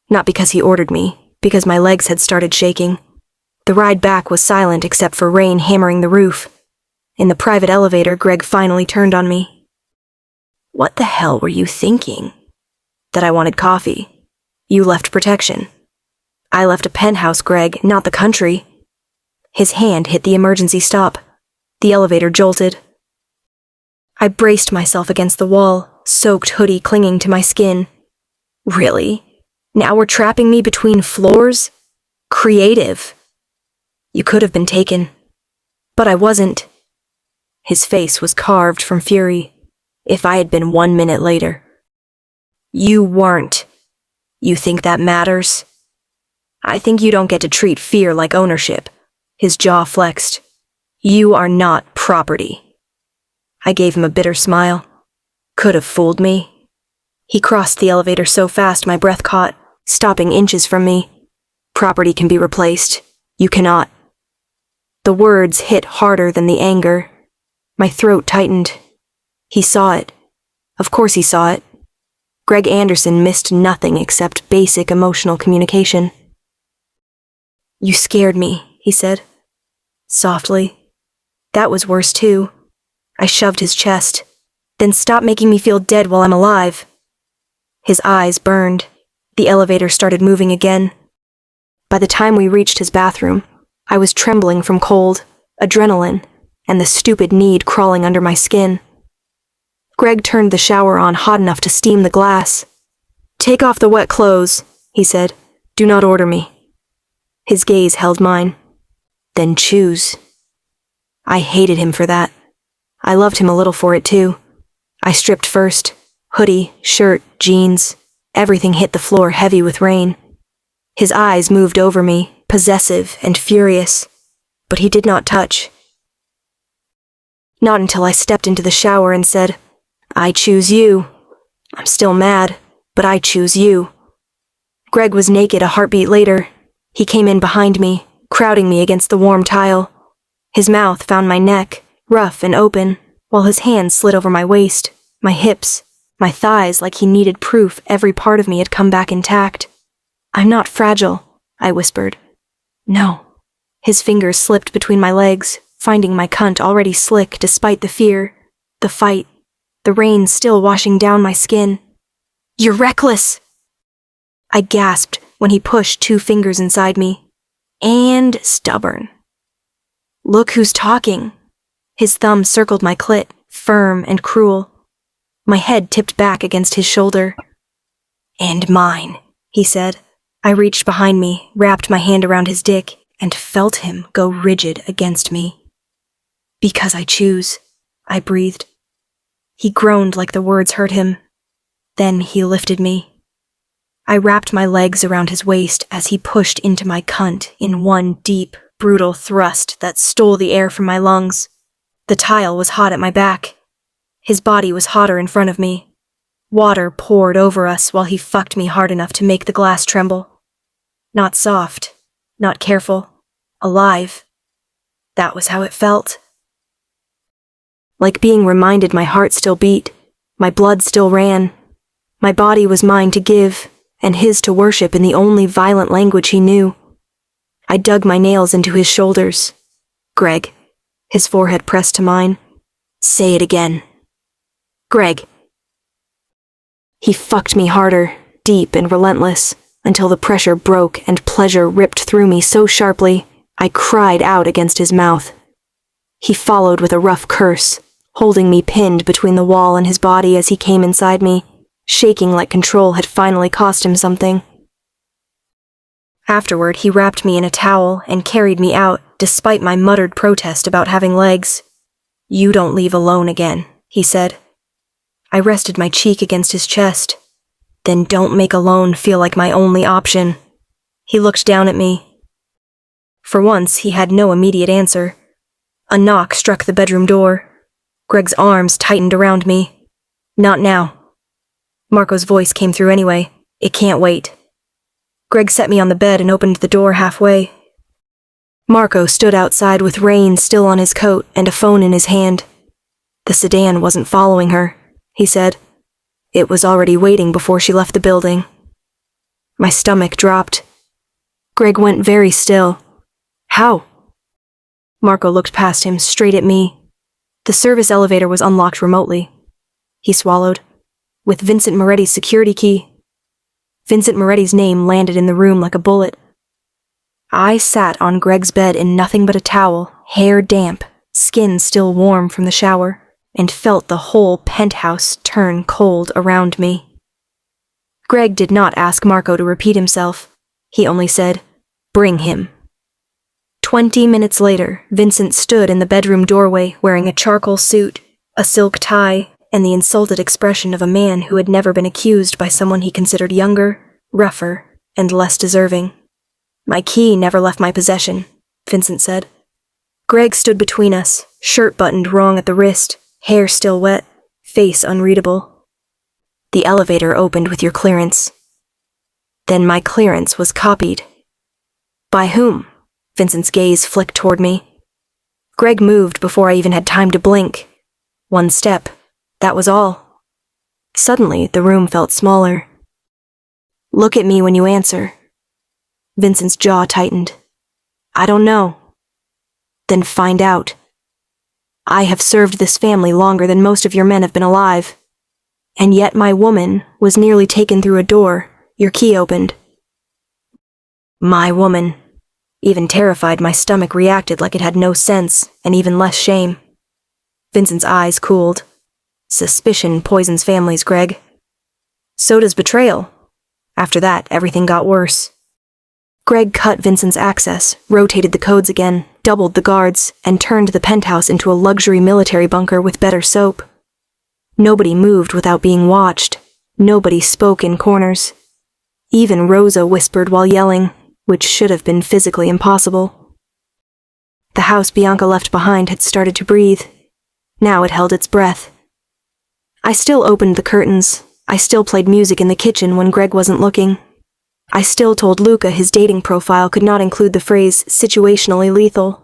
Not because he ordered me, because my legs had started shaking. The ride back was silent except for rain hammering the roof. In the private elevator, Greg finally turned on me. "What the hell were you thinking?" "That I wanted coffee. You left protection." "I left a penthouse, Greg, not the country." His hand hit the emergency stop. The elevator jolted. I braced myself against the wall, soaked hoodie clinging to my skin. "Really? Now we're trapping me between floors? Creative." "You could have been taken." "But I wasn't." His face was carved from fury. If I had been 1 minute later. "You weren't. You think that matters?" "I think you don't get to treat fear like ownership." His jaw flexed. "You are not property." I gave him a bitter smile. Could have fooled me. He crossed the elevator so fast my breath caught, stopping inches from me. Property can be replaced. You cannot. The words hit harder than the anger. My throat tightened. He saw it. Of course he saw it. Greg Anderson missed nothing except basic emotional communication. You scared me, he said. Softly. That was worse too. I shoved his chest. Then stop making me feel dead while I'm alive. His eyes burned. The elevator started moving again. By the time we reached his bathroom, I was trembling from cold, adrenaline, and the stupid need crawling under my skin. Greg turned the shower on hot enough to steam the glass. Take off the wet clothes, he said. Do not order me. His gaze held mine. Then choose. I hated him for that. I loved him a little for it too. I stripped first. Hoodie, shirt, jeans. Everything hit the floor heavy with rain. His eyes moved over me, possessive and furious. But he did not touch. Not until I stepped into the shower and said, I choose you. I'm still mad, but I choose you. Greg was naked a heartbeat later. He came in behind me, crowding me against the warm tile. His mouth found my neck, rough and open, while his hands slid over my waist, my hips, my thighs like he needed proof every part of me had come back intact. I'm not fragile, I whispered. No. His fingers slipped between my legs, finding my cunt already slick despite the fear, the fight, the rain still washing down my skin. You're reckless! I gasped when he pushed 2 fingers inside me. And stubborn. Look who's talking. His thumb circled my clit, firm and cruel. My head tipped back against his shoulder. And mine, he said. I reached behind me, wrapped my hand around his dick, and felt him go rigid against me. Because I choose, I breathed. He groaned like the words hurt him. Then he lifted me. I wrapped my legs around his waist as he pushed into my cunt in one deep, brutal thrust that stole the air from my lungs. The tile was hot at my back. His body was hotter in front of me. Water poured over us while he fucked me hard enough to make the glass tremble. Not soft, not careful, alive. That was how it felt. Like being reminded my heart still beat, my blood still ran. My body was mine to give, and his to worship in the only violent language he knew. I dug my nails into his shoulders. Greg. His forehead pressed to mine. Say it again. Greg. He fucked me harder, deep and relentless, until the pressure broke and pleasure ripped through me so sharply, I cried out against his mouth. He followed with a rough curse, holding me pinned between the wall and his body as he came inside me, shaking like control had finally cost him something. Afterward, he wrapped me in a towel and carried me out, despite my muttered protest about having legs. You don't leave alone again, he said. I rested my cheek against his chest. Then don't make alone feel like my only option. He looked down at me. For once, he had no immediate answer. A knock struck the bedroom door. Greg's arms tightened around me. Not now. Marco's voice came through anyway. It can't wait. Greg set me on the bed and opened the door halfway. Marco stood outside with rain still on his coat and a phone in his hand. The sedan wasn't following her, he said. It was already waiting before she left the building. My stomach dropped. Greg went very still. How? Marco looked past him, straight at me. The service elevator was unlocked remotely. He swallowed. With Vincent Moretti's security key. Vincent Moretti's name landed in the room like a bullet. I sat on Greg's bed in nothing but a towel, hair damp, skin still warm from the shower, and felt the whole penthouse turn cold around me. Greg did not ask Marco to repeat himself. He only said, "Bring him." 20 minutes later, Vincent stood in the bedroom doorway wearing a charcoal suit, a silk tie, and the insulted expression of a man who had never been accused by someone he considered younger, rougher, and less deserving. My key never left my possession, Vincent said. Greg stood between us, shirt buttoned wrong at the wrist, hair still wet, face unreadable. The elevator opened with your clearance. Then my clearance was copied. By whom? Vincent's gaze flicked toward me. Greg moved before I even had time to blink. One step. That was all. Suddenly, the room felt smaller. Look at me when you answer. Vincent's jaw tightened. I don't know. Then find out. I have served this family longer than most of your men have been alive. And yet my woman was nearly taken through a door. Your key opened. My woman. Even terrified, my stomach reacted like it had no sense, and even less shame. Vincent's eyes cooled. Suspicion poisons families, Greg. So does betrayal. After that, everything got worse. Greg cut Vincent's access, rotated the codes again, doubled the guards, and turned the penthouse into a luxury military bunker with better soap. Nobody moved without being watched. Nobody spoke in corners. Even Rosa whispered while yelling, which should have been physically impossible. The house Bianca left behind had started to breathe. Now it held its breath. I still opened the curtains. I still played music in the kitchen when Greg wasn't looking. I still told Luca his dating profile could not include the phrase situationally lethal.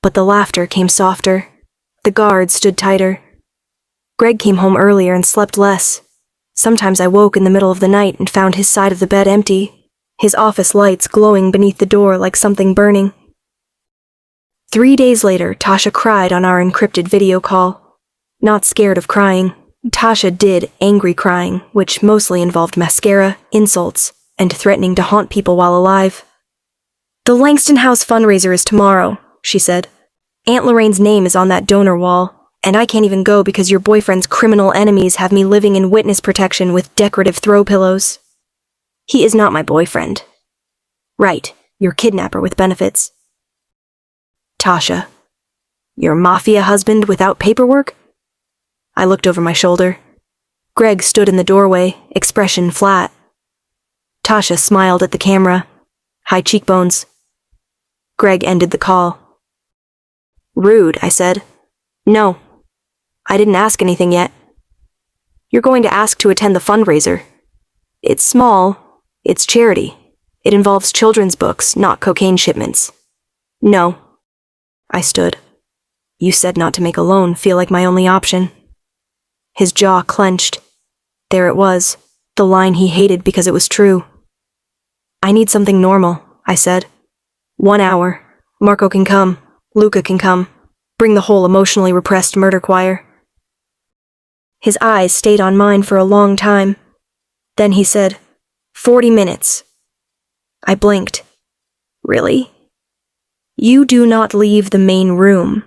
But the laughter came softer. The guards stood tighter. Greg came home earlier and slept less. Sometimes I woke in the middle of the night and found his side of the bed empty, his office lights glowing beneath the door like something burning. 3 days later, Tasha cried on our encrypted video call. Not scared of crying. Tasha did angry crying, which mostly involved mascara, insults, and threatening to haunt people while alive. The Langston House fundraiser is tomorrow, she said. Aunt Lorraine's name is on that donor wall, and I can't even go because your boyfriend's criminal enemies have me living in witness protection with decorative throw pillows. He is not my boyfriend. Right, your kidnapper with benefits. Tasha. Your Mafia husband without paperwork? I looked over my shoulder. Greg stood in the doorway, expression flat. Tasha smiled at the camera. High cheekbones. Greg ended the call. Rude, I said. No. I didn't ask anything yet. You're going to ask to attend the fundraiser. It's small. It's charity. It involves children's books, not cocaine shipments. No. I stood. You said not to make a loan feel like my only option. His jaw clenched. There it was, the line he hated because it was true. I need something normal, I said. 1 hour. Marco can come. Luca can come. Bring the whole emotionally repressed murder choir. His eyes stayed on mine for a long time. Then he said, 40 minutes. I blinked. Really? You do not leave the main room.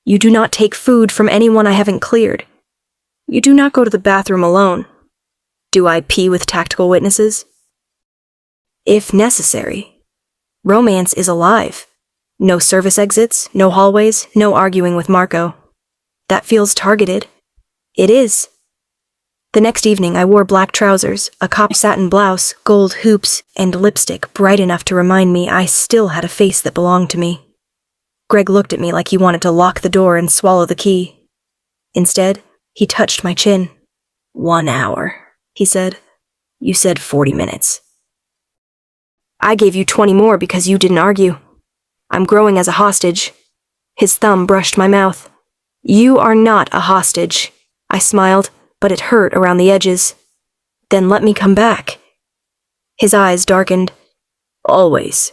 You do not take food from anyone I haven't cleared. You do not go to the bathroom alone. Do I pee with tactical witnesses? If necessary. Romance is alive. No service exits, no hallways, no arguing with Marco. That feels targeted. It is. The next evening I wore black trousers, a cop satin blouse, gold hoops, and lipstick bright enough to remind me I still had a face that belonged to me. Greg looked at me like he wanted to lock the door and swallow the key. Instead, he touched my chin. 1 hour, he said. You said 40 minutes. I gave you 20 more because you didn't argue. I'm growing as a hostage. His thumb brushed my mouth. You are not a hostage. I smiled, but it hurt around the edges. Then let me come back. His eyes darkened. Always.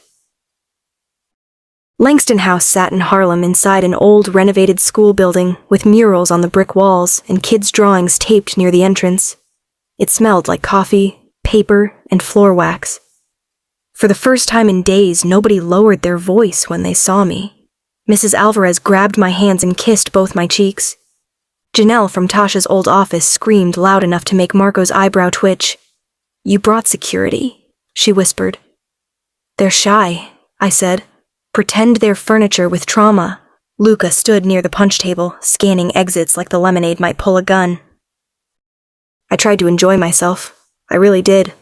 Langston House sat in Harlem inside an old renovated school building with murals on the brick walls and kids' drawings taped near the entrance. It smelled like coffee, paper, and floor wax. For the first time in days, nobody lowered their voice when they saw me. Mrs. Alvarez grabbed my hands and kissed both my cheeks. Janelle from Tasha's old office screamed loud enough to make Marco's eyebrow twitch. You brought security, she whispered. They're shy, I said. Pretend they're furniture with trauma. Luca stood near the punch table, scanning exits like the lemonade might pull a gun. I tried to enjoy myself. I really did.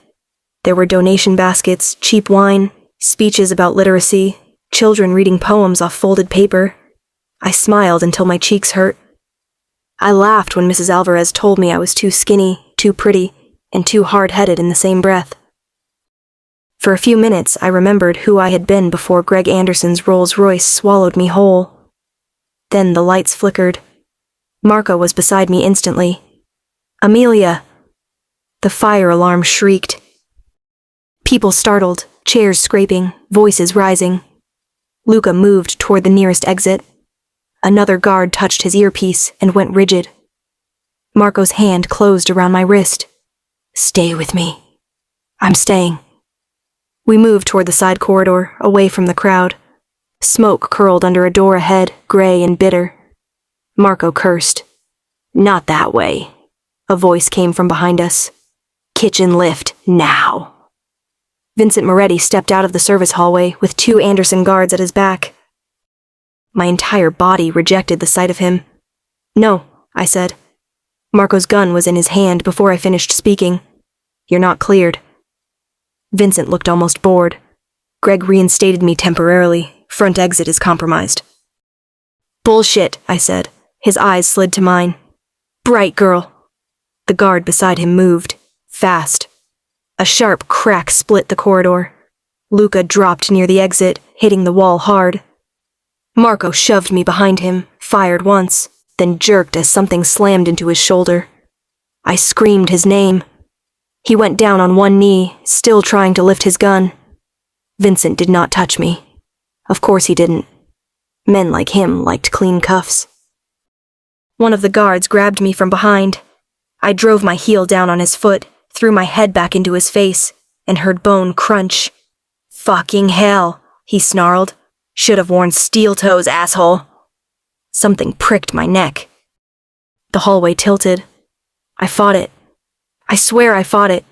There were donation baskets, cheap wine, speeches about literacy, children reading poems off folded paper. I smiled until my cheeks hurt. I laughed when Mrs. Alvarez told me I was too skinny, too pretty, and too hard-headed in the same breath. For a few minutes, I remembered who I had been before Greg Anderson's Rolls-Royce swallowed me whole. Then the lights flickered. Marco was beside me instantly. "Amelia!" The fire alarm shrieked. People startled, chairs scraping, voices rising. Luca moved toward the nearest exit. Another guard touched his earpiece and went rigid. Marco's hand closed around my wrist. "Stay with me." "I'm staying." We moved toward the side corridor, away from the crowd. Smoke curled under a door ahead, gray and bitter. Marco cursed. "Not that way." A voice came from behind us. "Kitchen lift, now." Vincent Moretti stepped out of the service hallway with 2 Anderson guards at his back. My entire body rejected the sight of him. "No," I said. Marco's gun was in his hand before I finished speaking. "You're not cleared." Vincent looked almost bored. "Greg reinstated me temporarily. Front exit is compromised." "Bullshit," I said. His eyes slid to mine. "Bright girl." The guard beside him moved. Fast. A sharp crack split the corridor. Luca dropped near the exit, hitting the wall hard. Marco shoved me behind him, fired once, then jerked as something slammed into his shoulder. I screamed his name. He went down on one knee, still trying to lift his gun. Vincent did not touch me. Of course he didn't. Men like him liked clean cuffs. One of the guards grabbed me from behind. I drove my heel down on his foot, threw my head back into his face, and heard bone crunch. "Fucking hell," he snarled. "Should have worn steel toes, asshole." Something pricked my neck. The hallway tilted. I fought it. I swear I fought it.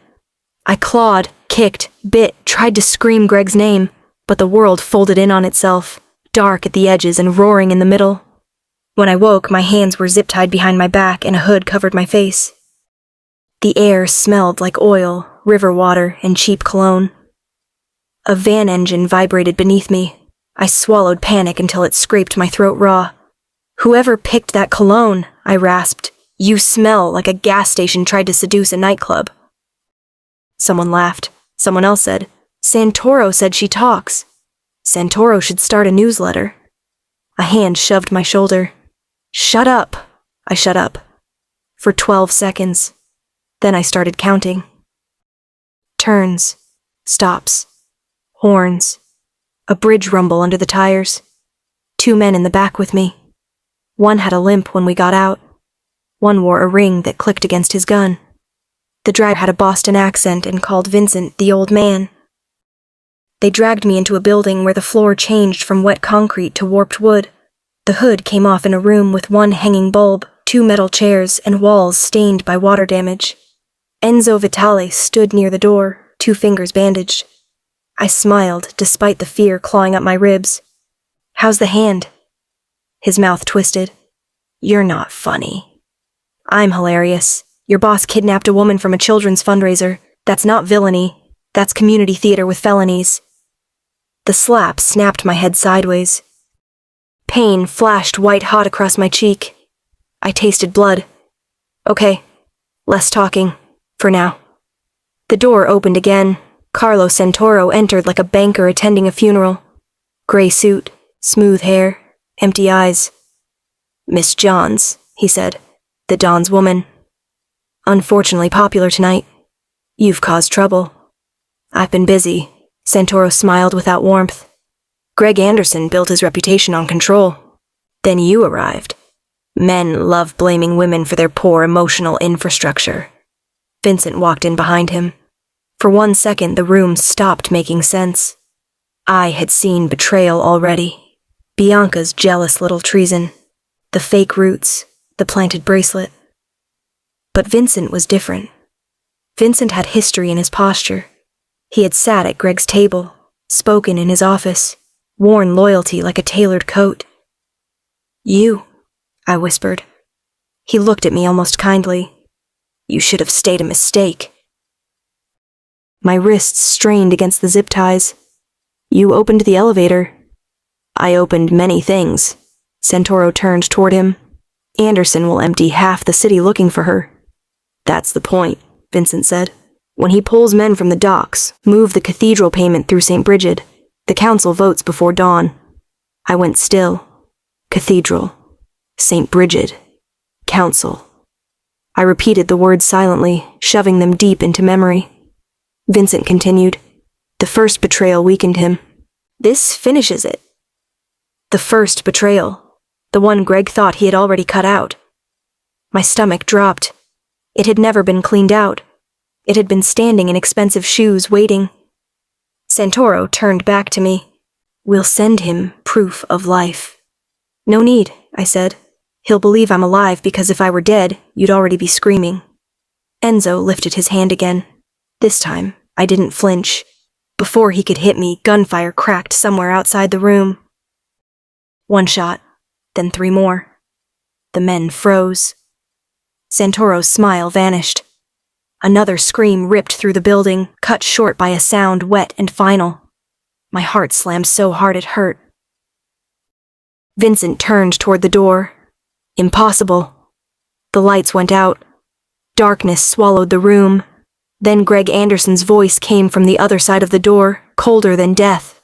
I clawed, kicked, bit, tried to scream Greg's name, but the world folded in on itself, dark at the edges and roaring in the middle. When I woke, my hands were zip-tied behind my back and a hood covered my face. The air smelled like oil, river water, and cheap cologne. A van engine vibrated beneath me. I swallowed panic until it scraped my throat raw. "Whoever picked that cologne," I rasped. "You smell like a gas station tried to seduce a nightclub." Someone laughed. Someone else said, "Santoro said she talks. Santoro should start a newsletter." A hand shoved my shoulder. "Shut up." I shut up. For 12 seconds. Then I started counting. Turns. Stops. Horns. A bridge rumble under the tires. 2 men in the back with me. One had a limp when we got out. One wore a ring that clicked against his gun. The driver had a Boston accent and called Vincent the old man. They dragged me into a building where the floor changed from wet concrete to warped wood. The hood came off in a room with 1 hanging bulb, 2 metal chairs, and walls stained by water damage. Enzo Vitale stood near the door, 2 fingers bandaged. I smiled, despite the fear clawing up my ribs. "How's the hand?" His mouth twisted. "You're not funny." "I'm hilarious. Your boss kidnapped a woman from a children's fundraiser. That's not villainy. That's community theater with felonies." The slap snapped my head sideways. Pain flashed white-hot across my cheek. I tasted blood. "Okay, less talking. For now." The door opened again. Carlo Santoro entered like a banker attending a funeral. Gray suit, smooth hair, empty eyes. "Miss Johns," he said, "the Don's woman. Unfortunately popular tonight. You've caused trouble." "I've been busy." Santoro smiled without warmth. "Greg Anderson built his reputation on control. Then you arrived. Men love blaming women for their poor emotional infrastructure." Vincent walked in behind him. For 1 second, the room stopped making sense. I had seen betrayal already. Bianca's jealous little treason. The fake roots. The planted bracelet. But Vincent was different. Vincent had history in his posture. He had sat at Greg's table, spoken in his office, worn loyalty like a tailored coat. "You," I whispered. He looked at me almost kindly. "You should have stayed a mistake." My wrists strained against the zip ties. "You opened the elevator." "I opened many things." Santoro turned toward him. Anderson will empty half the city looking for her. That's the point, Vincent said. When he pulls men from the docks, move the cathedral payment through St. Brigid. The council votes before dawn. I went still. Cathedral. St. Brigid. Council. I repeated the words silently, shoving them deep into memory. Vincent continued. The first betrayal weakened him. This finishes it. The first betrayal. The one Greg thought he had already cut out. My stomach dropped. It had never been cleaned out. It had been standing in expensive shoes, waiting. Santoro turned back to me. We'll send him proof of life. No need, I said. He'll believe I'm alive because if I were dead, you'd already be screaming. Enzo lifted his hand again. This time, I didn't flinch. Before he could hit me, gunfire cracked somewhere outside the room. One shot, then 3 more. The men froze. Santoro's smile vanished. Another scream ripped through the building, cut short by a sound wet and final. My heart slammed so hard it hurt. Vincent turned toward the door. Impossible. The lights went out. Darkness swallowed the room. Then Greg Anderson's voice came from the other side of the door, colder than death.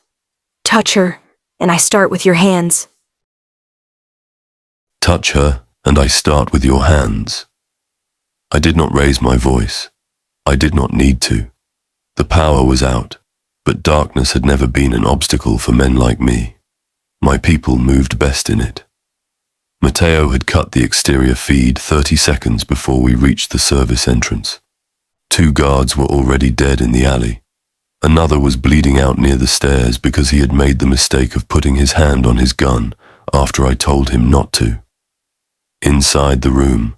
Touch her, and I start with your hands.
Touch her, and I start with your hands. I did not raise my voice. I did not need to. The power was out, but darkness had never been an obstacle for men like me. My people moved best in it. Matteo had cut the exterior feed 30 seconds before we reached the service entrance. 2 guards were already dead in the alley. Another was bleeding out near the stairs because he had made the mistake of putting his hand on his gun after I told him not to. Inside the room,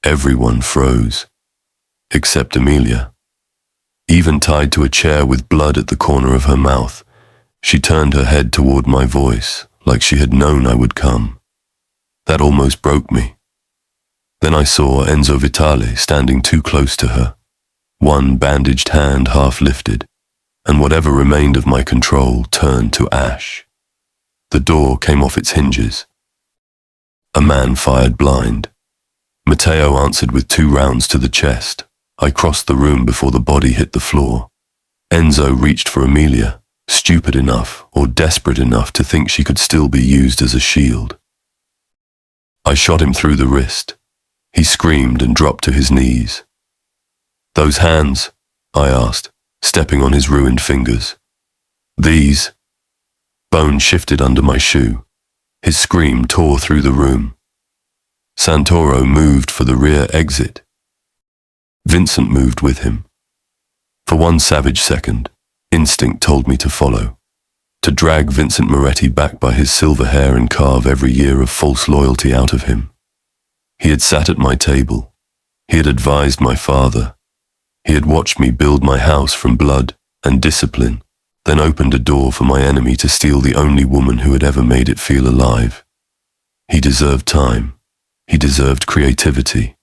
everyone froze, except Amelia. Even tied to a chair with blood at the corner of her mouth, she turned her head toward my voice like she had known I would come. That almost broke me. Then I saw Enzo Vitale standing too close to her, one bandaged hand half lifted, and whatever remained of my control turned to ash. The door came off its hinges. A man fired blind. Matteo answered with 2 rounds to the chest. I crossed the room before the body hit the floor. Enzo reached for Amelia, stupid enough or desperate enough to think she could still be used as a shield. I shot him through the wrist. He screamed and dropped to his knees. Those hands? I asked, stepping on his ruined fingers. These? Bone shifted under my shoe. His scream tore through the room. Santoro moved for the rear exit. Vincent moved with him. For one savage second, instinct told me to follow, to drag Vincent Moretti back by his silver hair and carve every year of false loyalty out of him. He had sat at my table. He had advised my father. He had watched me build my house from blood and discipline, then opened a door for my enemy to steal the only woman who had ever made it feel alive. He deserved time. He deserved creativity.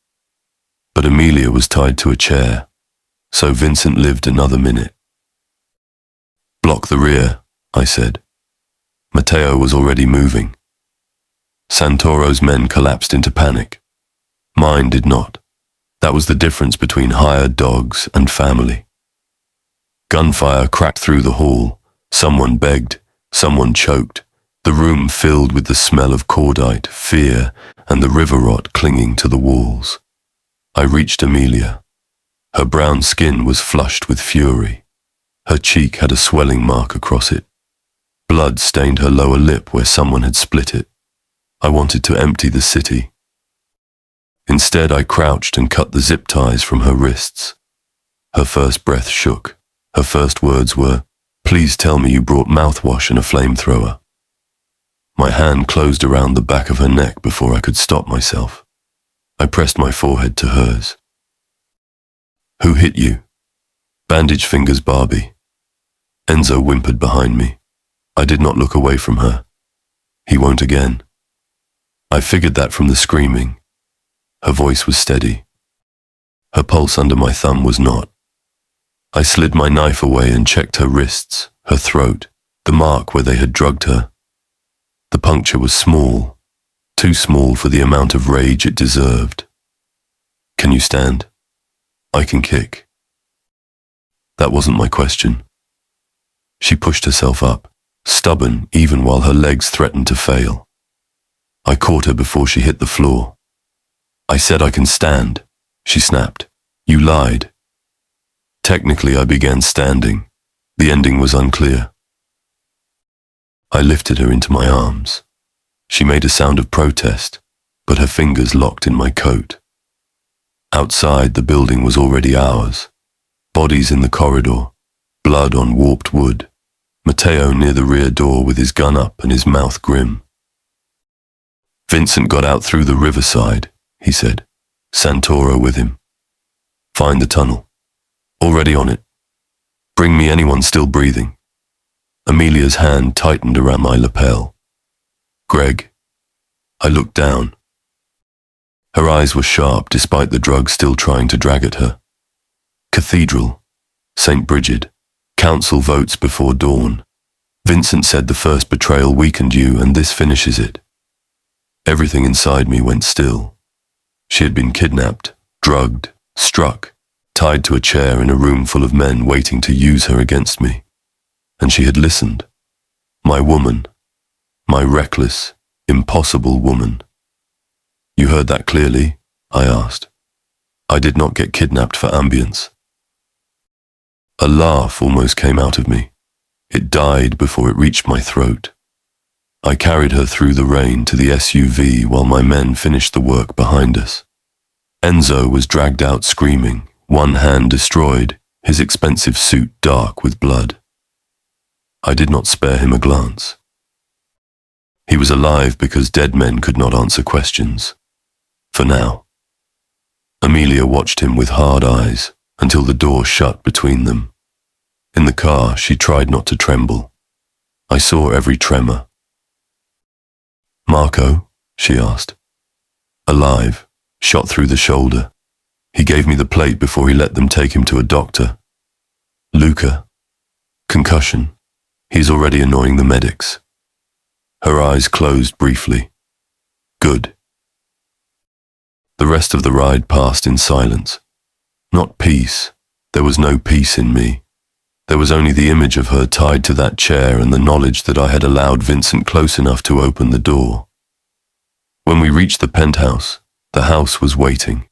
But Amelia was tied to a chair, so Vincent lived another minute. Block the rear, I said. Matteo was already moving. Santoro's men collapsed into panic. Mine did not. That was the difference between hired dogs and family. Gunfire cracked through the hall. Someone begged, someone choked. The room filled with the smell of cordite, fear, and the river rot clinging to the walls. I reached Amelia. Her brown skin was flushed with fury. Her cheek had a swelling mark across it. Blood stained her lower lip where someone had split it. I wanted to empty the city. Instead, I crouched and cut the zip ties from her wrists. Her first breath shook. Her first words were, "Please tell me you brought mouthwash and a flamethrower." My hand closed around the back of her neck before I could stop myself. I pressed my forehead to hers. "Who hit you?" "Bandage fingers, Barbie." Enzo whimpered behind me. I did not look away from her. He won't again. I figured that from the screaming. Her voice was steady. Her pulse under my thumb was not. I slid my knife away and checked her wrists, her throat, the mark where they had drugged her. The puncture was small, too small for the amount of rage it deserved. Can you stand? I can kick. That wasn't my question. She pushed herself up, stubborn even while her legs threatened to fail. I caught her before she hit the floor. I said I can stand, she snapped. You lied. Technically, I began standing. The ending was unclear. I lifted her into my arms. She made a sound of protest, but her fingers locked in my coat. Outside, the building was already ours. Bodies in the corridor, blood on warped wood, Matteo near the rear door with his gun up and his mouth grim. Vincent got out through the riverside, he said. Santoro with him. Find the tunnel. Already on it. Bring me anyone still breathing. Amelia's hand tightened around my lapel. Greg. I looked down. Her eyes were sharp despite the drug still trying to drag at her. Cathedral. St. Bridget. Council votes before dawn. Vincent said the first betrayal weakened you and this finishes it. Everything inside me went still. She had been kidnapped, drugged, struck, tied to a chair in a room full of men waiting to use her against me. And she had listened. My woman. My reckless, impossible woman. You heard that clearly? I asked. I did not get kidnapped for ambience. A laugh almost came out of me. It died before it reached my throat. I carried her through the rain to the SUV while my men finished the work behind us. Enzo was dragged out screaming, one hand destroyed, his expensive suit dark with blood. I did not spare him a glance. He was alive because dead men could not answer questions. For now. Amelia watched him with hard eyes until the door shut between them. In the car, she tried not to tremble. I saw every tremor. Marco? She asked. Alive, shot through the shoulder. He gave me the plate before he let them take him to a doctor. Luca? Concussion. He's already annoying the medics. Her eyes closed briefly. Good. The rest of the ride passed in silence. Not peace. There was no peace in me. There was only the image of her tied to that chair and the knowledge that I had allowed Vincent close enough to open the door. When we reached the penthouse, the house was waiting.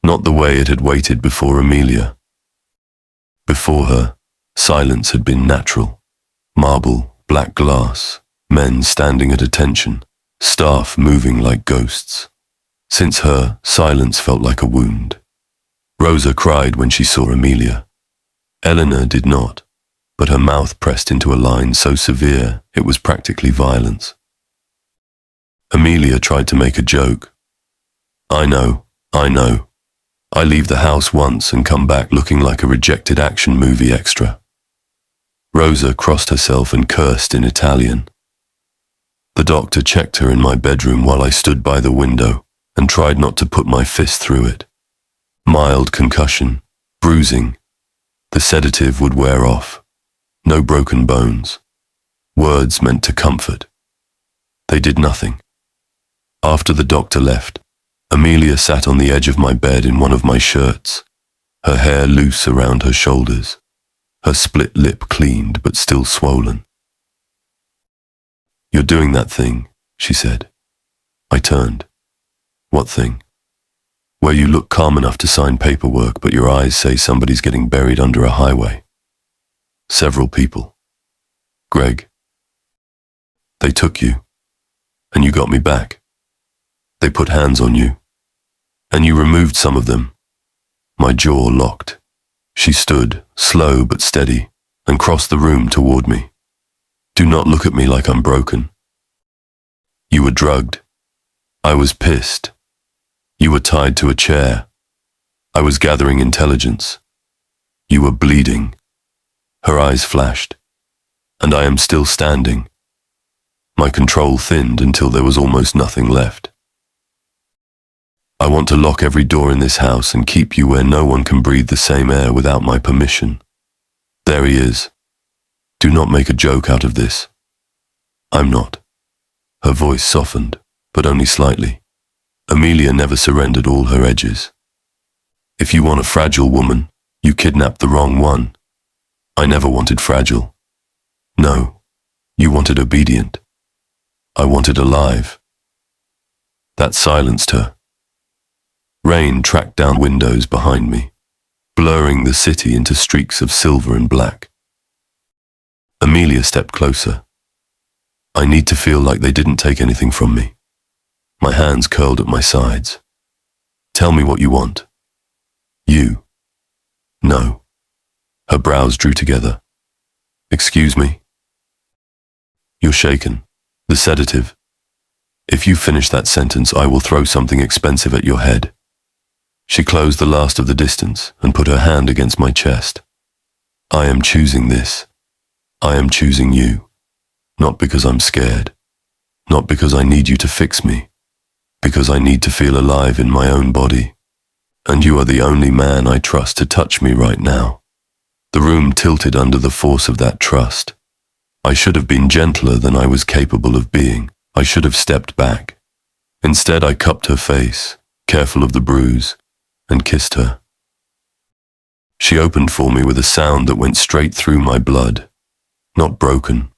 Not the way it had waited before Amelia. Before her, silence had been natural. Marble, black glass, men standing at attention, staff moving like ghosts. Since her, silence felt like a wound. Rosa cried when she saw Amelia. Eleanor did not, but her mouth pressed into a line so severe it was practically violence. Amelia tried to make a joke. I know. I leave the house once and come back looking like a rejected action movie extra. Rosa crossed herself and cursed in Italian. The doctor checked her in my bedroom while I stood by the window and tried not to put my fist through it. Mild concussion, bruising. The sedative would wear off. No broken bones. Words meant to comfort. They did nothing. After the doctor left, Amelia sat on the edge of my bed in one of my shirts, her hair loose around her shoulders, her split lip cleaned but still swollen. You're doing that thing, she said. I turned. What thing? Where you look calm enough to sign paperwork, but your eyes say somebody's getting buried under a highway. Several people. Greg. They took you, and you got me back. They put hands on you, and you removed some of them. My jaw locked. She stood, slow but steady, and crossed the room toward me. Do not look at me like I'm broken. You were drugged. I was pissed. You were tied to a chair. I was gathering intelligence. You were bleeding. Her eyes flashed. And I am still standing. My control thinned until there was almost nothing left. I want to lock every door in this house and keep you where no one can breathe the same air without my permission. There he is. Do not make a joke out of this. I'm not. Her voice softened, but only slightly. Amelia never surrendered all her edges. If you want a fragile woman, you kidnapped the wrong one. I never wanted fragile. No, you wanted obedient. I wanted alive. That silenced her. Rain tracked down windows behind me, blurring the city into streaks of silver and black. Amelia stepped closer. I need to feel like they didn't take anything from me. My hands curled at my sides. Tell me what you want. You. No. Her brows drew together. Excuse me? You're shaken. The sedative. If you finish that sentence, I will throw something expensive at your head. She closed the last of the distance and put her hand against my chest. I am choosing this. I am choosing you. Not because I'm scared. Not because I need you to fix me. Because I need to feel alive in my own body. And you are the only man I trust to touch me right now. The room tilted under the force of that trust. I should have been gentler than I was capable of being. I should have stepped back. Instead, I cupped her face, careful of the bruise, and kissed her. She opened for me with a sound that went straight through my blood. Not broken,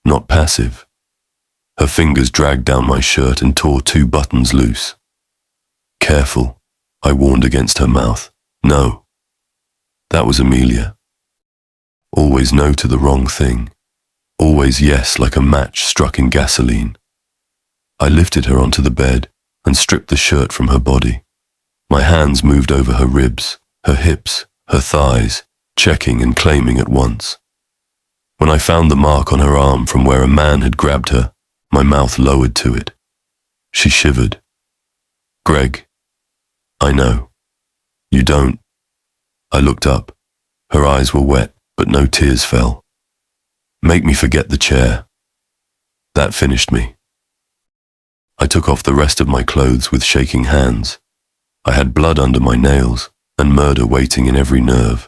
not passive. Her fingers dragged down my shirt and tore 2 buttons loose. Careful, I warned against her mouth. No. That was Amelia. Always no to the wrong thing. Always yes like a match struck in gasoline. I lifted her onto the bed and stripped the shirt from her body. My hands moved over her ribs, her hips, her thighs, checking and claiming at once. When I found the mark on her arm from where a man had grabbed her, my mouth lowered to it. She shivered. Greg. I know. You don't. I looked up. Her eyes were wet, but no tears fell. Make me forget the chair. That finished me. I took off the rest of my clothes with shaking hands. I had blood under my nails and murder waiting in every nerve.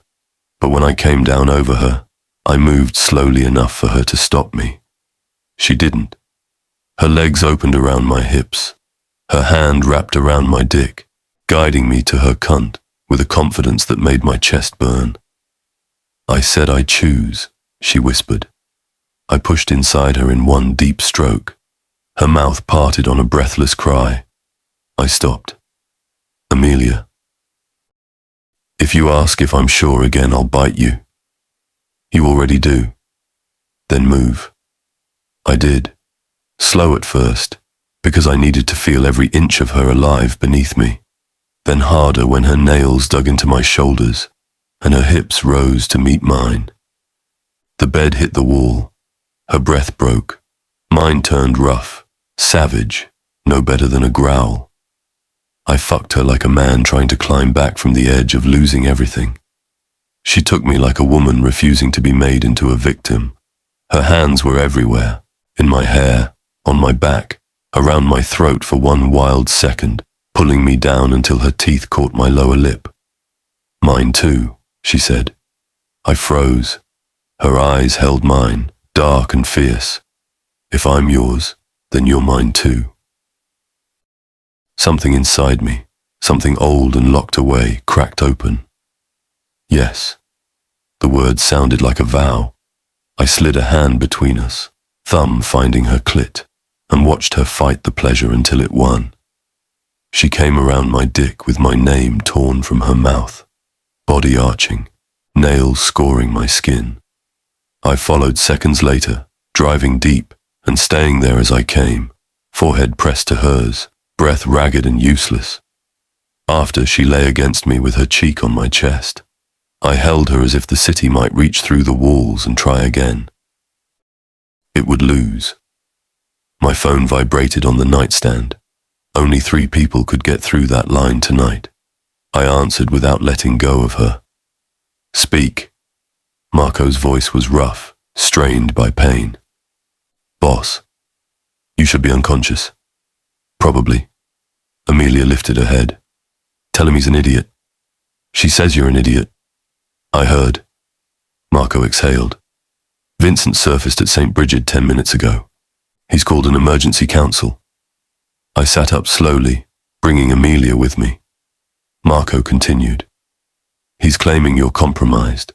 But when I came down over her, I moved slowly enough for her to stop me. She didn't. Her legs opened around my hips. Her hand wrapped around my dick, guiding me to her cunt with a confidence that made my chest burn. I said I choose, she whispered. I pushed inside her in one deep stroke. Her mouth parted on a breathless cry. I stopped. Amelia. If you ask if I'm sure again, I'll bite you. You already do. Then move. I did. Slow at first, because I needed to feel every inch of her alive beneath me. Then harder when her nails dug into my shoulders and her hips rose to meet mine. The bed hit the wall. Her breath broke. Mine turned rough, savage, no better than a growl. I fucked her like a man trying to climb back from the edge of losing everything. She took me like a woman refusing to be made into a victim. Her hands were everywhere, in my hair, on my back, around my throat for one wild second, pulling me down until her teeth caught my lower lip. Mine too, she said. I froze. Her eyes held mine, dark and fierce. If I'm yours, then you're mine too. Something inside me, something old and locked away, cracked open. Yes. The words sounded like a vow. I slid a hand between us, thumb finding her clit, and watched her fight the pleasure until it won. She came around my dick with my name torn from her mouth, body arching, nails scoring my skin. I followed seconds later, driving deep and staying there as I came, forehead pressed to hers, breath ragged and useless. After, she lay against me with her cheek on my chest. I held her as if the city might reach through the walls and try again. It would lose. My phone vibrated on the nightstand. Only 3 people could get through that line tonight. I answered without letting go of her. Speak. Marco's voice was rough, strained by pain. Boss. You should be unconscious. Probably. Amelia lifted her head. Tell him he's an idiot. She says you're an idiot. I heard. Marco exhaled. Vincent surfaced at St. Bridget 10 minutes ago. He's called an emergency council. I sat up slowly, bringing Amelia with me. Marco continued. He's claiming you're compromised.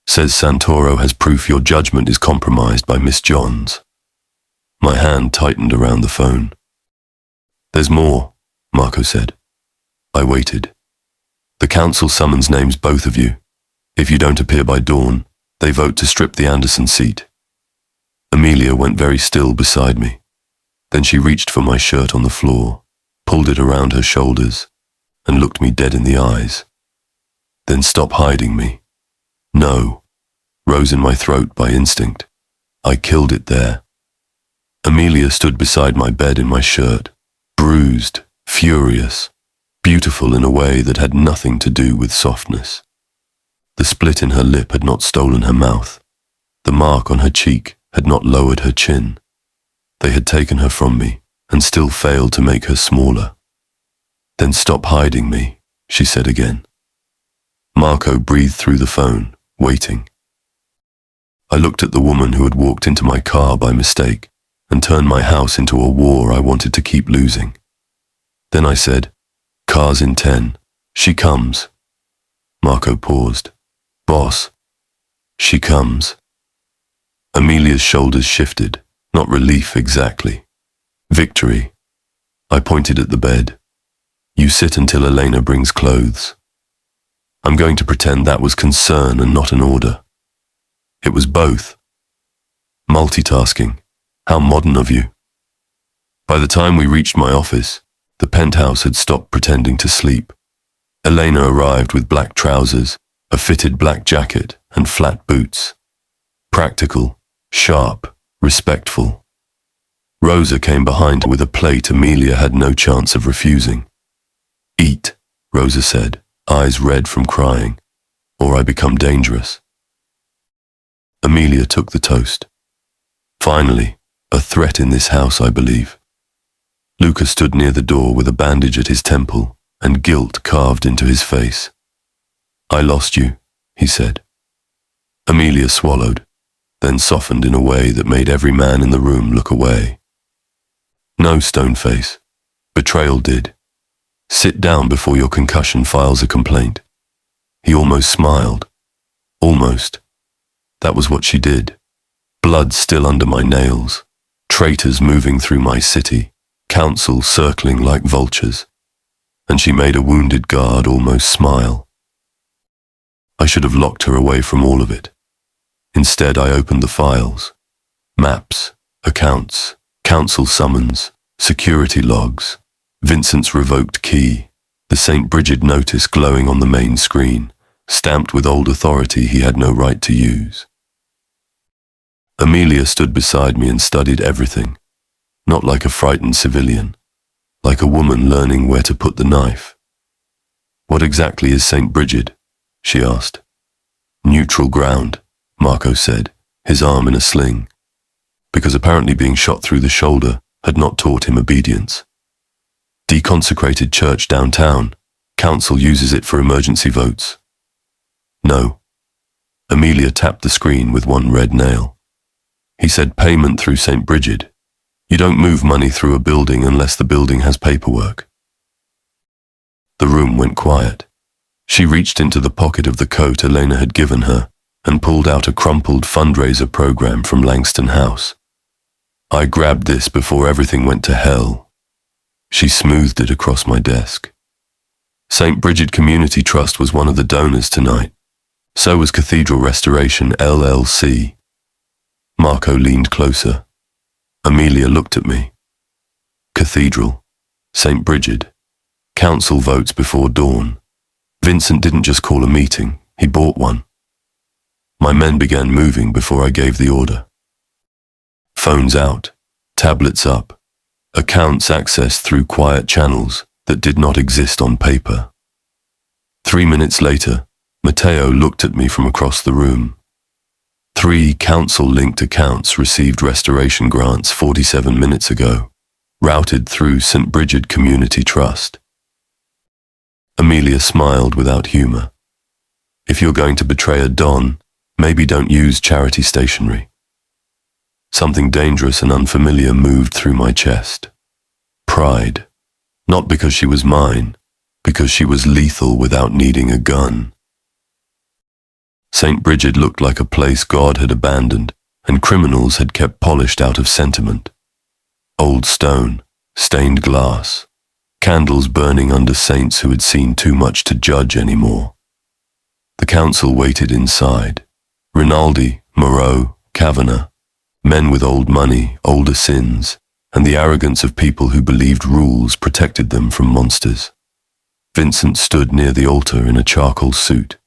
Says Santoro has proof your judgment is compromised by Miss Johns. My hand tightened around the phone. There's more, Marco said. I waited. The council summons names both of you. If you don't appear by dawn, they vote to strip the Anderson seat. Amelia went very still beside me. Then she reached for my shirt on the floor, pulled it around her shoulders, and looked me dead in the eyes. Then stop hiding me. No, rose in my throat by instinct. I killed it there. Amelia stood beside my bed in my shirt, bruised, furious, beautiful in a way that had nothing to do with softness. The split in her lip had not stolen her mouth. The mark on her cheek had not lowered her chin. They had taken her from me and still failed to make her smaller. Then stop hiding me, she said again. Marco breathed through the phone, waiting. I looked at the woman who had walked into my car by mistake and turned my house into a war I wanted to keep losing. Then I said, "Car's in 10. She comes." Marco paused. "Boss." "She comes." Amelia's shoulders shifted, not relief exactly. Victory. I pointed at the bed. "You sit until Elena brings clothes." I'm going to pretend that was concern and not an order. It was both. Multitasking. How modern of you. By the time we reached my office, the penthouse had stopped pretending to sleep. Elena arrived with black trousers, a fitted black jacket, and flat boots. Practical, sharp, respectful. Rosa came behind her with a plate Amelia had no chance of refusing. "Eat," Rosa said, eyes red from crying, "or I become dangerous." Amelia took the toast. Finally, a threat in this house, I believe. Luca stood near the door with a bandage at his temple and guilt carved into his face. "I lost you," he said. Amelia swallowed, then softened in a way that made every man in the room look away. "No, Stoneface. Betrayal did. Sit down before your concussion files a complaint." He almost smiled. Almost. That was what she did. Blood still under my nails. Traitors moving through my city. Council circling like vultures. And she made a wounded guard almost smile. I should have locked her away from all of it. Instead, I opened the files. Maps, accounts, council summons, security logs, Vincent's revoked key, the St. Bridget notice glowing on the main screen, stamped with old authority he had no right to use. Amelia stood beside me and studied everything, not like a frightened civilian, like a woman learning where to put the knife. "What exactly is St. Bridget?" she asked. "Neutral ground," Marco said, his arm in a sling, because apparently being shot through the shoulder had not taught him obedience. "Deconsecrated church downtown. Council uses it for emergency votes." "No." Amelia tapped the screen with one red nail. "He said payment through St. Bridget. You don't move money through a building unless the building has paperwork." The room went quiet. She reached into the pocket of the coat Elena had given her and pulled out a crumpled fundraiser program from Langston House. "I grabbed this before everything went to hell." She smoothed it across my desk. St. Bridget Community Trust was one of the donors tonight. So was Cathedral Restoration, LLC. Marco leaned closer. Amelia looked at me. Cathedral, St. Bridget, council votes before dawn. Vincent didn't just call a meeting, he bought one. My men began moving before I gave the order. Phones out, tablets up, accounts accessed through quiet channels that did not exist on paper. 3 minutes later, Matteo looked at me from across the room. 3 council-linked accounts received restoration grants 47 minutes ago, routed through St. Bridget Community Trust. Amelia smiled without humor. "If you're going to betray a Don, maybe don't use charity stationery." Something dangerous and unfamiliar moved through my chest. pride. Not because she was mine, because she was lethal without needing a gun. St. Bridget looked like a place God had abandoned and criminals had kept polished out of sentiment. Old stone, stained glass, candles burning under saints who had seen too much to judge anymore. The council waited inside. Rinaldi, Moreau, Kavanagh, men with old money, older sins, and the arrogance of people who believed rules protected them from monsters. Vincent stood near the altar in a charcoal suit,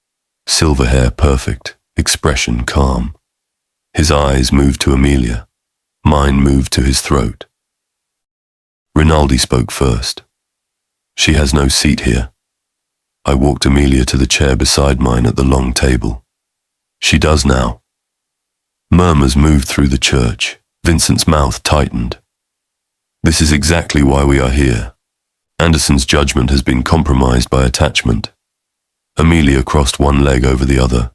silver hair perfect, expression calm. His eyes moved to Amelia. Mine moved to his throat. Rinaldi spoke first. She has no seat here. I walked Amelia to the chair beside mine at the long table. She does now. Murmurs moved through the church. Vincent's mouth tightened. This is exactly why we are here. Anderson's judgment has been compromised by attachment. Amelia crossed one leg over the other.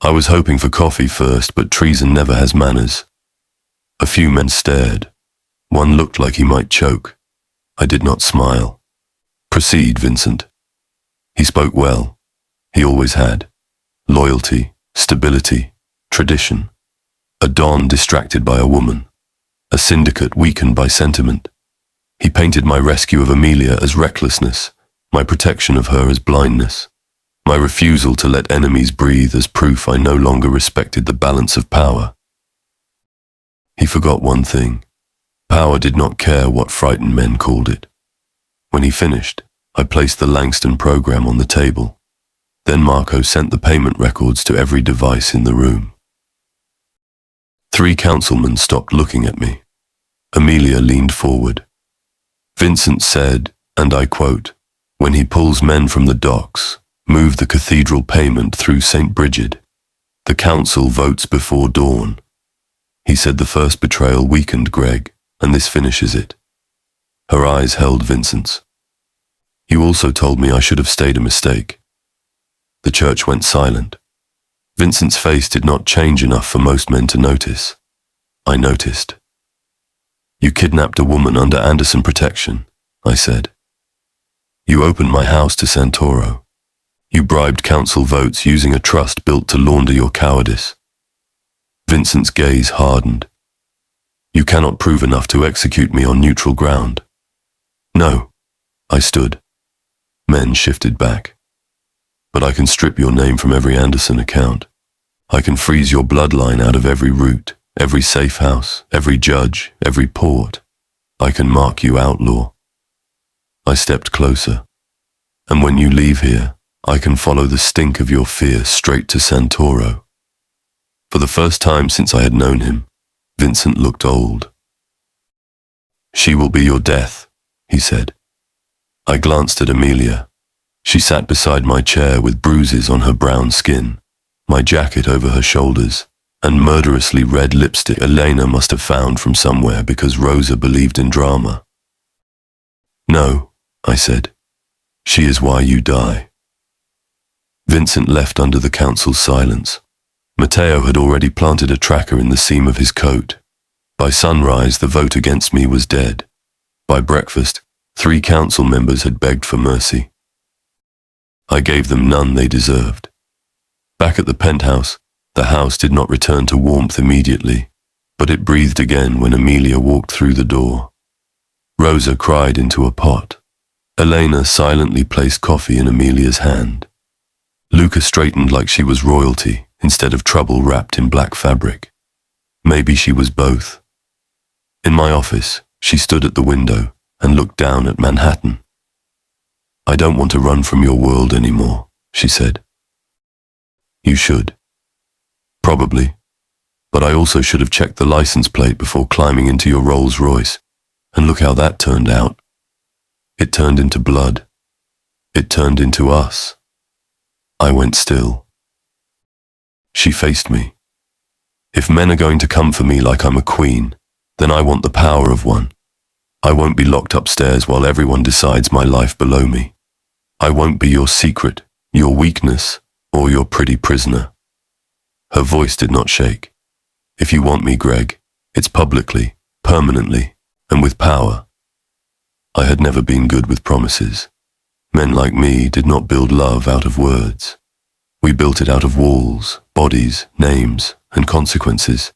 I was hoping for coffee first, but treason never has manners. A few men stared. One looked like he might choke. I did not smile. Proceed, Vincent. He spoke well. He always had. Loyalty, stability, tradition. A don distracted by a woman. A syndicate weakened by sentiment. He painted my rescue of Amelia as recklessness, my protection of her as blindness, my refusal to let enemies breathe as proof I no longer respected the balance of power. He forgot one thing. Power did not care what frightened men called it. When he finished, I placed the Langston program on the table. Then Marco sent the payment records to every device in the room. 3 councilmen stopped looking at me. Amelia leaned forward. Vincent said, and I quote, "When he pulls men from the docks, move the cathedral payment through St. Bridget. The council votes before dawn." He said the first betrayal weakened Greg, and this finishes it. Her eyes held Vincent's. You also told me I should have stayed a mistake. The church went silent. Vincent's face did not change enough for most men to notice. I noticed. You kidnapped a woman under Anderson protection, I said. You opened my house to Santoro. You bribed council votes using a trust built to launder your cowardice. Vincent's gaze hardened. You cannot prove enough to execute me on neutral ground. No, I stood. Men shifted back. But I can strip your name from every Anderson account. I can freeze your bloodline out of every route, every safe house, every judge, every port. I can mark you outlaw. I stepped closer. And when you leave here, I can follow the stink of your fear straight to Santoro. For the first time since I had known him, Vincent looked old. She will be your death, he said. I glanced at Amelia. She sat beside my chair with bruises on her brown skin, my jacket over her shoulders, and murderously red lipstick Elena must have found from somewhere because Rosa believed in drama. No, I said. She is why you die. Vincent left under the council's silence. Matteo had already planted a tracker in the seam of his coat. By sunrise, the vote against me was dead. By breakfast, 3 council members had begged for mercy. I gave them none they deserved. Back at the penthouse, the house did not return to warmth immediately, but it breathed again when Amelia walked through the door. Rosa cried into a pot. Elena silently placed coffee in Amelia's hand. Luca straightened like she was royalty instead of trouble wrapped in black fabric. Maybe she was both. In my office, she stood at the window and looked down at Manhattan. I don't want to run from your world anymore, she said. You should. Probably. But I also should have checked the license plate before climbing into your Rolls-Royce. And look how that turned out. It turned into blood. It turned into us. I went still. She faced me. If men are going to come for me like I'm a queen, then I want the power of one. I won't be locked upstairs while everyone decides my life below me. I won't be your secret, your weakness, or your pretty prisoner. Her voice did not shake. If you want me, Greg, it's publicly, permanently, and with power. I had never been good with promises. Men like me did not build love out of words. We built it out of walls, bodies, names, and consequences.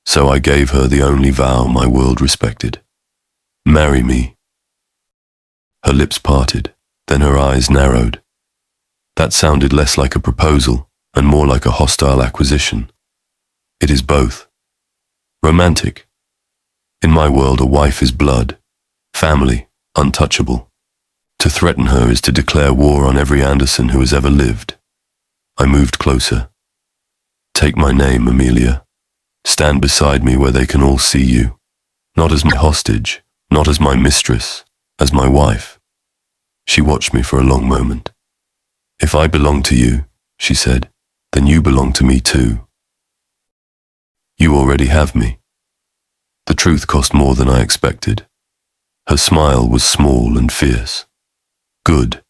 So I gave her the only vow my world respected. Marry me. Her lips parted, then her eyes narrowed. That sounded less like a proposal and more like a hostile acquisition. It is both. Romantic. In my world, a wife is blood, family, untouchable. To threaten her is to declare war on every Anderson who has ever lived. I moved closer. Take my name, Amelia. Stand beside me where they can all see you. Not as my hostage, not as my mistress, as my wife. She watched me for a long moment. If I belong to you, she said, then you belong to me too. You already have me. The truth cost more than I expected. Her smile was small and fierce. Good.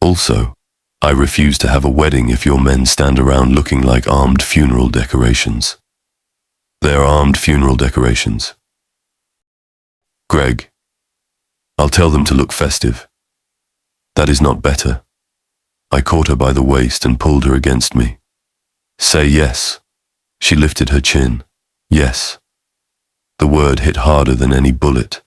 Also, I refuse to have a wedding if your men stand around looking like armed funeral decorations. They're armed funeral decorations. Greg, I'll tell them to look festive. That is not better. I caught her by the waist and pulled her against me. Say yes. She lifted her chin. Yes. The word hit harder than any bullet.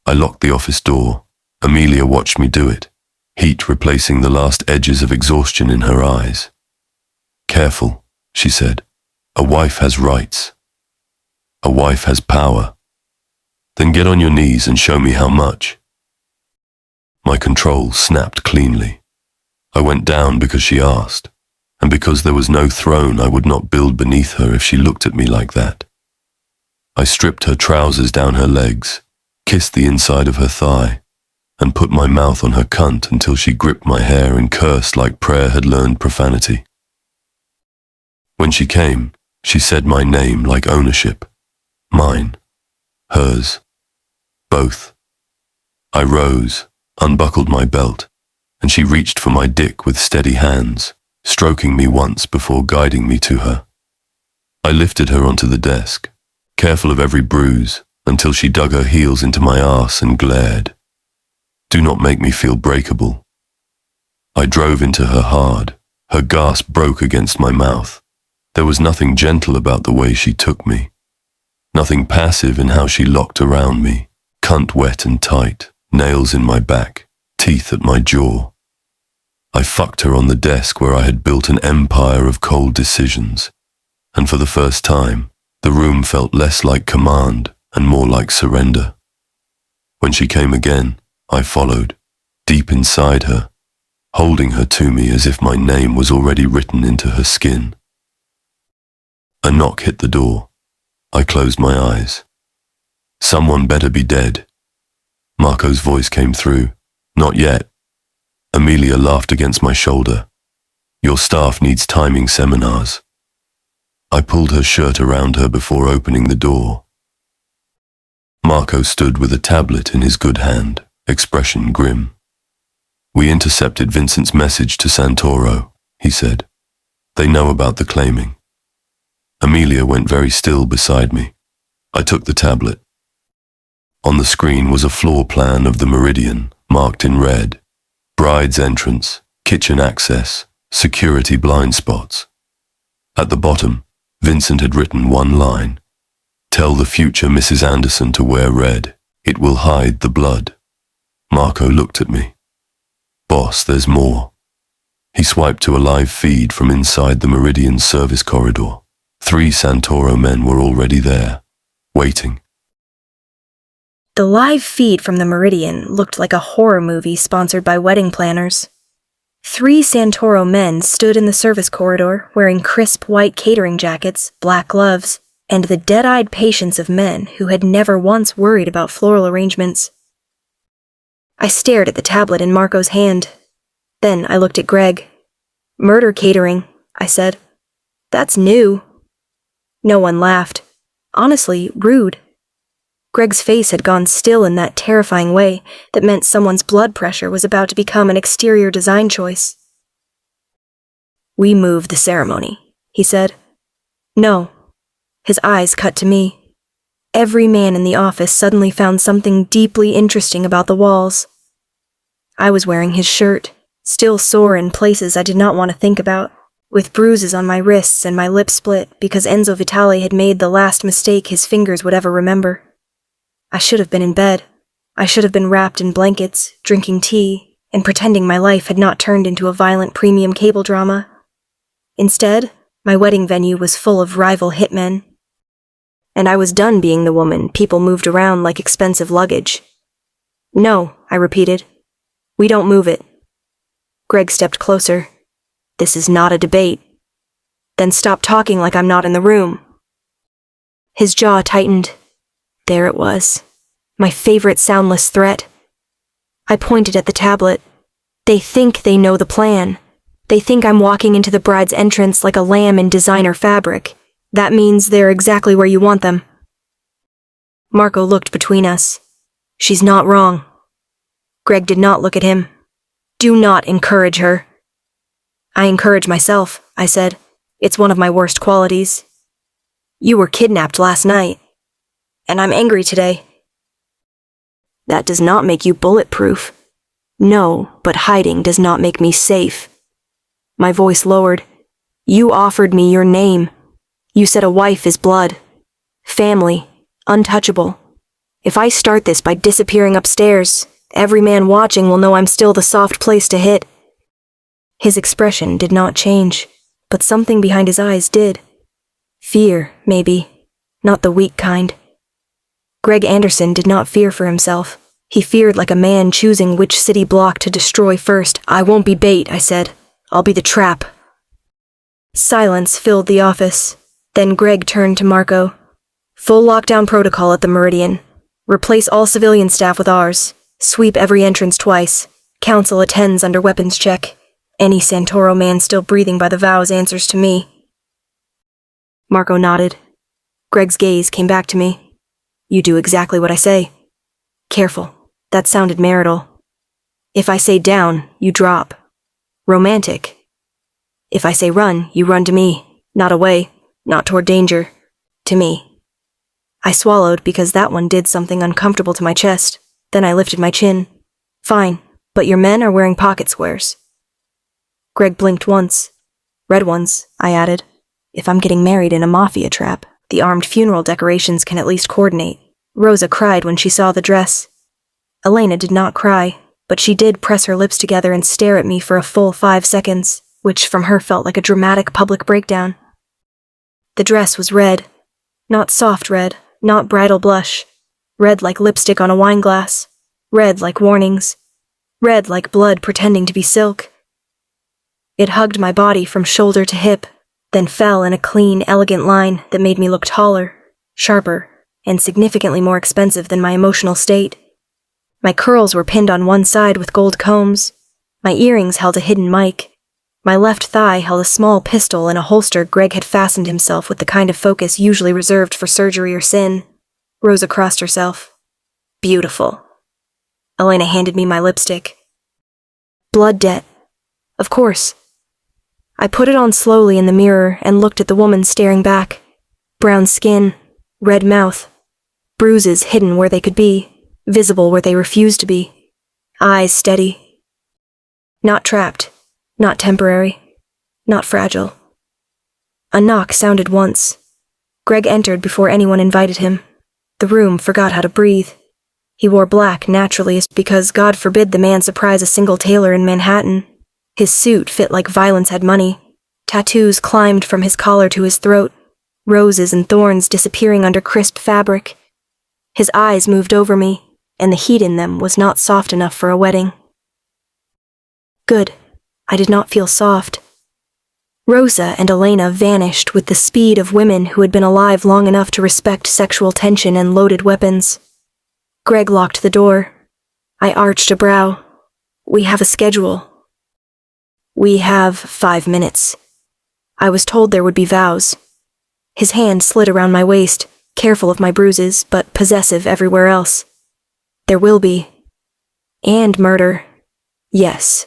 I locked the office door. Amelia watched me do it, heat replacing the last edges of exhaustion in her eyes. Careful, she said. A wife has rights. A wife has power. Then get on your knees and show me how much. My control snapped cleanly. I went down because she asked, and because there was no throne I would not build beneath her if she looked at me like that. I stripped her trousers down her legs, kissed the inside of her thigh, and put my mouth on her cunt until she gripped my hair and cursed like prayer had learned profanity. When she came, she said my name like ownership. Mine. Hers. Both. I rose, unbuckled my belt, and she reached for my dick with steady hands, stroking me once before guiding me to her. I lifted her onto the desk, careful of every bruise, until she dug her heels into my arse and glared. Do not make me feel breakable. I drove into her hard. Her gasp broke against my mouth. There was nothing gentle about the way she took me. Nothing passive in how she locked around me, cunt wet and tight, nails in my back, teeth at my jaw. I fucked her on the desk where I had built an empire of cold decisions, and for the first time, the room felt less like command and more like surrender. When she came again, I followed, deep inside her, holding her to me as if my name was already written into her skin. A knock hit the door. I closed my eyes. Someone better be dead. Marco's voice came through. Not yet. Amelia laughed against my shoulder. Your staff needs timing seminars. I pulled her shirt around her before opening the door. Marco stood with a tablet in his good hand, expression grim. We intercepted Vincent's message to Santoro, he said. They know about the claiming. Amelia went very still beside me. I took the tablet. On the screen was a floor plan of the Meridian, marked in red. Bride's entrance, kitchen access, security blind spots. At the bottom, Vincent had written one line. Tell the future Mrs. Anderson to wear red. It will hide the blood. Marco looked at me. Boss, there's more. He swiped to a live feed from inside the Meridian service corridor. 3 Santoro men were already there, waiting.
The live feed from the Meridian looked like a horror movie sponsored by wedding planners. 3 Santoro men stood in the service corridor wearing crisp white catering jackets, black gloves, and the dead-eyed patience of men who had never once worried about floral arrangements. I stared at the tablet in Marco's hand. Then I looked at Greg. Murder catering, I said. That's new. No one laughed. Honestly, rude. Greg's face had gone still in that terrifying way that meant someone's blood pressure was about to become an exterior design choice. We moved the ceremony, he said. No. His eyes cut to me. every man in the office suddenly found something deeply interesting about the walls. I was wearing his shirt, still sore in places I did not want to think about, with bruises on my wrists and my lip split because Enzo Vitale had made the last mistake his fingers would ever remember. I should have been in bed. I should have been wrapped in blankets, drinking tea, and pretending my life had not turned into a violent premium cable drama. Instead, my wedding venue was full of rival hitmen. And I was done being the woman people moved around like expensive luggage. "No," I repeated. "We don't move it." Greg stepped closer. "This is not a debate." "Then stop talking like I'm not in the room." His jaw tightened. There it was. My favorite soundless threat. I pointed at the tablet. They think they know the plan. They think I'm walking into the bride's entrance like a lamb in designer fabric. That means they're exactly where you want them. Marco looked between us. "She's not wrong." Greg did not look at him. "Do not encourage her." "I encourage myself," I said. "It's one of my worst qualities." "You were kidnapped last night. And I'm angry today." "That does not make you bulletproof." "No, but hiding does not make me safe." My voice lowered. "You offered me your name. You said a wife is blood. Family. Untouchable. If I start this by disappearing upstairs, every man watching will know I'm still the soft place to hit." His expression did not change, but something behind his eyes did. Fear, maybe. Not the weak kind. Greg Anderson did not fear for himself. He feared like a man choosing which city block to destroy first. "I won't be bait," I said. "I'll be the trap." Silence filled the office. Then Greg turned to Marco. "Full lockdown protocol at the Meridian. Replace all civilian staff with ours. Sweep every entrance twice. Council attends under weapons check. Any Santoro man still breathing by the vows answers to me." Marco nodded. Greg's gaze came back to me. "You do exactly what I say." "Careful. That sounded marital." "If I say down, you drop." "Romantic." "If I say run, you run to me. Not away. Not toward danger. To me." I swallowed because that one did something uncomfortable to my chest. Then I lifted my chin. "Fine, but your men are wearing pocket squares." Greg blinked once. "Red ones," I added. "If I'm getting married in a Mafia trap, the armed funeral decorations can at least coordinate." Rosa cried when she saw the dress. Elena did not cry, but she did press her lips together and stare at me for a full 5 seconds, which from her felt like a dramatic public breakdown. The dress was red. Not soft red, not bridal blush. Red like lipstick on a wine glass. Red like warnings. Red like blood pretending to be silk. It hugged my body from shoulder to hip, then fell in a clean, elegant line that made me look taller, sharper, and significantly more expensive than my emotional state. My curls were pinned on one side with gold combs. My earrings held a hidden mic. My left thigh held a small pistol in a holster Greg had fastened himself with the kind of focus usually reserved for surgery or sin. Rosa crossed herself. "Beautiful." Elena handed me my lipstick. "Blood debt. Of course." I put it on slowly in the mirror and looked at the woman staring back. Brown skin, red mouth, bruises hidden where they could be, visible where they refused to be. Eyes steady. Not trapped. Not temporary. Not fragile. A knock sounded once. Greg entered before anyone invited him. The room forgot how to breathe. He wore black naturally because God forbid the man surprise a single tailor in Manhattan. His suit fit like violence had money. Tattoos climbed from his collar to his throat, roses and thorns disappearing under crisp fabric. His eyes moved over me, and the heat in them was not soft enough for a wedding. Good. I did not feel soft. Rosa and Elena vanished with the speed of women who had been alive long enough to respect sexual tension and loaded weapons. Greg locked the door. I arched a brow. "We have a schedule." "We have 5 minutes." I was told there would be vows. His hand slid around my waist, careful of my bruises, but possessive everywhere else. "There will be. And murder. Yes.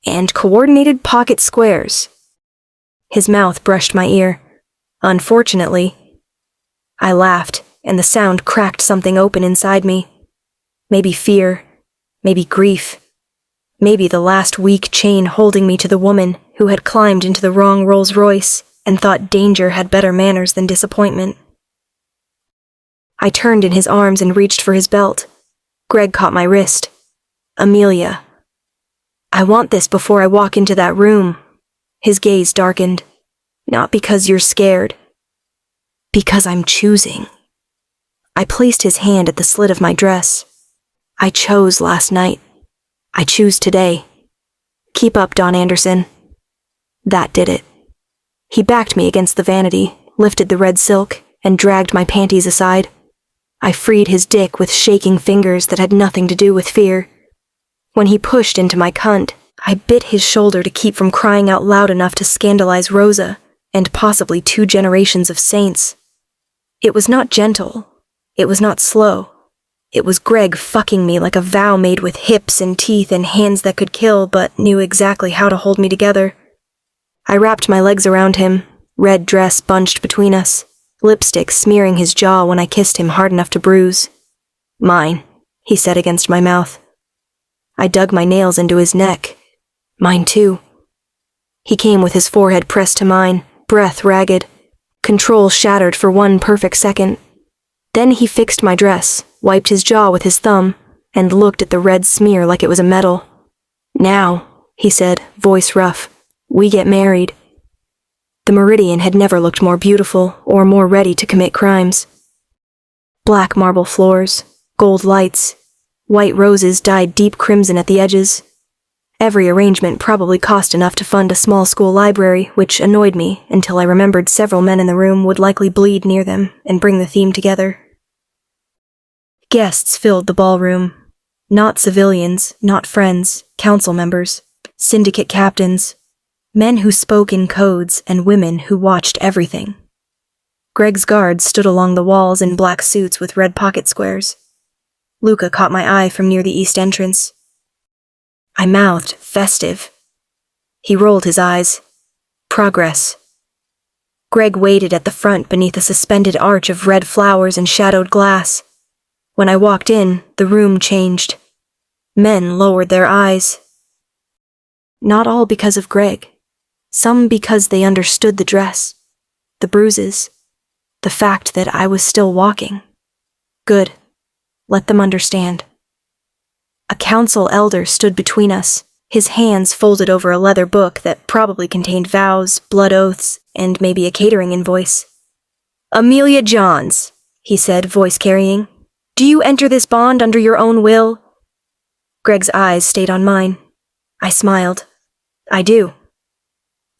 And coordinated pocket squares." His mouth brushed my ear. "Unfortunately." I laughed, and the sound cracked something open inside me. Maybe fear, maybe grief, maybe the last weak chain holding me to the woman who had climbed into the wrong Rolls-Royce and thought danger had better manners than disappointment. I turned in his arms and reached for his belt. Greg caught my wrist. Amelia. I want this before I walk into that room. His gaze darkened. Not because you're scared. Because I'm choosing. I placed his hand at the slit of my dress. I chose last night. I choose today. Keep up, Don Anderson. That did it. He backed me against the vanity, lifted the red silk, and dragged my panties aside. I freed his dick with shaking fingers that had nothing to do with fear. When he pushed into my cunt, I bit his shoulder to keep from crying out loud enough to scandalize Rosa, and possibly 2 generations of saints. It was not gentle. It was not slow. It was Greg fucking me like a vow made with hips and teeth and hands that could kill but knew exactly how to hold me together. I wrapped my legs around him, red dress bunched between us, lipstick smearing his jaw when I kissed him hard enough to bruise. Mine, he said against my mouth. I dug my nails into his neck. Mine too. He came with his forehead pressed to mine, breath ragged, control shattered for 1 perfect second. Then he fixed my dress, wiped his jaw with his thumb, and looked at the red smear like it was a medal. Now, he said, voice rough, we get married. The Meridian had never looked more beautiful or more ready to commit crimes. Black marble floors, gold lights, white roses dyed deep crimson at the edges. Every arrangement probably cost enough to fund a small school library, which annoyed me until I remembered several men in the room would likely bleed near them and bring the theme together. Guests filled the ballroom. Not civilians, not friends, council members, syndicate captains, men who spoke in codes and women who watched everything. Greg's guards stood along the walls in black suits with red pocket squares. Luca caught my eye from near the east entrance. I mouthed, festive. He rolled his eyes. Progress. Greg waited at the front beneath a suspended arch of red flowers and shadowed glass. When I walked in, the room changed. Men lowered their eyes. Not all because of Greg. Some because they understood the dress, the bruises, the fact that I was still walking. Good. Let them understand. A council elder stood between us, his hands folded over a leather book that probably contained vows, blood oaths, and maybe a catering invoice. Amelia Johns, he said, voice carrying. Do you enter this bond under your own will? Greg's eyes stayed on mine. I smiled. I do.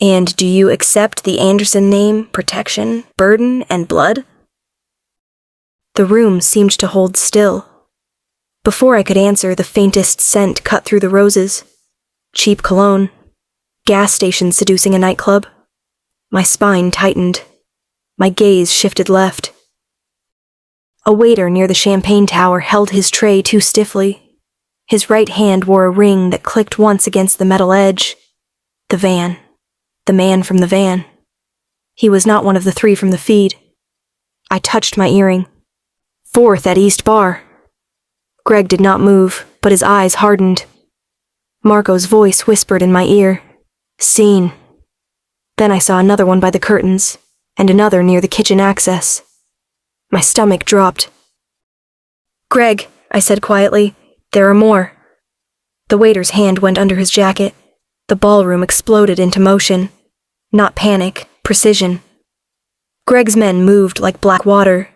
And do you accept the Anderson name, protection, burden, and blood? The room seemed to hold still. Before I could answer, the faintest scent cut through the roses. Cheap cologne. Gas station seducing a nightclub. My spine tightened. My gaze shifted left. A waiter near the champagne tower held his tray too stiffly. His right hand wore a ring that clicked once against the metal edge. The van. The man from the van. He was not one of the 3 from the feed. I touched my earring. 4th at East Bar. Greg did not move, but his eyes hardened. Marco's voice whispered in my ear. Scene. Then I saw another one by the curtains, and another near the kitchen access. My stomach dropped. Greg, I said quietly, there are more. The waiter's hand went under his jacket. The ballroom exploded into motion. Not panic, precision. Greg's men moved like black water.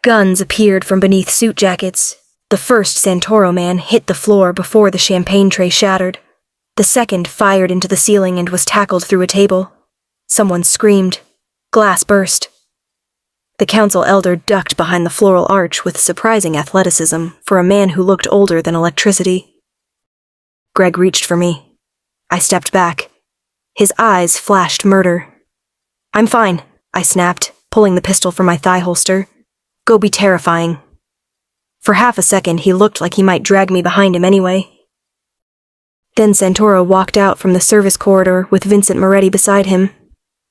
Guns appeared from beneath suit jackets. The first Santoro man hit the floor before the champagne tray shattered. The second fired into the ceiling and was tackled through a table. Someone screamed. Glass burst. The council elder ducked behind the floral arch with surprising athleticism for a man who looked older than electricity. Greg reached for me. I stepped back. His eyes flashed murder. I'm fine, I snapped, pulling the pistol from my thigh holster. Go be terrifying. For half a second, he looked like he might drag me behind him anyway. Then Santoro walked out from the service corridor with Vincent Moretti beside him.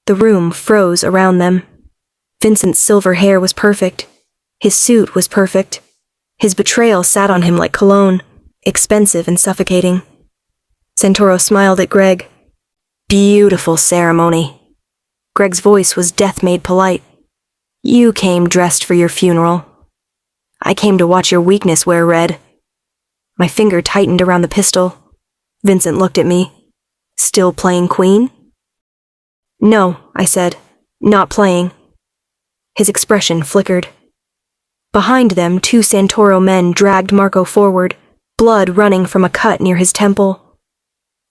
The room froze around them. Vincent's silver hair was perfect. His suit was perfect. His betrayal sat on him like cologne, expensive and suffocating. Santoro smiled at Greg. Beautiful ceremony. Greg's voice was death-made polite. You came dressed for your funeral. I came to watch your weakness wear red. My finger tightened around the pistol. Vincent looked at me. Still playing Queen? No, I said. Not playing. His expression flickered. Behind them, 2 Santoro men dragged Marco forward, blood running from a cut near his temple.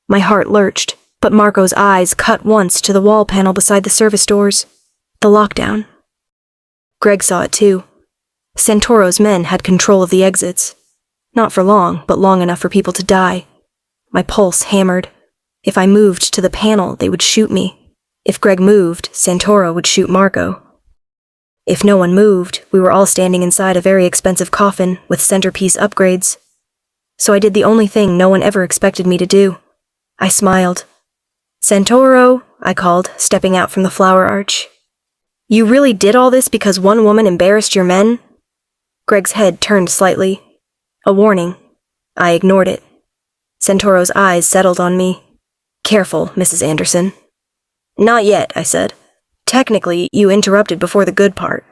My heart lurched, but Marco's eyes cut once to the wall panel beside the service doors. The lockdown. Greg saw it too. Santoro's men had control of the exits. Not for long, but long enough for people to die. My pulse hammered. If I moved to the panel, they would shoot me. If Greg moved, Santoro would shoot Marco. If no one moved, we were all standing inside a very expensive coffin with centerpiece upgrades. So I did the only thing no one ever expected me to do. I smiled. Santoro, I called, stepping out from the flower arch. You really did all this because one woman embarrassed your men? Greg's head turned slightly. A warning. I ignored it. Santoro's eyes settled on me. Careful, Mrs. Anderson. Not yet, I said. Technically, you interrupted before the good part.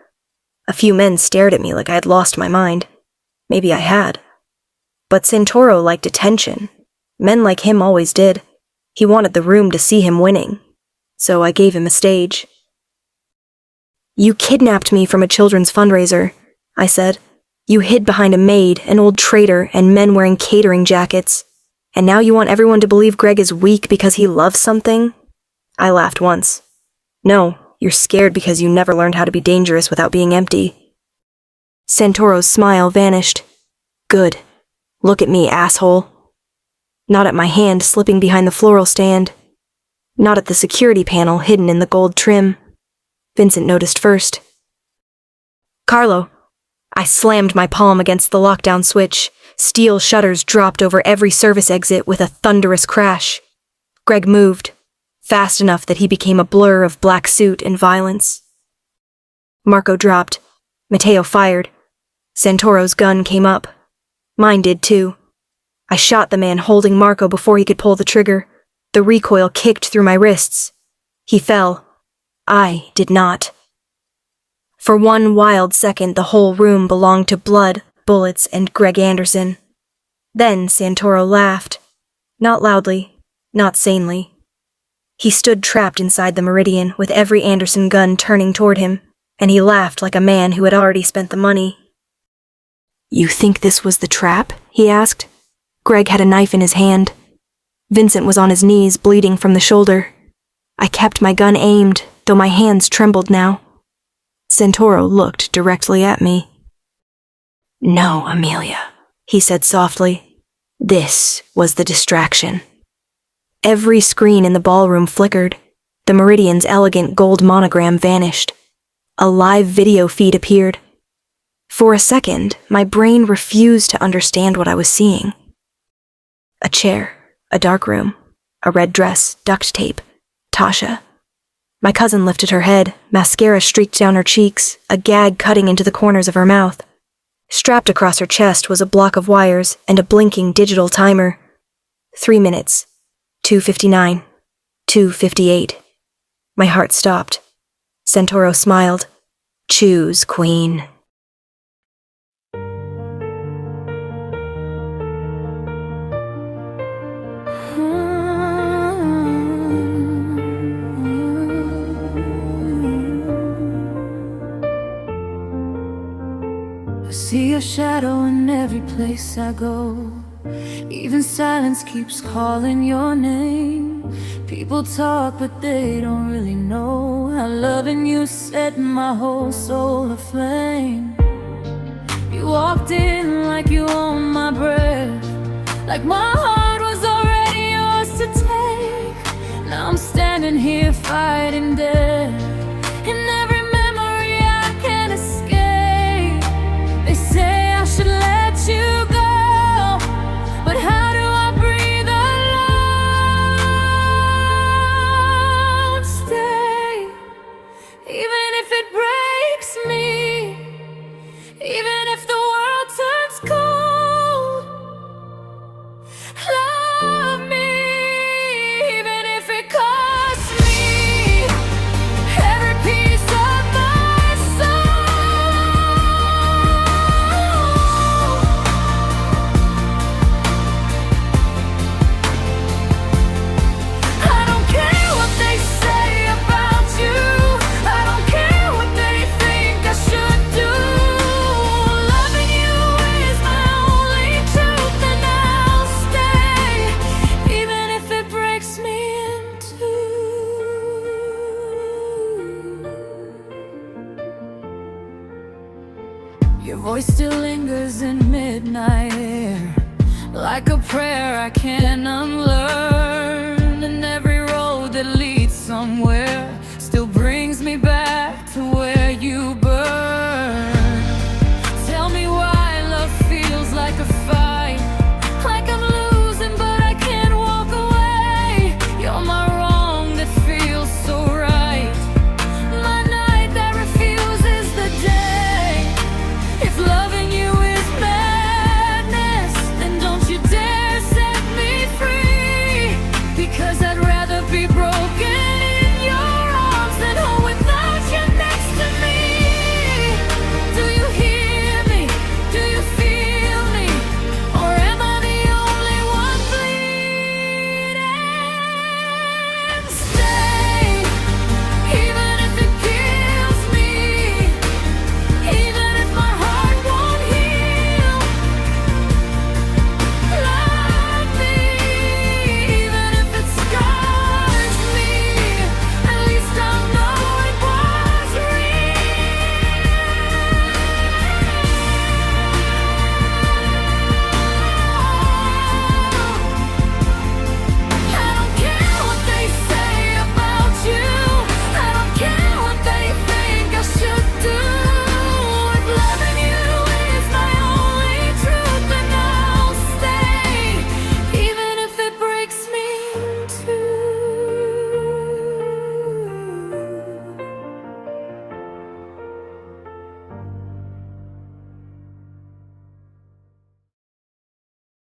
A few men stared at me like I had lost my mind. Maybe I had. But Santoro liked attention. Men like him always did. He wanted the room to see him winning. So I gave him a stage. You kidnapped me from a children's fundraiser, I said. You hid behind a maid, an old traitor, and men wearing catering jackets. And now you want everyone to believe Greg is weak because he loves something? I laughed once. No, you're scared because you never learned how to be dangerous without being empty. Santoro's smile vanished. Good. Look at me, asshole. Not at my hand slipping behind the floral stand. Not at the security panel hidden in the gold trim. Vincent noticed first. Carlo. I slammed my palm against the lockdown switch. Steel shutters dropped over every service exit with a thunderous crash. Greg moved. Fast enough that he became a blur of black suit and violence. Marco dropped. Matteo fired. Santoro's gun came up. Mine did too. I shot the man holding Marco before he could pull the trigger. The recoil kicked through my wrists. He fell. I did not. For one wild second, the whole room belonged to blood, bullets, and Greg Anderson. Then Santoro laughed. Not loudly, not sanely. He stood trapped inside the Meridian with every Anderson gun turning toward him, and he laughed like a man who had already spent the money. You think this was the trap? He asked. Greg had a knife in his hand. Vincent was on his knees, bleeding from the shoulder. I kept my gun aimed, though my hands trembled now. Santoro looked directly at me. No, Amelia, he said softly. This was the distraction. Every screen in the ballroom flickered. The Meridian's elegant gold monogram vanished. A live video feed appeared. For a second, my brain refused to understand what I was seeing. A chair, a dark room, a red dress, duct tape, Tasha. My cousin lifted her head, mascara streaked down her cheeks, a gag cutting into the corners of her mouth. Strapped across her chest was a block of wires and a blinking digital timer. 3 minutes. 2:59. 2:58. My heart stopped. Santoro smiled. Choose, Queen.
I see your shadow in every place I go. Even silence keeps calling your name. People talk but they don't really know how loving you set my whole soul aflame. You walked in like you owned my breath, like my heart was already yours to take. Now I'm standing here fighting death, and every memory I can't escape. They say I should let you go, but how do I breathe alone? Stay, even if it breaks me. voice still lingers in midnight air, like a prayer I can't unlearn.